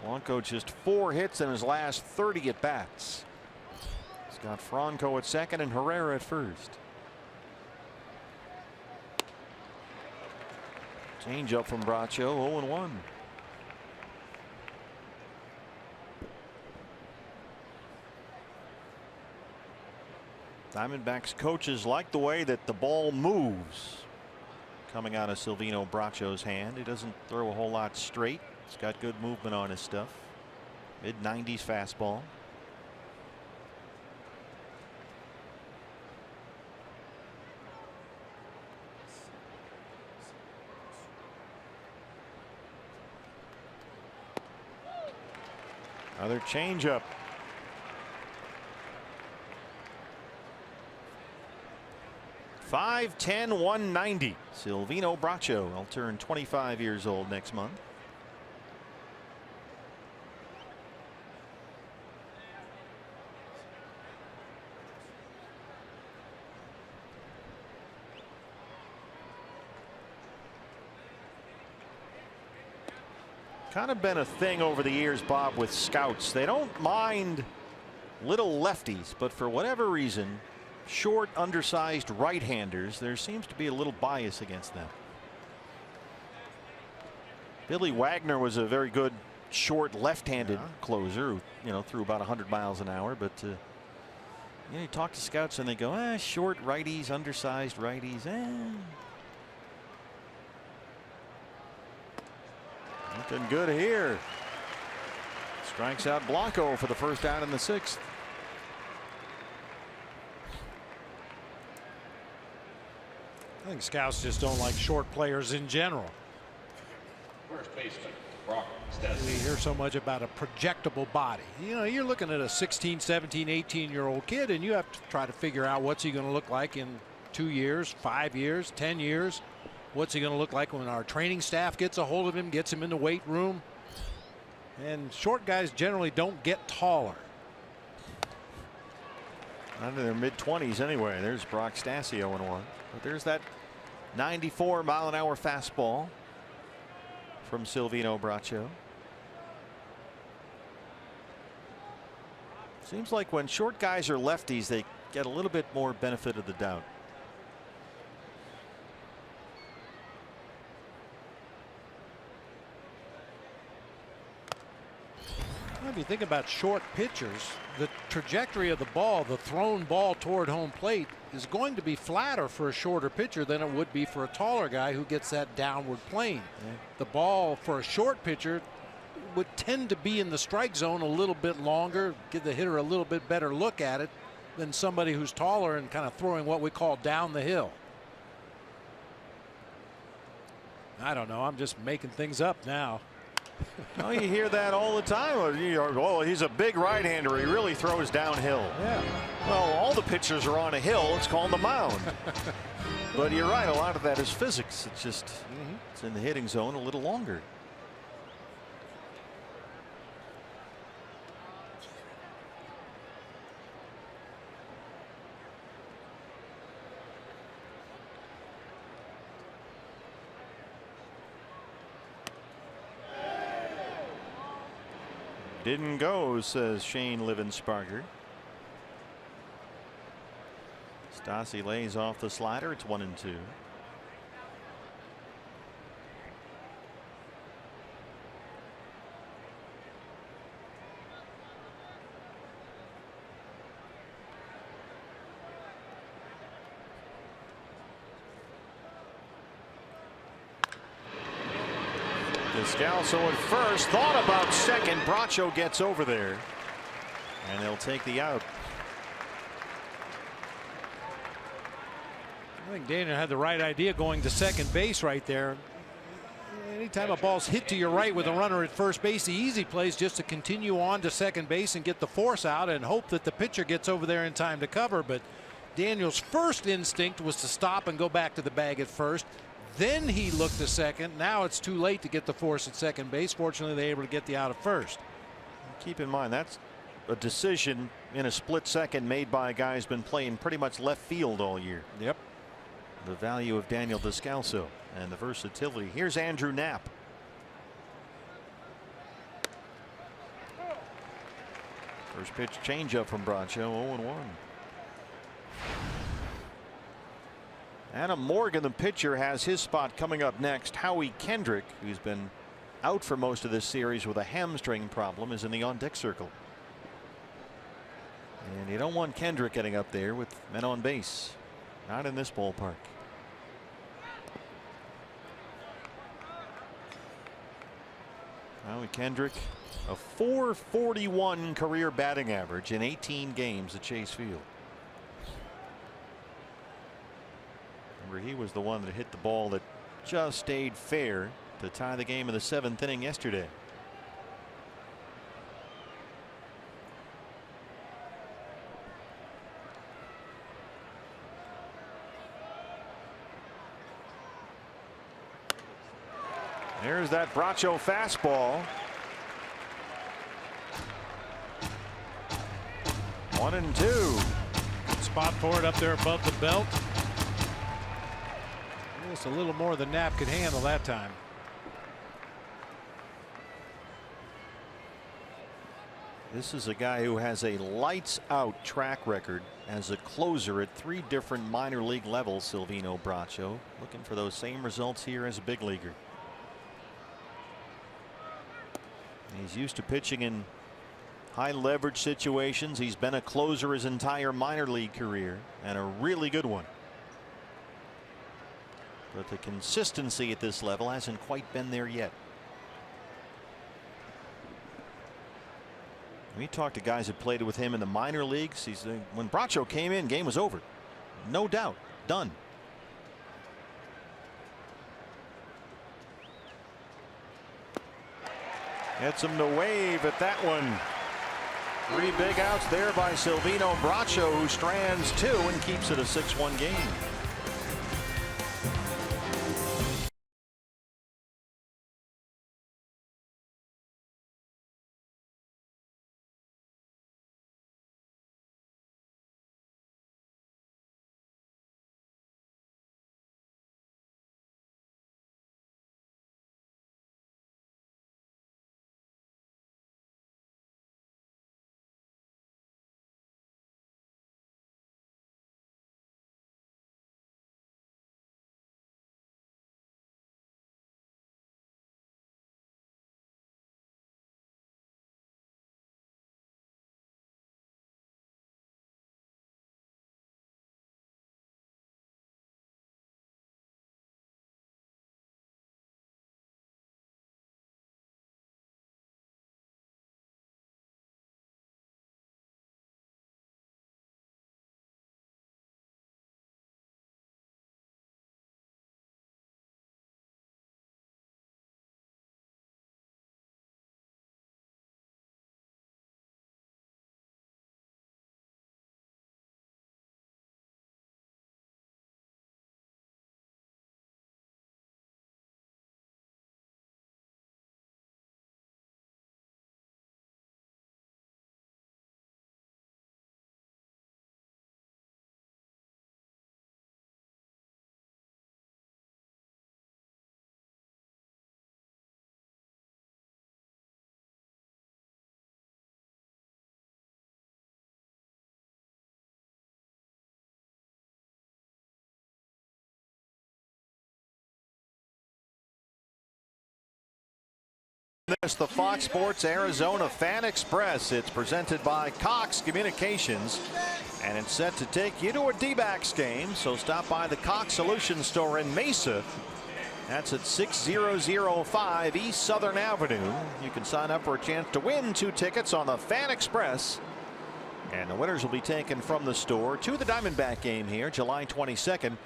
Blanco just 4 hits in his last 30 at bats. He's got Franco at 2nd and Herrera at 1st. Change up from Bracho, 0-1. Diamondbacks coaches like the way that the ball moves. coming out of Silvino Bracho's hand. He doesn't throw a whole lot straight. He's got good movement on his stuff. Mid-90s fastball. Another changeup. .510, 190. Silvino Bracho will turn 25 years old next month. Kind of been a thing over the years, Bob, with scouts. They don't mind little lefties, but for whatever reason, short, undersized right-handers, there seems to be a little bias against them. Billy Wagner was a very good short left-handed closer who, threw about 100 miles an hour, but you talk to scouts and they go, short righties, undersized righties, Nothing good here. Strikes out Blanco for the first out in the 6th. I think scouts just don't like short players in general. First baseman, Brock. We hear so much about a projectable body. You're looking at a 16, 17, 18-year-old kid, and you have to try to figure out what's he going to look like in 2 years, 5 years, 10 years. What's he going to look like when our training staff gets a hold of him, gets him in the weight room? And short guys generally don't get taller. Not in their mid-20s anyway. There's Brock Stassi 0-1. But there's that 94-mile-an-hour fastball from Silvino Bracho. Seems like when short guys are lefties, they get a little bit more benefit of the doubt. If you think about short pitchers, the trajectory of the ball, the thrown ball toward home plate, is going to be flatter for a shorter pitcher than it would be for a taller guy who gets that downward plane. The ball for a short pitcher would tend to be in the strike zone a little bit longer, give the hitter a little bit better look at it than somebody who's taller and kind of throwing what we call down the hill. I don't know. I'm just making things up now. Oh, you hear that all the time. Oh, he's a big right-hander. He really throws downhill. Yeah. Well, all the pitchers are on a hill. It's called the mound. But you're right. A lot of that is physics. It's just it's in the hitting zone a little longer. Didn't go, says Shane Livensparger. Stassi lays off the slider. It's 1-2. Descalso at first, thought about second. Bracho gets over there, and they'll take the out. I think Daniel had the right idea going to second base right there. Anytime a ball's hit to your right with a runner at first base, the easy play is just to continue on to second base and get the force out and hope that the pitcher gets over there in time to cover. But Daniel's first instinct was to stop and go back to the bag at first. Then he looked to second. Now it's too late to get the force at second base. Fortunately, they're able to get the out at first. Keep in mind, that's a decision in a split second made by a guy who's been playing pretty much left field all year. Yep. The value of Daniel Descalso and the versatility. Here's Andrew Knapp. First pitch changeup from Bracho, 0-1. Adam Morgan, the pitcher, has his spot coming up next. Howie Kendrick, who's been out for most of this series with a hamstring problem, is in the on-deck circle. And you don't want Kendrick getting up there with men on base. Not in this ballpark. Howie Kendrick, a .441 career batting average in 18 games at Chase Field. Remember, he was the one that hit the ball that just stayed fair to tie the game in the 7th inning yesterday. There's that Bracho fastball. 1-2. Good spot for it up there above the belt. Just a little more than Knapp could handle that time. This is a guy who has a lights out track record as a closer at 3 different minor league levels. Silvino Bracho looking for those same results here as a big leaguer. He's used to pitching in high leverage situations. He's been a closer his entire minor league career, and a really good one. But the consistency at this level hasn't quite been there yet. We talked to guys that played with him in the minor leagues. When Bracho came in, game was over. No doubt. Done. Gets him to wave at that one. 3 big outs there by Silvino Bracho, who strands 2 and keeps it a 6-1 game. This the Fox Sports Arizona Fan Express. It's presented by Cox Communications, and it's set to take you to a D-backs game. So stop by the Cox Solutions store in Mesa. That's at 6005 East Southern Avenue. You can sign up for a chance to win 2 tickets on the Fan Express, and the winners will be taken from the store to the Diamondback game here July 22nd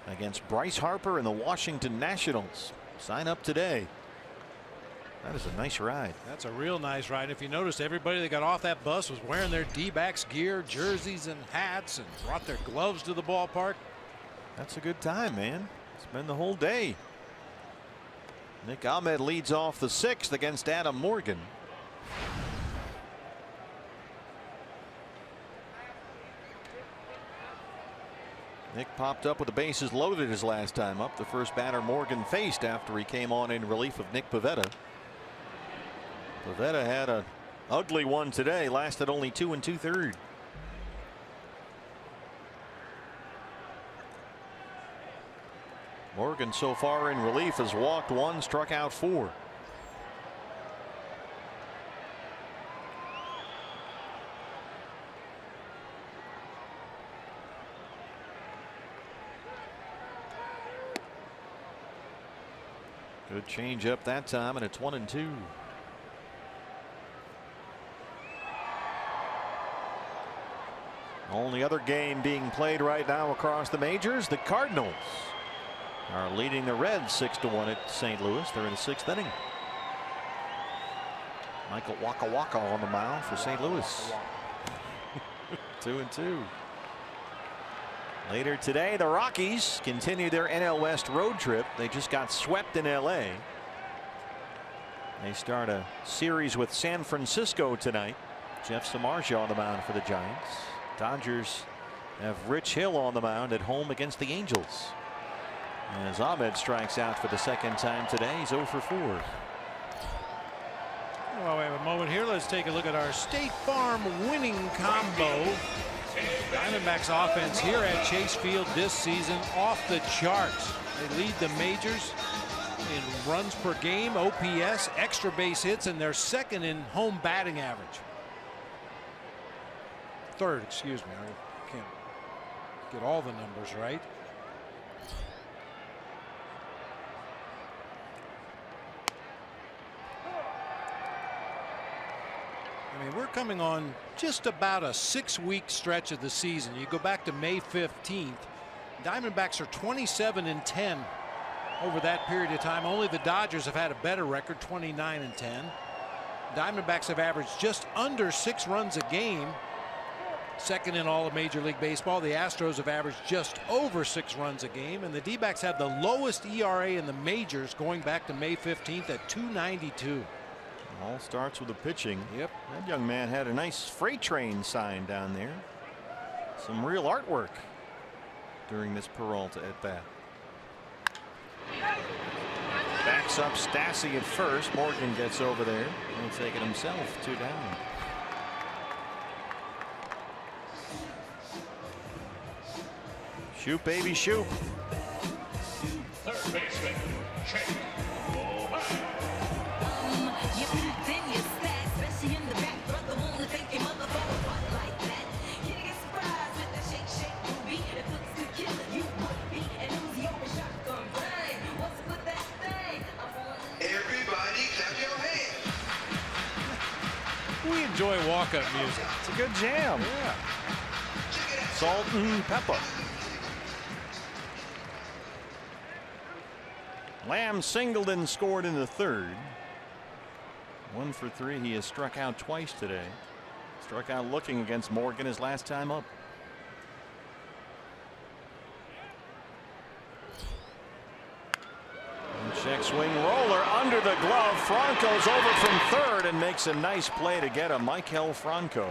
against Bryce Harper and the Washington Nationals. Sign up today. That is a nice ride. That's a real nice ride. If you noticed, everybody that got off that bus was wearing their D-backs gear, jerseys and hats, and brought their gloves to the ballpark. That's a good time, man. It's been the whole day. Nick Ahmed leads off the 6th against Adam Morgan. Nick popped up with the bases loaded his last time up. The first batter Morgan faced after he came on in relief of Nick Pivetta. Pivetta had an ugly one today, lasted only 2 2/3. Morgan so far in relief has walked 1, struck out 4. Good change up that time, and it's 1-2. Only other game being played right now across the majors, the Cardinals are leading the Reds 6-1 at St. Louis. They're in the 6th inning. Michael Waka Waka on the mound for St. Louis. 2-2. Later today, the Rockies continue their NL West road trip. They just got swept in LA. They start a series with San Francisco tonight. Jeff Samardzija on the mound for the Giants. Dodgers have Rich Hill on the mound at home against the Angels. As Ahmed strikes out for the 2nd time today, he's 0 for 4. Well, we have a moment here. Let's take a look at our State Farm winning combo. Diamondbacks offense here at Chase Field this season off the charts. They lead the majors in runs per game, OPS, extra base hits, and they're 2nd in home batting average. 3rd, excuse me. I can't get all the numbers right. I mean, we're coming on just about a 6-week stretch of the season. You go back to May 15th. Diamondbacks are 27-10 over that period of time. Only the Dodgers have had a better record, 29-10. Diamondbacks have averaged just under 6 runs a game, 2nd in all of Major League Baseball. The Astros have averaged just over 6 runs a game, and the D-backs have the lowest ERA in the majors going back to May 15th at 2.92. All starts with the pitching. Yep. That young man had a nice freight train sign down there. Some real artwork during this Peralta at bat. Backs up Stassi at first. Morgan gets over there. He'll take it himself. 2 down. Shoot, baby, shoot. Third baseman, check. We enjoy walk-up music. It's a good jam. Yeah. Salt and pepper. Lamb singled and scored in the 3rd. 1 for 3. He has struck out twice today. Struck out looking against Morgan his last time up. Check swing roller under the glove. Franco's over from 3rd and makes a nice play to get a Michael Franco.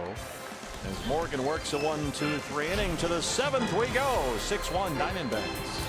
As Morgan works a 1-2-3 inning to the 7th we go. 6-1 Diamondbacks.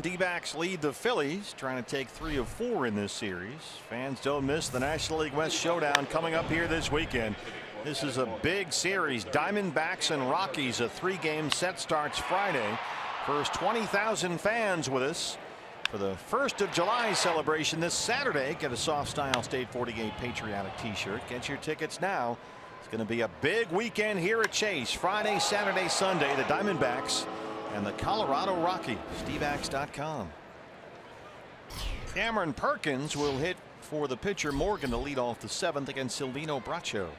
D-backs lead the Phillies, trying to take 3 of 4 in this series. Fans don't miss the National League West showdown coming up here this weekend. This is a big series. Diamondbacks and Rockies, a 3-game set, starts Friday. First 20,000 fans with us for the 1st of July celebration this Saturday. Get a soft style State 48 patriotic t-shirt. Get your tickets now. It's going to be a big weekend here at Chase. Friday, Saturday, Sunday, the Diamondbacks and the Colorado Rockies. SteveAx.com. Cameron Perkins will hit for the pitcher Morgan to lead off the 7th against Silvino Bracho.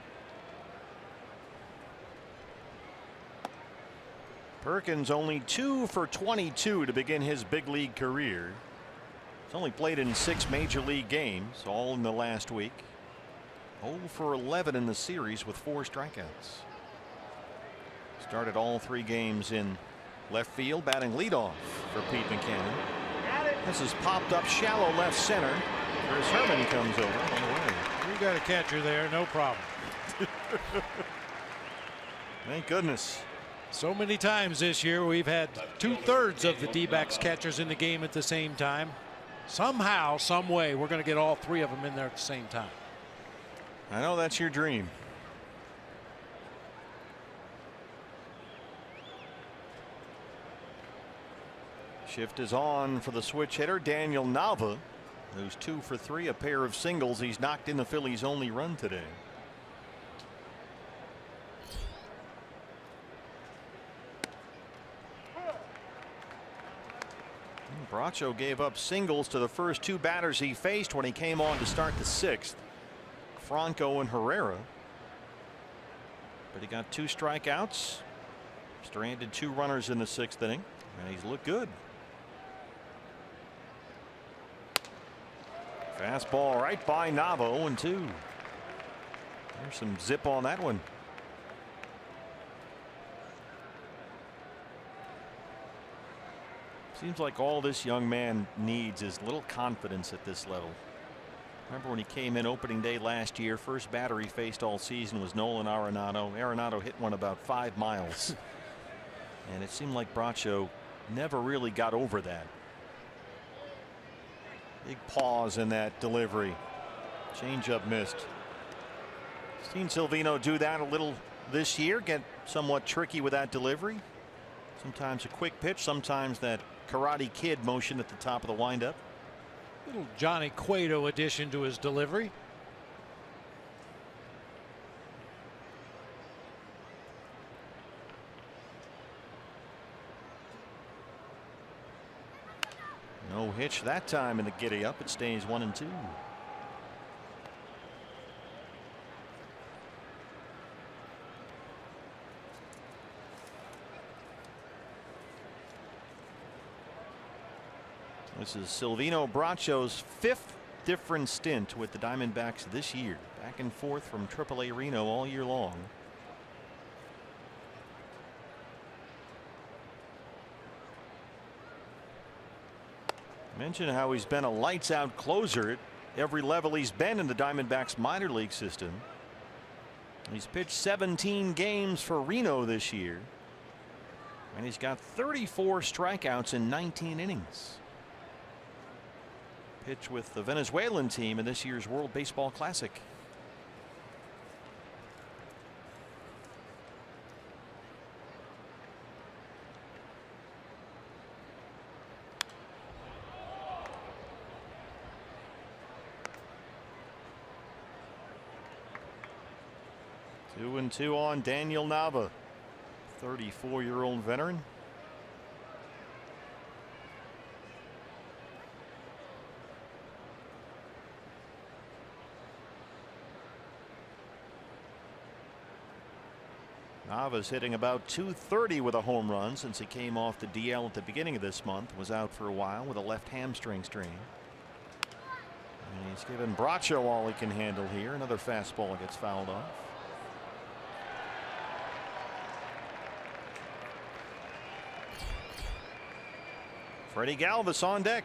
Perkins only 2 for 22 to begin his big league career. He's only played in 6 major league games, all in the last week. 0 for 11 in the series with 4 strikeouts. Started all 3 games in left field, batting leadoff for Pete McCann. This is popped up shallow left center. Chris Herman comes over on the way. You got a catcher there, no problem. Thank goodness. So many times this year we've had 2/3 of the D-backs catchers in the game at the same time. Somehow, some way, we're going to get all 3 of them in there at the same time. I know that's your dream. Shift is on for the switch hitter Daniel Nava, who's 2 for 3, a pair of singles. He's knocked in the Phillies' only run today. Bracho gave up singles to the first 2 batters he faced when he came on to start the 6th. Franco and Herrera. But he got 2 strikeouts. Stranded 2 runners in the 6th inning. And he's looked good. Fastball right by Nava, 0-2. There's some zip on that one. Seems like all this young man needs is little confidence at this level. Remember when he came in opening day last year, first batter he faced all season was Nolan Arenado. Arenado hit one about 5 miles. And it seemed like Bracho never really got over that. Big pause in that delivery. Changeup missed. Seen Silvino do that a little this year, get somewhat tricky with that delivery. Sometimes a quick pitch, sometimes that Karate Kid motion at the top of the windup. Little Johnny Cueto addition to his delivery. No hitch that time in the giddy up. It stays 1-2. This is Silvino Bracho's 5th different stint with the Diamondbacks this year. Back and forth from AAA Reno all year long. Mention how he's been a lights out closer at every level he's been in the Diamondbacks minor league system. He's pitched 17 games for Reno this year. And he's got 34 strikeouts in 19 innings. Pitch with the Venezuelan team in this year's World Baseball Classic. Two and two on Daniel Nava, 34-year-old veteran. Nava's hitting about .230 with a home run since he came off the DL at the beginning of this month. Was out for a while with a left hamstring strain. And he's given Bracho all he can handle here. Another fastball gets fouled off. Freddie Galvis on deck.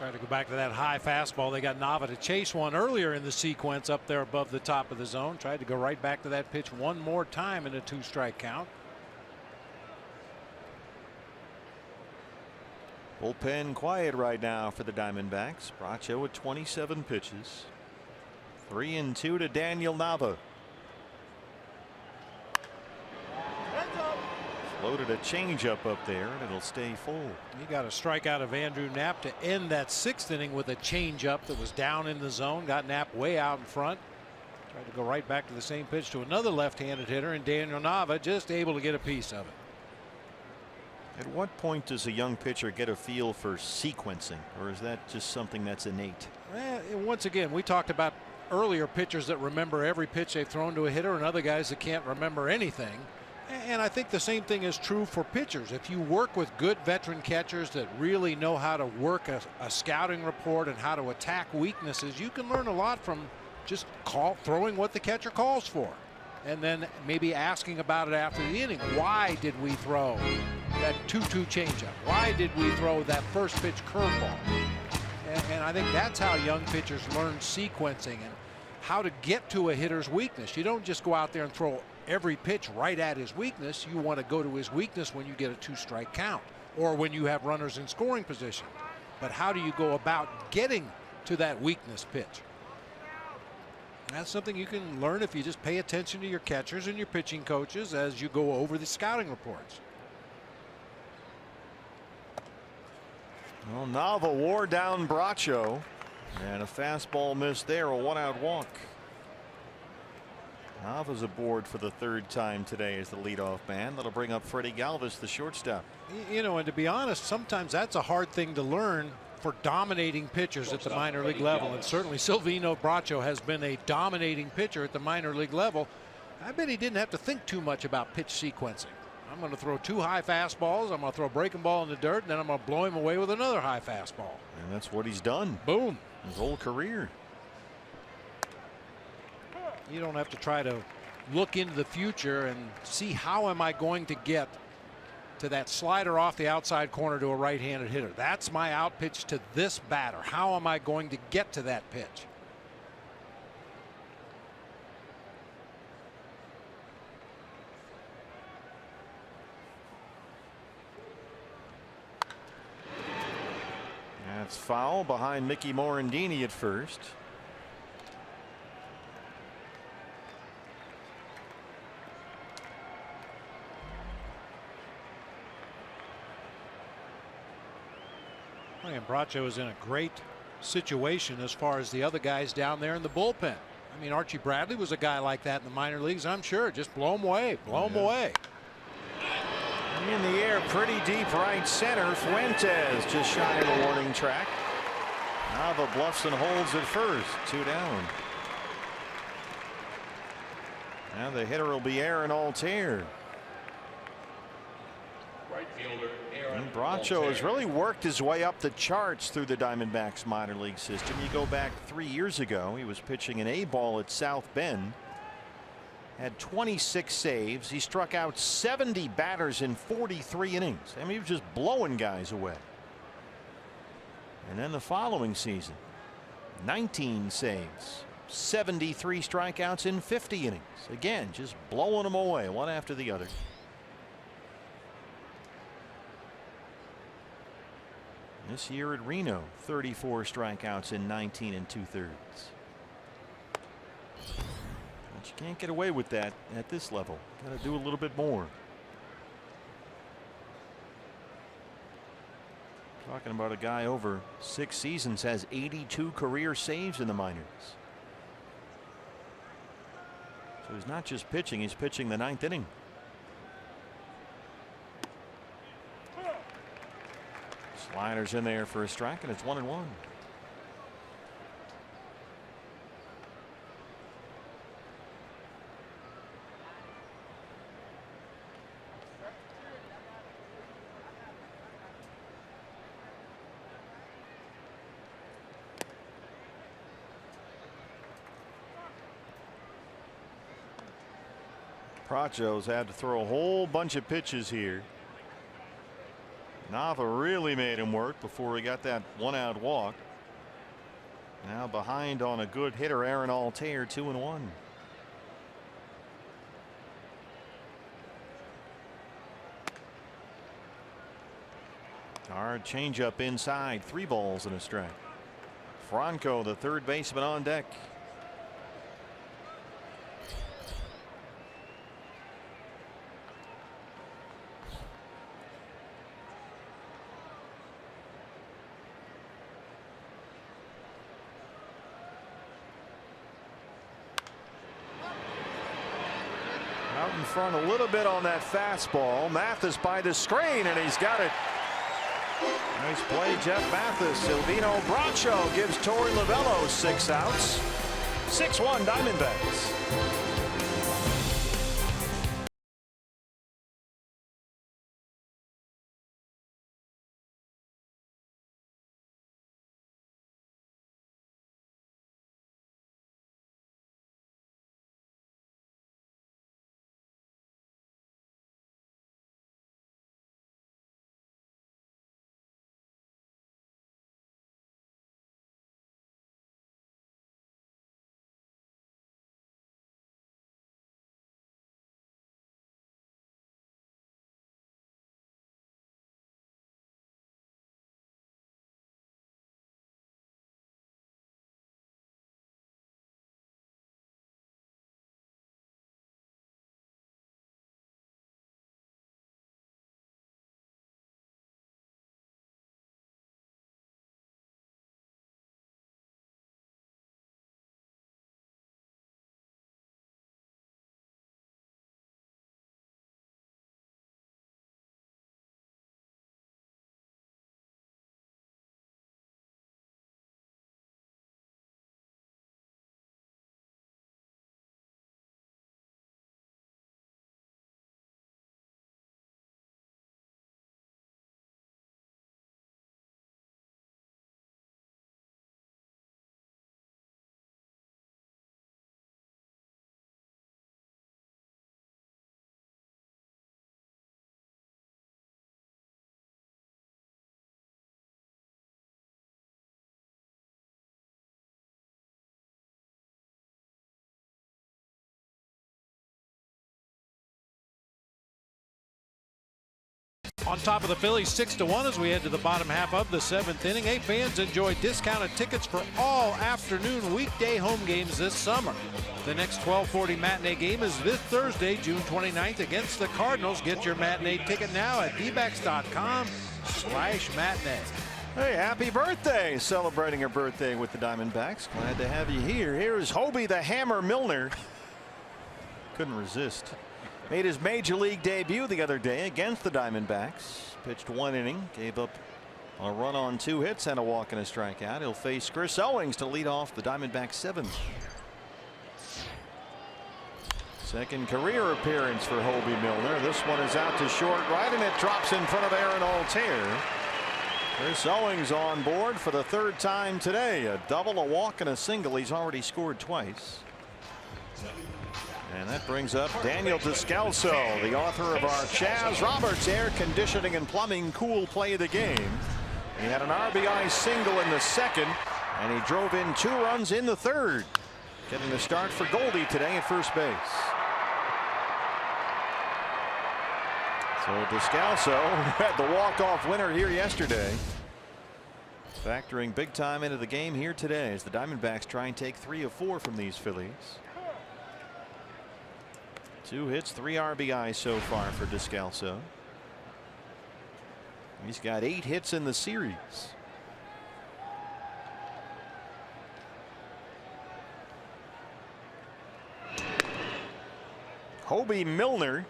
Tried to go back to that high fastball. They got Nava to chase one earlier in the sequence up there above the top of the zone. Tried to go right back to that pitch one more time in a 2-strike count. Bullpen quiet right now for the Diamondbacks. Bracho with 27 pitches. 3-2 to Daniel Nava. Loaded a changeup up there, and it'll stay full. He got a strikeout of Andrew Knapp to end that 6th inning with a changeup that was down in the zone. Got Knapp way out in front. Tried to go right back to the same pitch to another left-handed hitter, and Daniel Nava just able to get a piece of it. At what point does a young pitcher get a feel for sequencing, or is that just something that's innate? Well, once again, we talked about earlier pitchers that remember every pitch they've thrown to a hitter, and other guys that can't remember anything. And I think the same thing is true for pitchers. If you work with good veteran catchers that really know how to work a scouting report and how to attack weaknesses, you can learn a lot from just throwing what the catcher calls for, and then maybe asking about it after the inning. Why did we throw that 2-2 changeup? Why did we throw that first pitch curveball? And I think that's how young pitchers learn sequencing and how to get to a hitter's weakness. You don't just go out there and throw every pitch right at his weakness. You want to go to his weakness when you get a 2-strike count or when you have runners in scoring position. But how do you go about getting to that weakness pitch? And that's something you can learn if you just pay attention to your catchers and your pitching coaches as you go over the scouting reports. Well, Nava wore down Bracho, and a fastball missed there, a 1-out walk. Nava's aboard for the 3rd time today as the leadoff man. That'll bring up Freddie Galvis, the shortstop. You know, and to be honest, sometimes that's a hard thing to learn for dominating pitchers at the minor league level. And certainly Silvino Bracho has been a dominating pitcher at the minor league level. I bet he didn't have to think too much about pitch sequencing. I'm going to throw 2 high fastballs. I'm going to throw a breaking ball in the dirt, and then I'm going to blow him away with another high fastball. And that's what he's done. Boom. His whole career. You don't have to try to look into the future and see how am I going to get to that slider off the outside corner to a right-handed hitter. That's my out pitch to this batter. How am I going to get to that pitch? That's foul behind Mickey Morandini at first. And Bracho is in a great situation as far as the other guys down there in the bullpen. I mean, Archie Bradley was a guy like that in the minor leagues, I'm sure. Just blow him away. Blow him away. In the air, pretty deep right center. Fuentes just shy of the warning track. Nava bluffs and holds at first. 2 down. Now the hitter will be Aaron Altair. Right fielder Aaron And Bracho has really worked his way up the charts through the Diamondbacks minor league system. You go back 3 years ago, he was pitching an A-ball at South Bend. Had 26 saves. He struck out 70 batters in 43 innings. I mean, he was just blowing guys away. And then the following season, 19 saves, 73 strikeouts in 50 innings. Again, just blowing them away one after the other. This year at Reno, 34 strikeouts in 19 2/3. But you can't get away with that at this level. Got to do a little bit more. Talking about a guy over 6 seasons, has 82 career saves in the minors. So he's not just pitching, he's pitching the 9th inning. Sliders in there for a strike, and it's 1-1. Bracho's had to throw a whole bunch of pitches here. Nava really made him work before he got that 1-out walk. Now behind on a good hitter, Aaron Altair, 2-1. Hard changeup inside, 3 balls and a strike. Franco, the third baseman, on deck. Out in front a little bit on that fastball. Mathis by the screen, and he's got it. Nice play, Jeff Mathis. Silvino Bracho gives Torey Lovullo 6 outs. 6-1 Diamondbacks. On top of the Phillies 6-1 as we head to the bottom half of the 7th inning. Hey, fans, enjoy discounted tickets for all afternoon weekday home games this summer. The next 12:40 matinee game is this Thursday, June 29th against the Cardinals. Get your matinee ticket now at dbacks.com/matinee. Hey, happy birthday. Celebrating her birthday with the Diamondbacks. Glad to have you here. Here's Hobie the Hammer Milner. Couldn't resist. Made his major league debut the other day against the Diamondbacks. Pitched 1 inning, gave up a run on 2 hits and a walk and a strikeout. He'll face Chris Owings to lead off the Diamondbacks 7th. Second career appearance for Hobie Milner. This one is out to short right, and it drops in front of Aaron Altair. Chris Owings on board for the 3rd time today. A double, a walk, and a single. He's already scored twice. And that brings up Daniel Descalso, the author of our Chaz Roberts Air Conditioning and Plumbing Cool Play of the Game. He had an RBI single in the 2nd, and he drove in 2 runs in the 3rd. Getting the start for Goldie today at first base. So Descalso had the walk-off winner here yesterday. Factoring big time into the game here today as the Diamondbacks try and take 3 of 4 from these Phillies. 2 hits, 3 RBIs so far for Descalso. He's got 8 hits in the series. Hobie Milner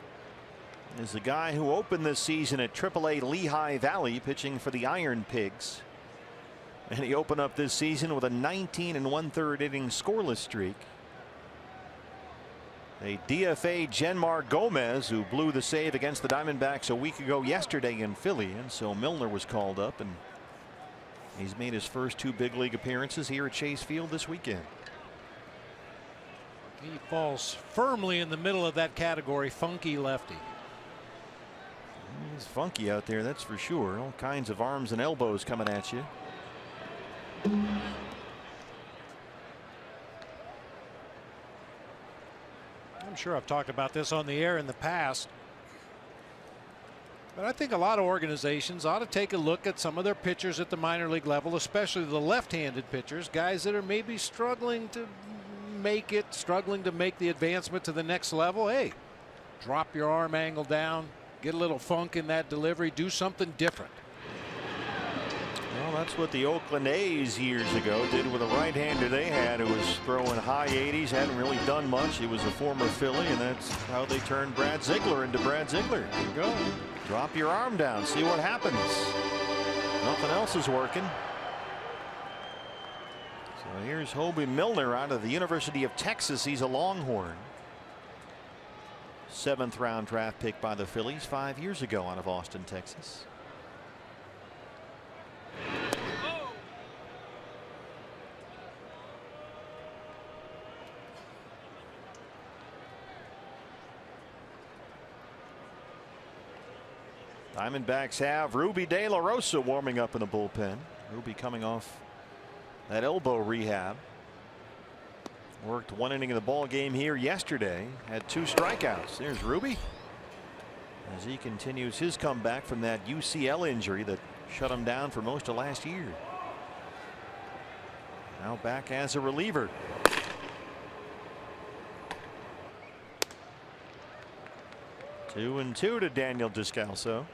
is the guy who opened this season at AAA Lehigh Valley pitching for the Iron Pigs. And he opened up this season with a 19 1/3 inning scoreless streak. A DFA Genmar Gomez, who blew the save against the Diamondbacks a week ago yesterday in Philly, and so Milner was called up, and he's made his first 2 big league appearances here at Chase Field this weekend. He falls firmly in the middle of that category, funky lefty. He's funky out there, that's for sure. All kinds of arms and elbows coming at you. I'm sure I've talked about this on the air in the past, but I think a lot of organizations ought to take a look at some of their pitchers at the minor league level, especially the left-handed pitchers, guys that are maybe struggling to make the advancement to the next level. Hey, drop your arm angle down, get a little funk in that delivery, do something different. Well, that's what the Oakland A's years ago did with a right-hander they had who was throwing high 80s, hadn't really done much. He was a former Philly, and that's how they turned Brad Ziegler into Brad Ziegler. There you go. Drop your arm down, see what happens. Nothing else is working. So here's Hobie Milner out of the University of Texas. He's a Longhorn. 7th round draft pick by the Phillies 5 years ago out of Austin, Texas. Diamondbacks have Ruby De La Rosa warming up in the bullpen. Ruby coming off that elbow rehab. Worked 1 inning of the ball game here yesterday. Had 2 strikeouts. There's Ruby as he continues his comeback from that UCL injury that shut him down for most of last year. Now back as a reliever. Two and 2 to Daniel Descalso.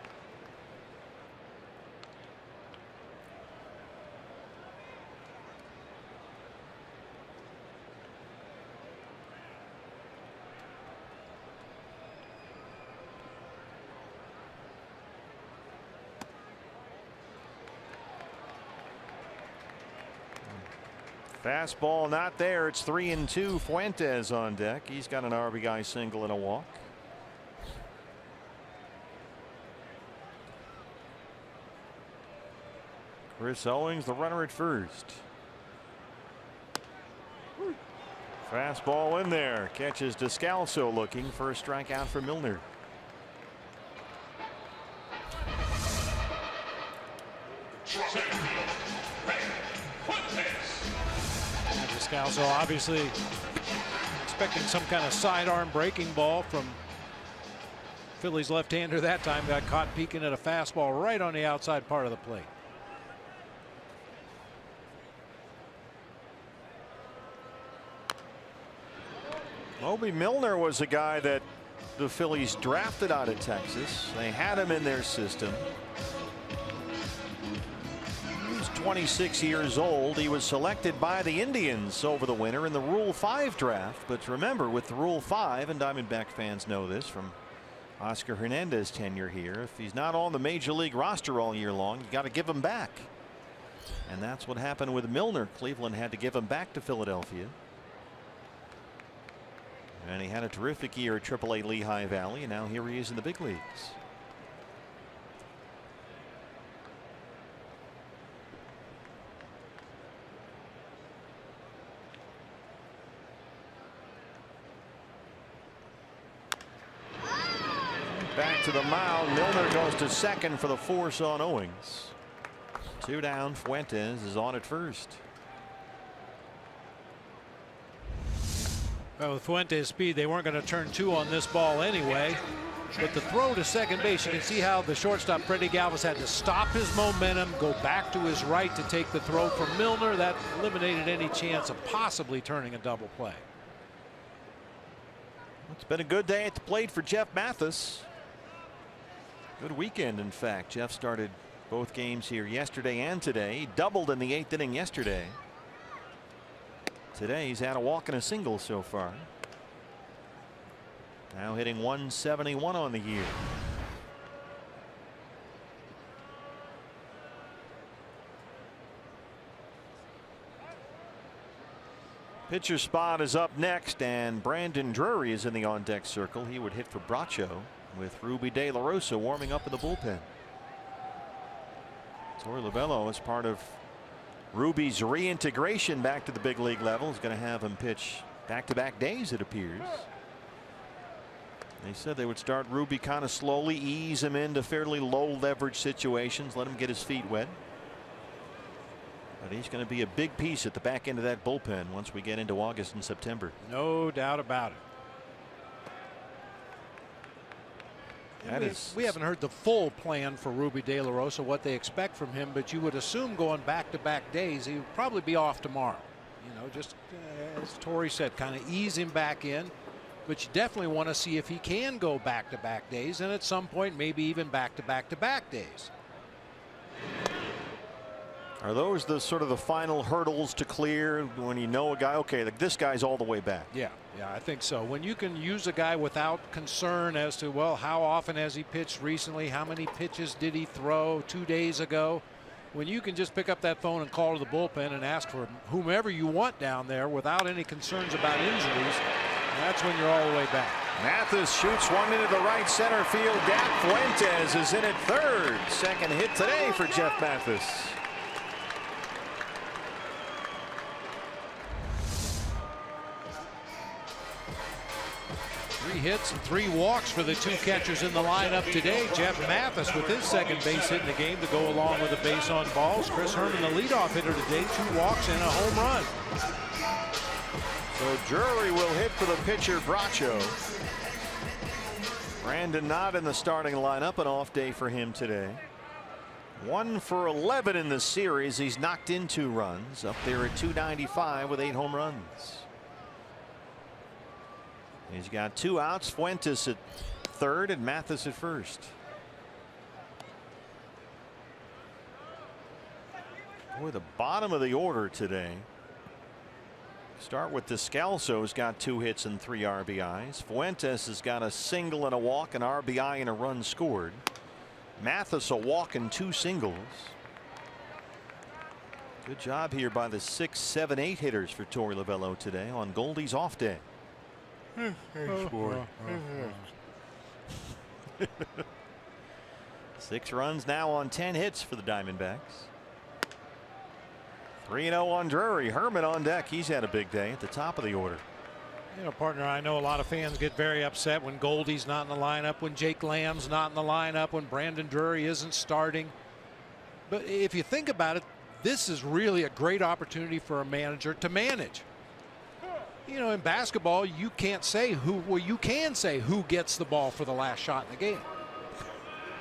Fastball not there. It's 3 and 2. Fuentes on deck. He's got an RBI single and a walk. Chris Owings, the runner at first. Fastball in there. Catches Descalso looking for a strikeout for Milner. Descalso obviously expecting some kind of sidearm breaking ball from Phillies left-hander that time. Got caught peeking at a fastball right on the outside part of the plate. Hobie Milner was a guy that the Phillies drafted out of Texas. They had him in their system. He's 26 years old. He was selected by the Indians over the winter in the Rule 5 draft. But remember, with the Rule 5, and Diamondback fans know this from Oscar Hernandez's tenure here, if he's not on the major league roster all year long, you got to give him back. And that's what happened with Milner. Cleveland had to give him back to Philadelphia. And he had a terrific year at AAA Lehigh Valley, and now here he is in the big leagues. Back to the mound. Milner goes to second for the force on Owings. 2 down. Fuentes is on at first. Well, with Fuentes' speed, they weren't going to turn 2 on this ball anyway. But the throw to second base, you can see how the shortstop Freddie Galvis had to stop his momentum, go back to his right to take the throw from Milner. That eliminated any chance of possibly turning a double play. It's been a good day at the plate for Jeff Mathis. Good weekend, in fact. Jeff started both games here yesterday and today. He doubled in the 8th inning yesterday. Today he's had a walk and a single so far. Now hitting 171 on the year. Pitcher spot is up next, and Brandon Drury is in the on deck circle. He would hit for Bracho with Ruby De La Rosa warming up in the bullpen. Torey Lovullo, as part of Ruby's reintegration back to the big league level, is going to have him pitch back-to-back days, it appears. They said they would start Ruby kind of slowly, ease him into fairly low leverage situations, let him get his feet wet. But he's going to be a big piece at the back end of that bullpen once we get into August and September. No doubt about it. We haven't heard the full plan for Ruby De La Rosa, what they expect from him, but you would assume going back-to-back days, he would probably be off tomorrow. You know, just as Torrey said, kind of ease him back in. But you definitely want to see if he can go back-to-back days, and at some point maybe even back-to-back-to-back days. Are those the sort of the final hurdles to clear when you know a guy, okay, like this guy's all the way back? Yeah, I think so. When you can use a guy without concern as to, well, how often has he pitched recently? How many pitches did he throw 2 days ago? When you can just pick up that phone and call to the bullpen and ask for whomever you want down there without any concerns about injuries, that's when you're all the way back. Mathis shoots one into the right center field gap. Fuentes is in at third. Second hit today for Jeff Mathis. 3 hits and 3 walks for the 2 catchers in the lineup today. Jeff Mathis with his second base hit in the game to go along with the base on balls. Chris Herman, the leadoff hitter today, 2 walks and a home run. So Drury will hit for the pitcher Bracho. Brandon not in the starting lineup, an off day for him today. 1 for 11 in the series. He's knocked in 2 runs, up there at 295 with 8 home runs. He's got 2 outs. Fuentes at third and Mathis at first. Boy, the bottom of the order today. Start with Descalso, who's got 2 hits and 3 RBIs. Fuentes has got a single and a walk, an RBI and a run scored. Mathis a walk and 2 singles. Good job here by the 6, 7, 8 hitters for Torey Lovullo today on Goldie's off day. 6 runs now on 10 hits for the Diamondbacks. 3-0 on Drury. Herman on deck. He's had a big day at the top of the order. You know, partner, I know a lot of fans get very upset when Goldie's not in the lineup, when Jake Lamb's not in the lineup, when Brandon Drury isn't starting. But if you think about it, this is really a great opportunity for a manager to manage. You know, in basketball, you can't say who, well, you can say who gets the ball for the last shot in the game.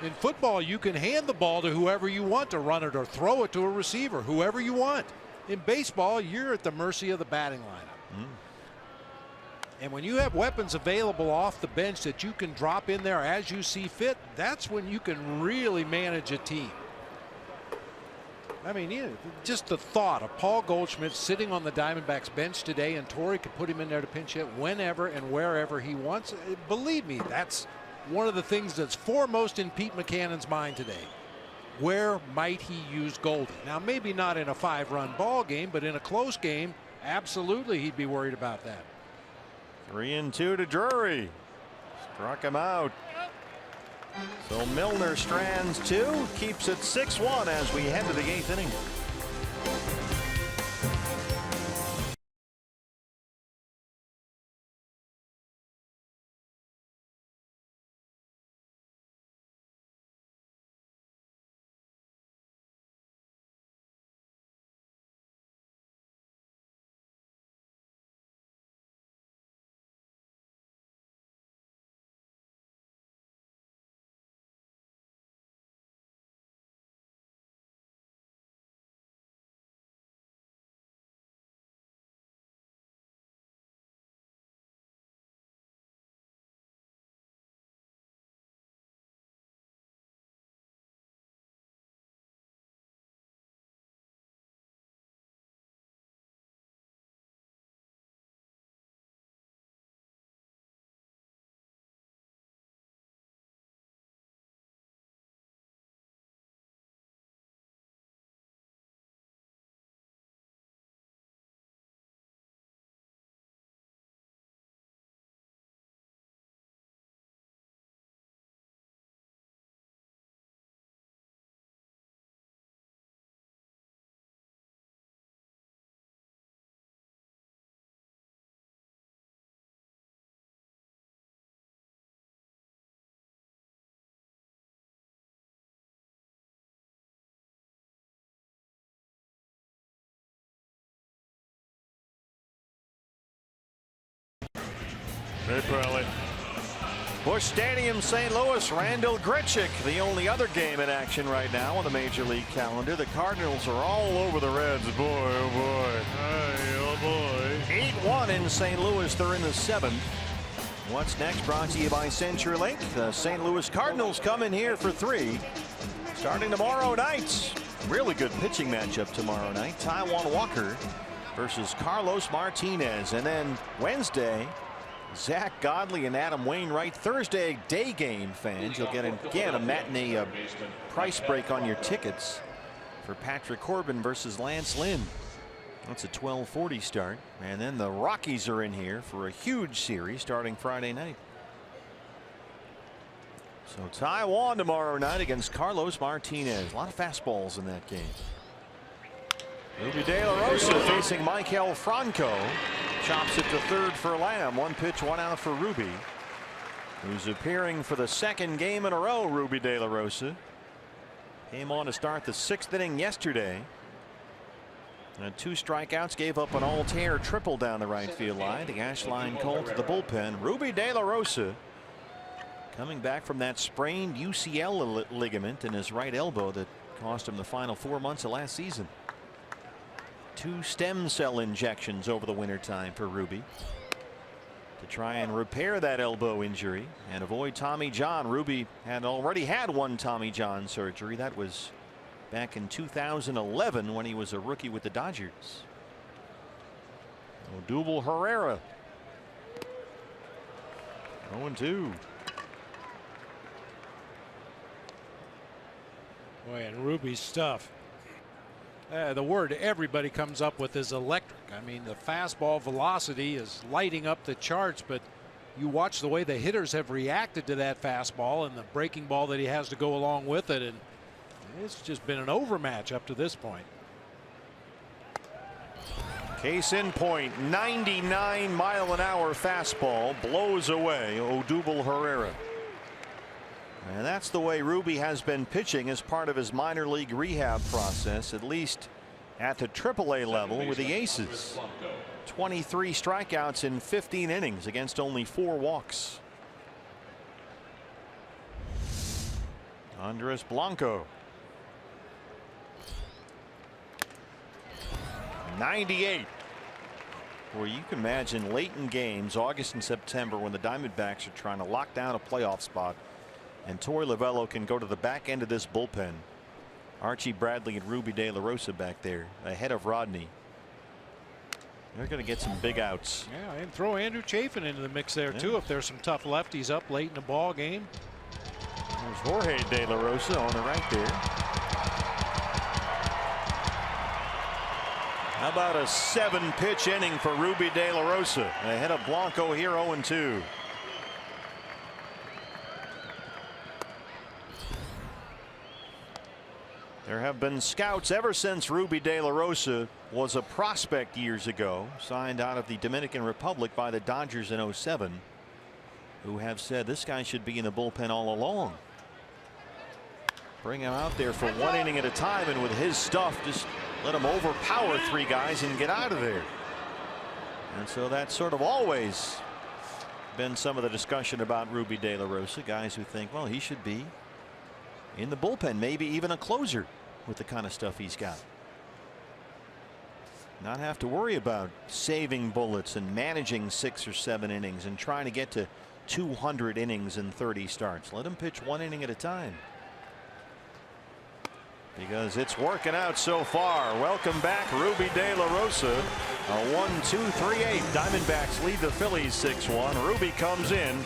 In football, you can hand the ball to whoever you want to run it or throw it to a receiver, whoever you want. In baseball, you're at the mercy of the batting lineup. And when you have weapons available off the bench that you can drop in there as you see fit, that's when you can really manage a team. I mean, just the thought of Paul Goldschmidt sitting on the Diamondbacks bench today, and Torrey could put him in there to pinch hit whenever and wherever he wants. Believe me, that's one of the things that's foremost in Pete Maccannon's mind today. Where might he use Goldie? Now, maybe not in a 5-run ball game, but in a close game, absolutely he'd be worried about that. 3-2 to Drury. Struck him out. So Milner strands 2, keeps it 6-1 as we head to the 8th inning. Hey, Probably. Busch Stadium, St. Louis, Randall Grichuk, the only other game in action right now on the Major League calendar. The Cardinals are all over the Reds. Boy, oh boy. Hey, oh boy. 8-1 in St. Louis. They're in the 7th. What's next? Brought to you by CenturyLink. The St. Louis Cardinals come in here for 3. Starting tomorrow night. Really good pitching matchup tomorrow night. Taijuan Walker versus Carlos Martinez. And then Wednesday, Zach Godley and Adam Wainwright. Thursday day game, fans. You'll get again a matinee price break on your tickets for Patrick Corbin versus Lance Lynn. That's a 12:40 start. And then the Rockies are in here for a huge series starting Friday night. So Taijuan tomorrow night against Carlos Martinez. A lot of fastballs in that game. Ruby De La Rosa facing Michael Franco. Chops it to third for Lamb. 1 pitch, 1 out for Ruby, who's appearing for the 2nd game in a row. Ruby De La Rosa came on to start the 6th inning yesterday. And 2 strikeouts, gave up an all-tear triple down the right field line. The Ashline Colt to the bullpen. Ruby De La Rosa coming back from that sprained UCL ligament in his right elbow that cost him the final 4 months of last season. 2 stem cell injections over the wintertime for Ruby to try and repair that elbow injury and avoid Tommy John. Ruby had already had 1 Tommy John surgery. That was back in 2011 when he was a rookie with the Dodgers. Odubel Herrera 0-2. Boy, and Ruby's stuff. The word everybody comes up with is electric. I mean, the fastball velocity is lighting up the charts, but you watch the way the hitters have reacted to that fastball and the breaking ball that he has to go along with it, and it's just been an overmatch up to this point. Case in point, 99-mile-an-hour fastball blows away Odubel Herrera. And that's the way Ruby has been pitching as part of his minor league rehab process, at least at the AAA level with the Aces. 23 strikeouts in 15 innings against only 4 walks. Andres Blanco. 98. Well, you can imagine late in games, August and September, when the Diamondbacks are trying to lock down a playoff spot, and Torey Lovullo can go to the back end of this bullpen. Archie Bradley and Ruby De La Rosa back there ahead of Rodney. They're going to get some big outs. Yeah, and throw Andrew Chafin into the mix there too if there's some tough lefties up late in the ball game. There's Jorge De La Rosa on the right there. How about a 7-pitch inning for Ruby De La Rosa ahead of Blanco here 0-2. There have been scouts ever since Ruby De La Rosa was a prospect years ago, signed out of the Dominican Republic by the Dodgers in 07, who have said this guy should be in the bullpen all along. Bring him out there for 1 inning at a time, and with his stuff, just let him overpower 3 guys and get out of there. And so that's sort of always been some of the discussion about Ruby De La Rosa. Guys who think, well, he should be in the bullpen, maybe even a closer with the kind of stuff he's got. Not have to worry about saving bullets and managing 6 or 7 innings and trying to get to 200 innings in 30 starts. Let him pitch 1 inning at a time, because it's working out so far. Welcome back, Ruby De La Rosa. A 1-2-3-8. Diamondbacks lead the Phillies 6-1. Ruby comes in,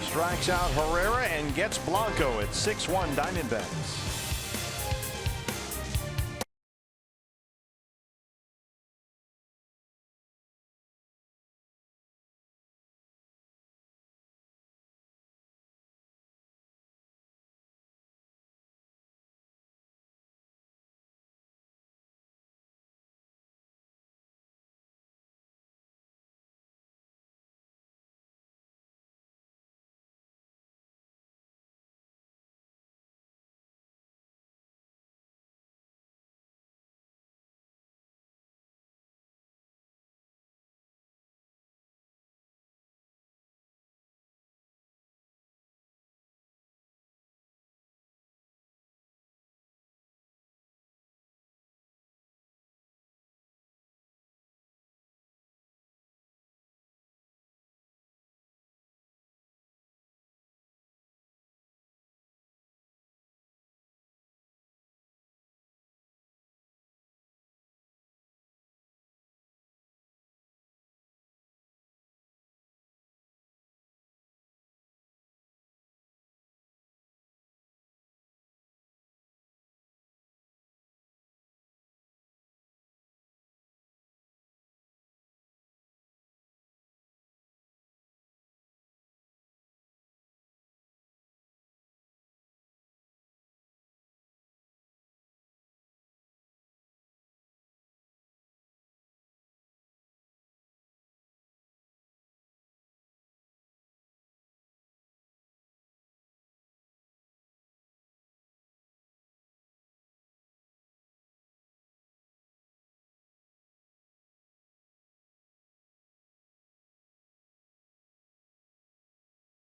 strikes out Herrera, and gets Blanco at 6-1 Diamondbacks.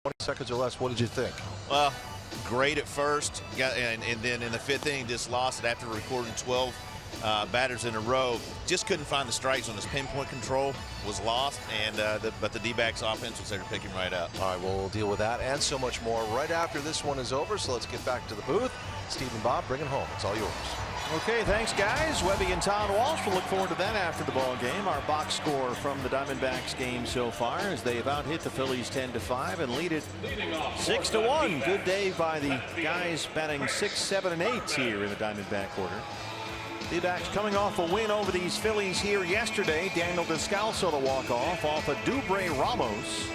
20 seconds or less. What did you think? Well, great at first, and then in the 5th inning just lost it after recording 12 batters in a row. Just couldn't find the strikes on his pinpoint control, was lost, and but the D-backs offense was there to pick him right out. All right, well, we'll deal with that and so much more right after this one is over. So let's get back to the booth. Steve and Bob, bring it home. It's all yours. Okay, thanks, guys. Webby and Todd Walsh. We'll look forward to that after the ball game. Our box score from the Diamondbacks game so far as they've out-hit the Phillies 10-5 and lead it 6-1. Good day by the guys batting 6, 7, and 8 here in the Diamondback order. D-backs coming off a win over these Phillies here yesterday. Daniel Descalso the walk-off off of Dubre Ramos.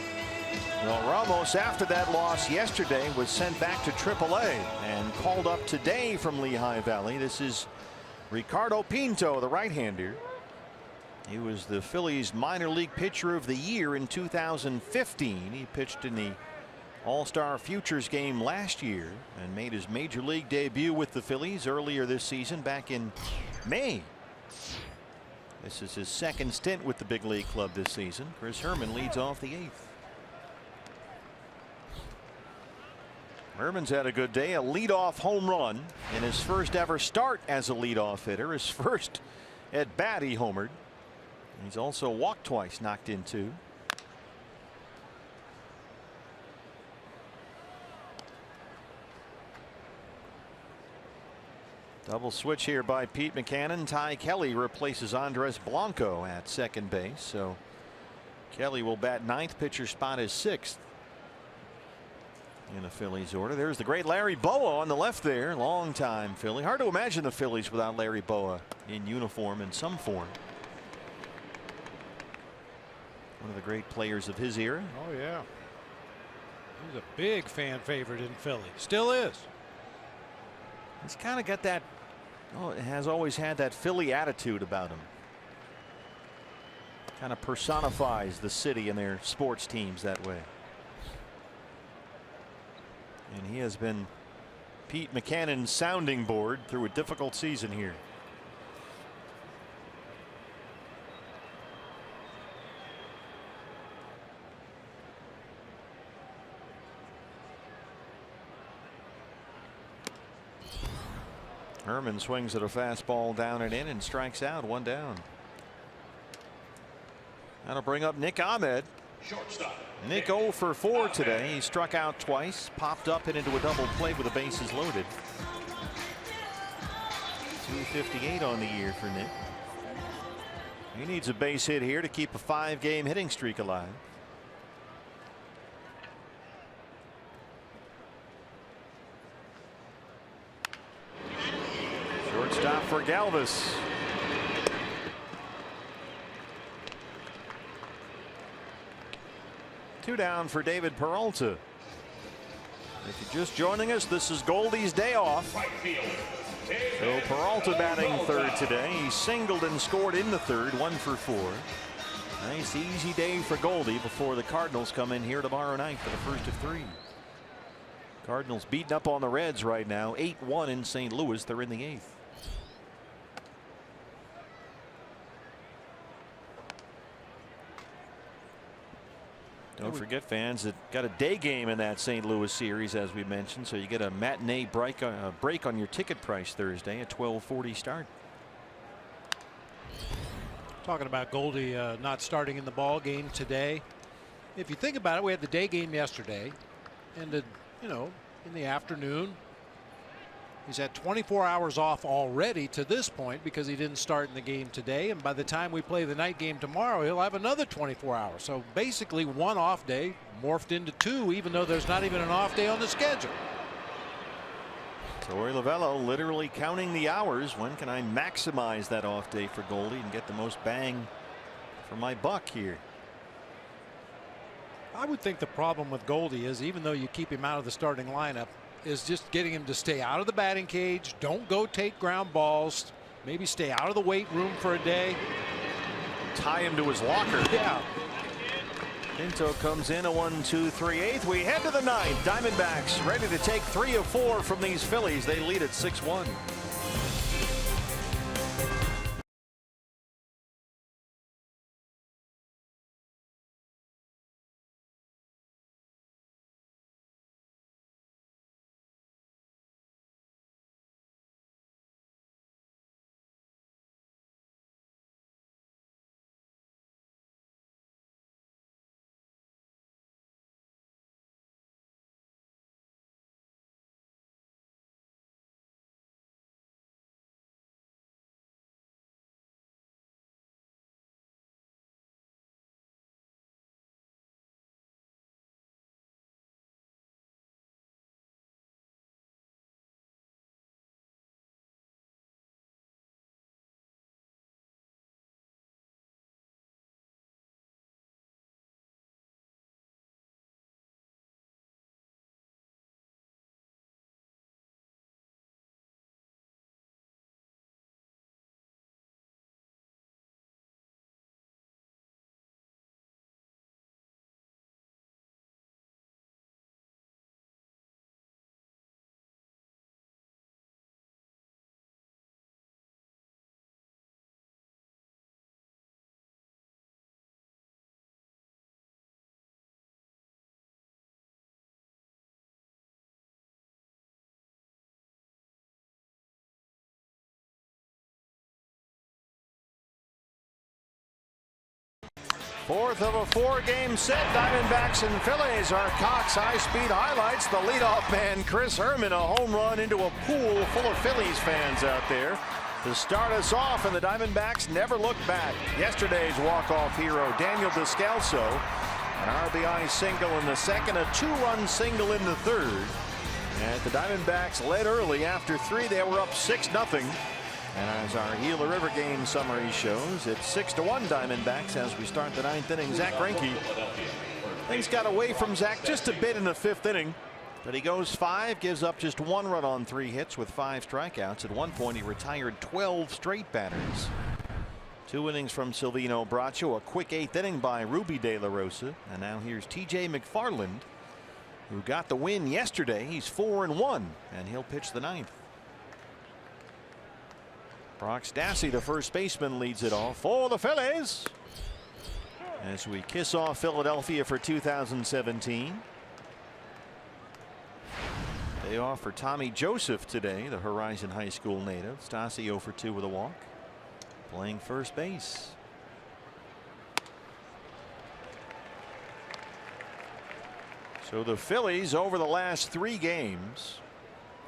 Well, Ramos, after that loss yesterday, was sent back to AAA and called up today from Lehigh Valley. This is Ricardo Pinto, the right-hander. He was the Phillies minor league pitcher of the year in 2015. He pitched in the All-Star Futures game last year and made his major league debut with the Phillies earlier this season back in May. This is his second stint with the big league club this season. Chris Herman leads off the 8th. Herman's had a good day, a leadoff home run in his first ever start as a leadoff hitter. His first at bat he homered. He's also walked twice, knocked in 2. Double switch here by Pete Mackanin. Ty Kelly replaces Andres Blanco at second base. So Kelly will bat 9th. Pitcher spot is 6th in the Phillies order. There's the great Larry Bowa on the left there. Long time Philly. Hard to imagine the Phillies without Larry Bowa in uniform in some form. One of the great players of his era. Oh, yeah. He's a big fan favorite in Philly. Still is. He's kind of got that, oh, has always had that Philly attitude about him. Kind of personifies the city and their sports teams that way. And he has been Pete Mackanin's sounding board through a difficult season here. Herman swings at a fastball down and in and strikes out. 1 down. That'll bring up Nick Ahmed. Shortstop. Nick 0 for 4 today. He struck out twice, popped up and into a double play with the bases loaded. 258 on the year for Nick. He needs a base hit here to keep a 5-game hitting streak alive. Shortstop for Galvis. Two down for David Peralta. If you're just joining us, this is Goldie's day off. So Peralta batting 3rd today. He singled and scored in the 3rd, 1 for 4. Nice easy day for Goldie before the Cardinals come in here tomorrow night for the first of 3. Cardinals beating up on the Reds right now, 8-1 in St. Louis. They're in the 8th. Don't forget, fans, that got a day game in that St. Louis series, as we mentioned, so you get a matinee break on your ticket price Thursday, a 12:40 start. Talking about Goldie not starting in the ball game today. If you think about it, we had the day game yesterday, and you know, in the afternoon. He's had 24 hours off already to this point because he didn't start in the game today. And by the time we play the night game tomorrow, he'll have another 24 hours. So basically 1 off day morphed into 2, even though there's not even an off day on the schedule. Torey Lovello literally counting the hours. When can I maximize that off day for Goldie and get the most bang for my buck here? I would think the problem with Goldie is, even though you keep him out of the starting lineup, is just getting him to stay out of the batting cage. Don't go take ground balls. Maybe stay out of the weight room for a day. Tie him to his locker. Yeah. Pinto comes in a 1-2-3/8. We head to the 9th. Diamondbacks ready to take 3 of 4 from these Phillies. They lead at 6-1. Fourth of a 4-game set. Diamondbacks and Phillies are Cox high-speed highlights. The leadoff man, Chris Herman, a home run into a pool full of Phillies fans out there to start us off, and the Diamondbacks never looked back. Yesterday's walk-off hero, Daniel Descalso, an RBI single in the second, a 2-run single in the third. And the Diamondbacks led early. After 3, they were up 6-0. And as our Gila River game summary shows, it's 6-1 Diamondbacks as we start the 9th inning. Zach Greinke. Things got away from Zach just a bit in the 5th inning. But he goes 5, gives up just 1 run on 3 hits with 5 strikeouts. At one point, he retired 12 straight batters. 2 innings from Silvino Bracho, a quick 8th inning by Ruby De La Rosa. And now here's TJ McFarland, who got the win yesterday. He's 4-1, and he'll pitch the 9th. Brock Stassi, the first baseman, leads it all for the Phillies as we kiss off Philadelphia for 2017. Day off for Tommy Joseph today, the Horizon High School native. Stassi 0 for 2 with a walk, playing first base. So the Phillies, over the last 3 games,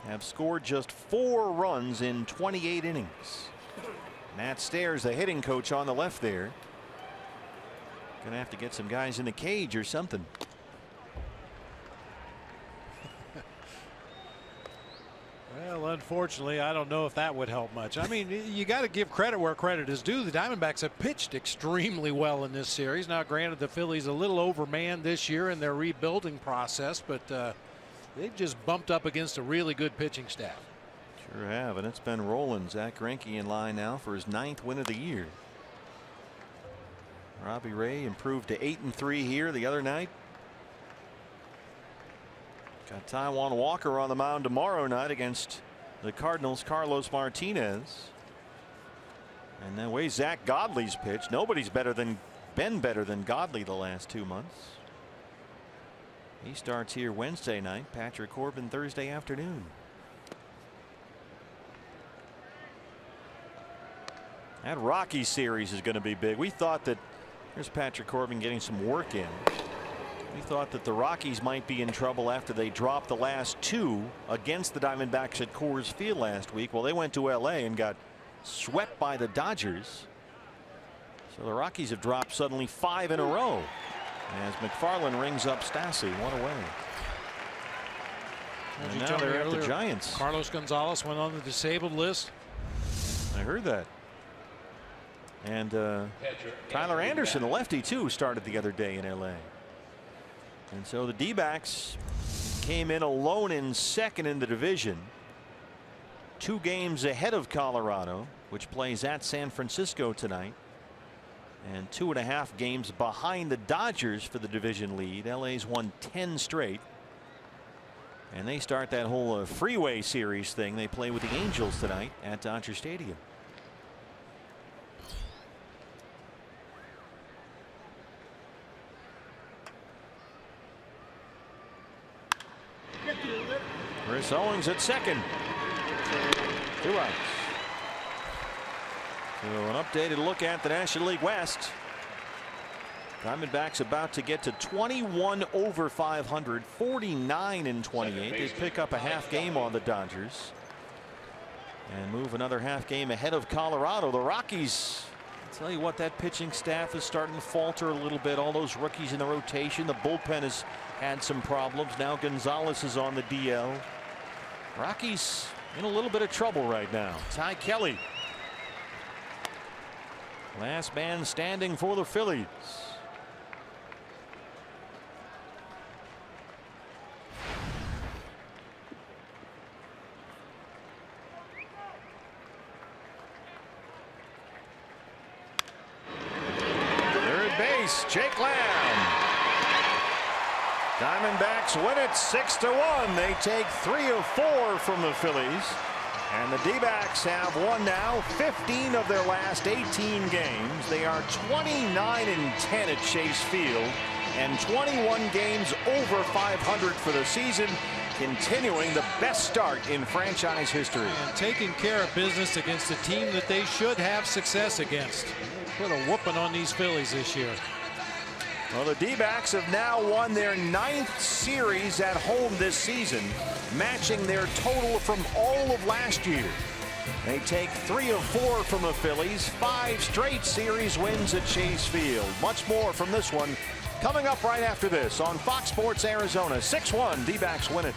have scored just 4 runs in 28 innings. Matt Stairs, the hitting coach, on the left there. Gonna have to get some guys in the cage or something. Well, unfortunately, I don't know if that would help much. I mean, you got to give credit where credit is due. The Diamondbacks have pitched extremely well in this series. Now, granted, the Phillies a little overmanned this year in their rebuilding process, but they've just bumped up against a really good pitching staff. Sure have, and it's been rolling. Zach Greinke in line now for his 9th win of the year. Robbie Ray improved to 8-3 here the other night. Got Taijuan Walker on the mound tomorrow night against the Cardinals' Carlos Martinez. And the way Zach Godley's pitched, nobody's been better than Godley the last 2 months. He starts here Wednesday night. Patrick Corbin Thursday afternoon. That Rockies series is going to be big. We thought that, here's Patrick Corbin getting some work in. We thought that the Rockies might be in trouble after they dropped the last 2 against the Diamondbacks at Coors Field last week. Well, they went to LA and got swept by the Dodgers. So the Rockies have dropped suddenly 5 in a row as McFarland rings up Stassi, 1 away. And now they're at the Giants. Carlos Gonzalez went on the disabled list. I heard that. And Tyler Anderson, the lefty, too, started the other day in LA. And so the D-backs came in alone in 2nd in the division. 2 games ahead of Colorado, which plays at San Francisco tonight. And 2.5 games behind the Dodgers for the division lead. LA's won 10 straight. And they start that whole freeway series thing. They play with the Angels tonight at Dodger Stadium. Chris Owings at 2nd. 2 outs. So an updated look at the National League West. Diamondbacks about to get to 21 over 500, 49-28. They pick up a half game on the Dodgers and move another half game ahead of Colorado. The Rockies, I'll tell you what, that pitching staff is starting to falter a little bit. All those rookies in the rotation. The bullpen has had some problems. Now Gonzalez is on the DL. Rockies in a little bit of trouble right now. Ty Kelly, last man standing for the Phillies. Third base, Jake Lamb. Diamondbacks win it 6-1. They take 3 of 4 from the Phillies. And the D-backs have won now 15 of their last 18 games. They are 29-10 at Chase Field and 21 games over 500 for the season, continuing the best start in franchise history. And taking care of business against a team that they should have success against. They put a whooping on these Phillies this year. Well, the D-backs have now won their 9th series at home this season, matching their total from all of last year. They take 3 of 4 from the Phillies, 5 straight series wins at Chase Field. Much more from this one coming up right after this on Fox Sports Arizona. 6-1, D-backs win it.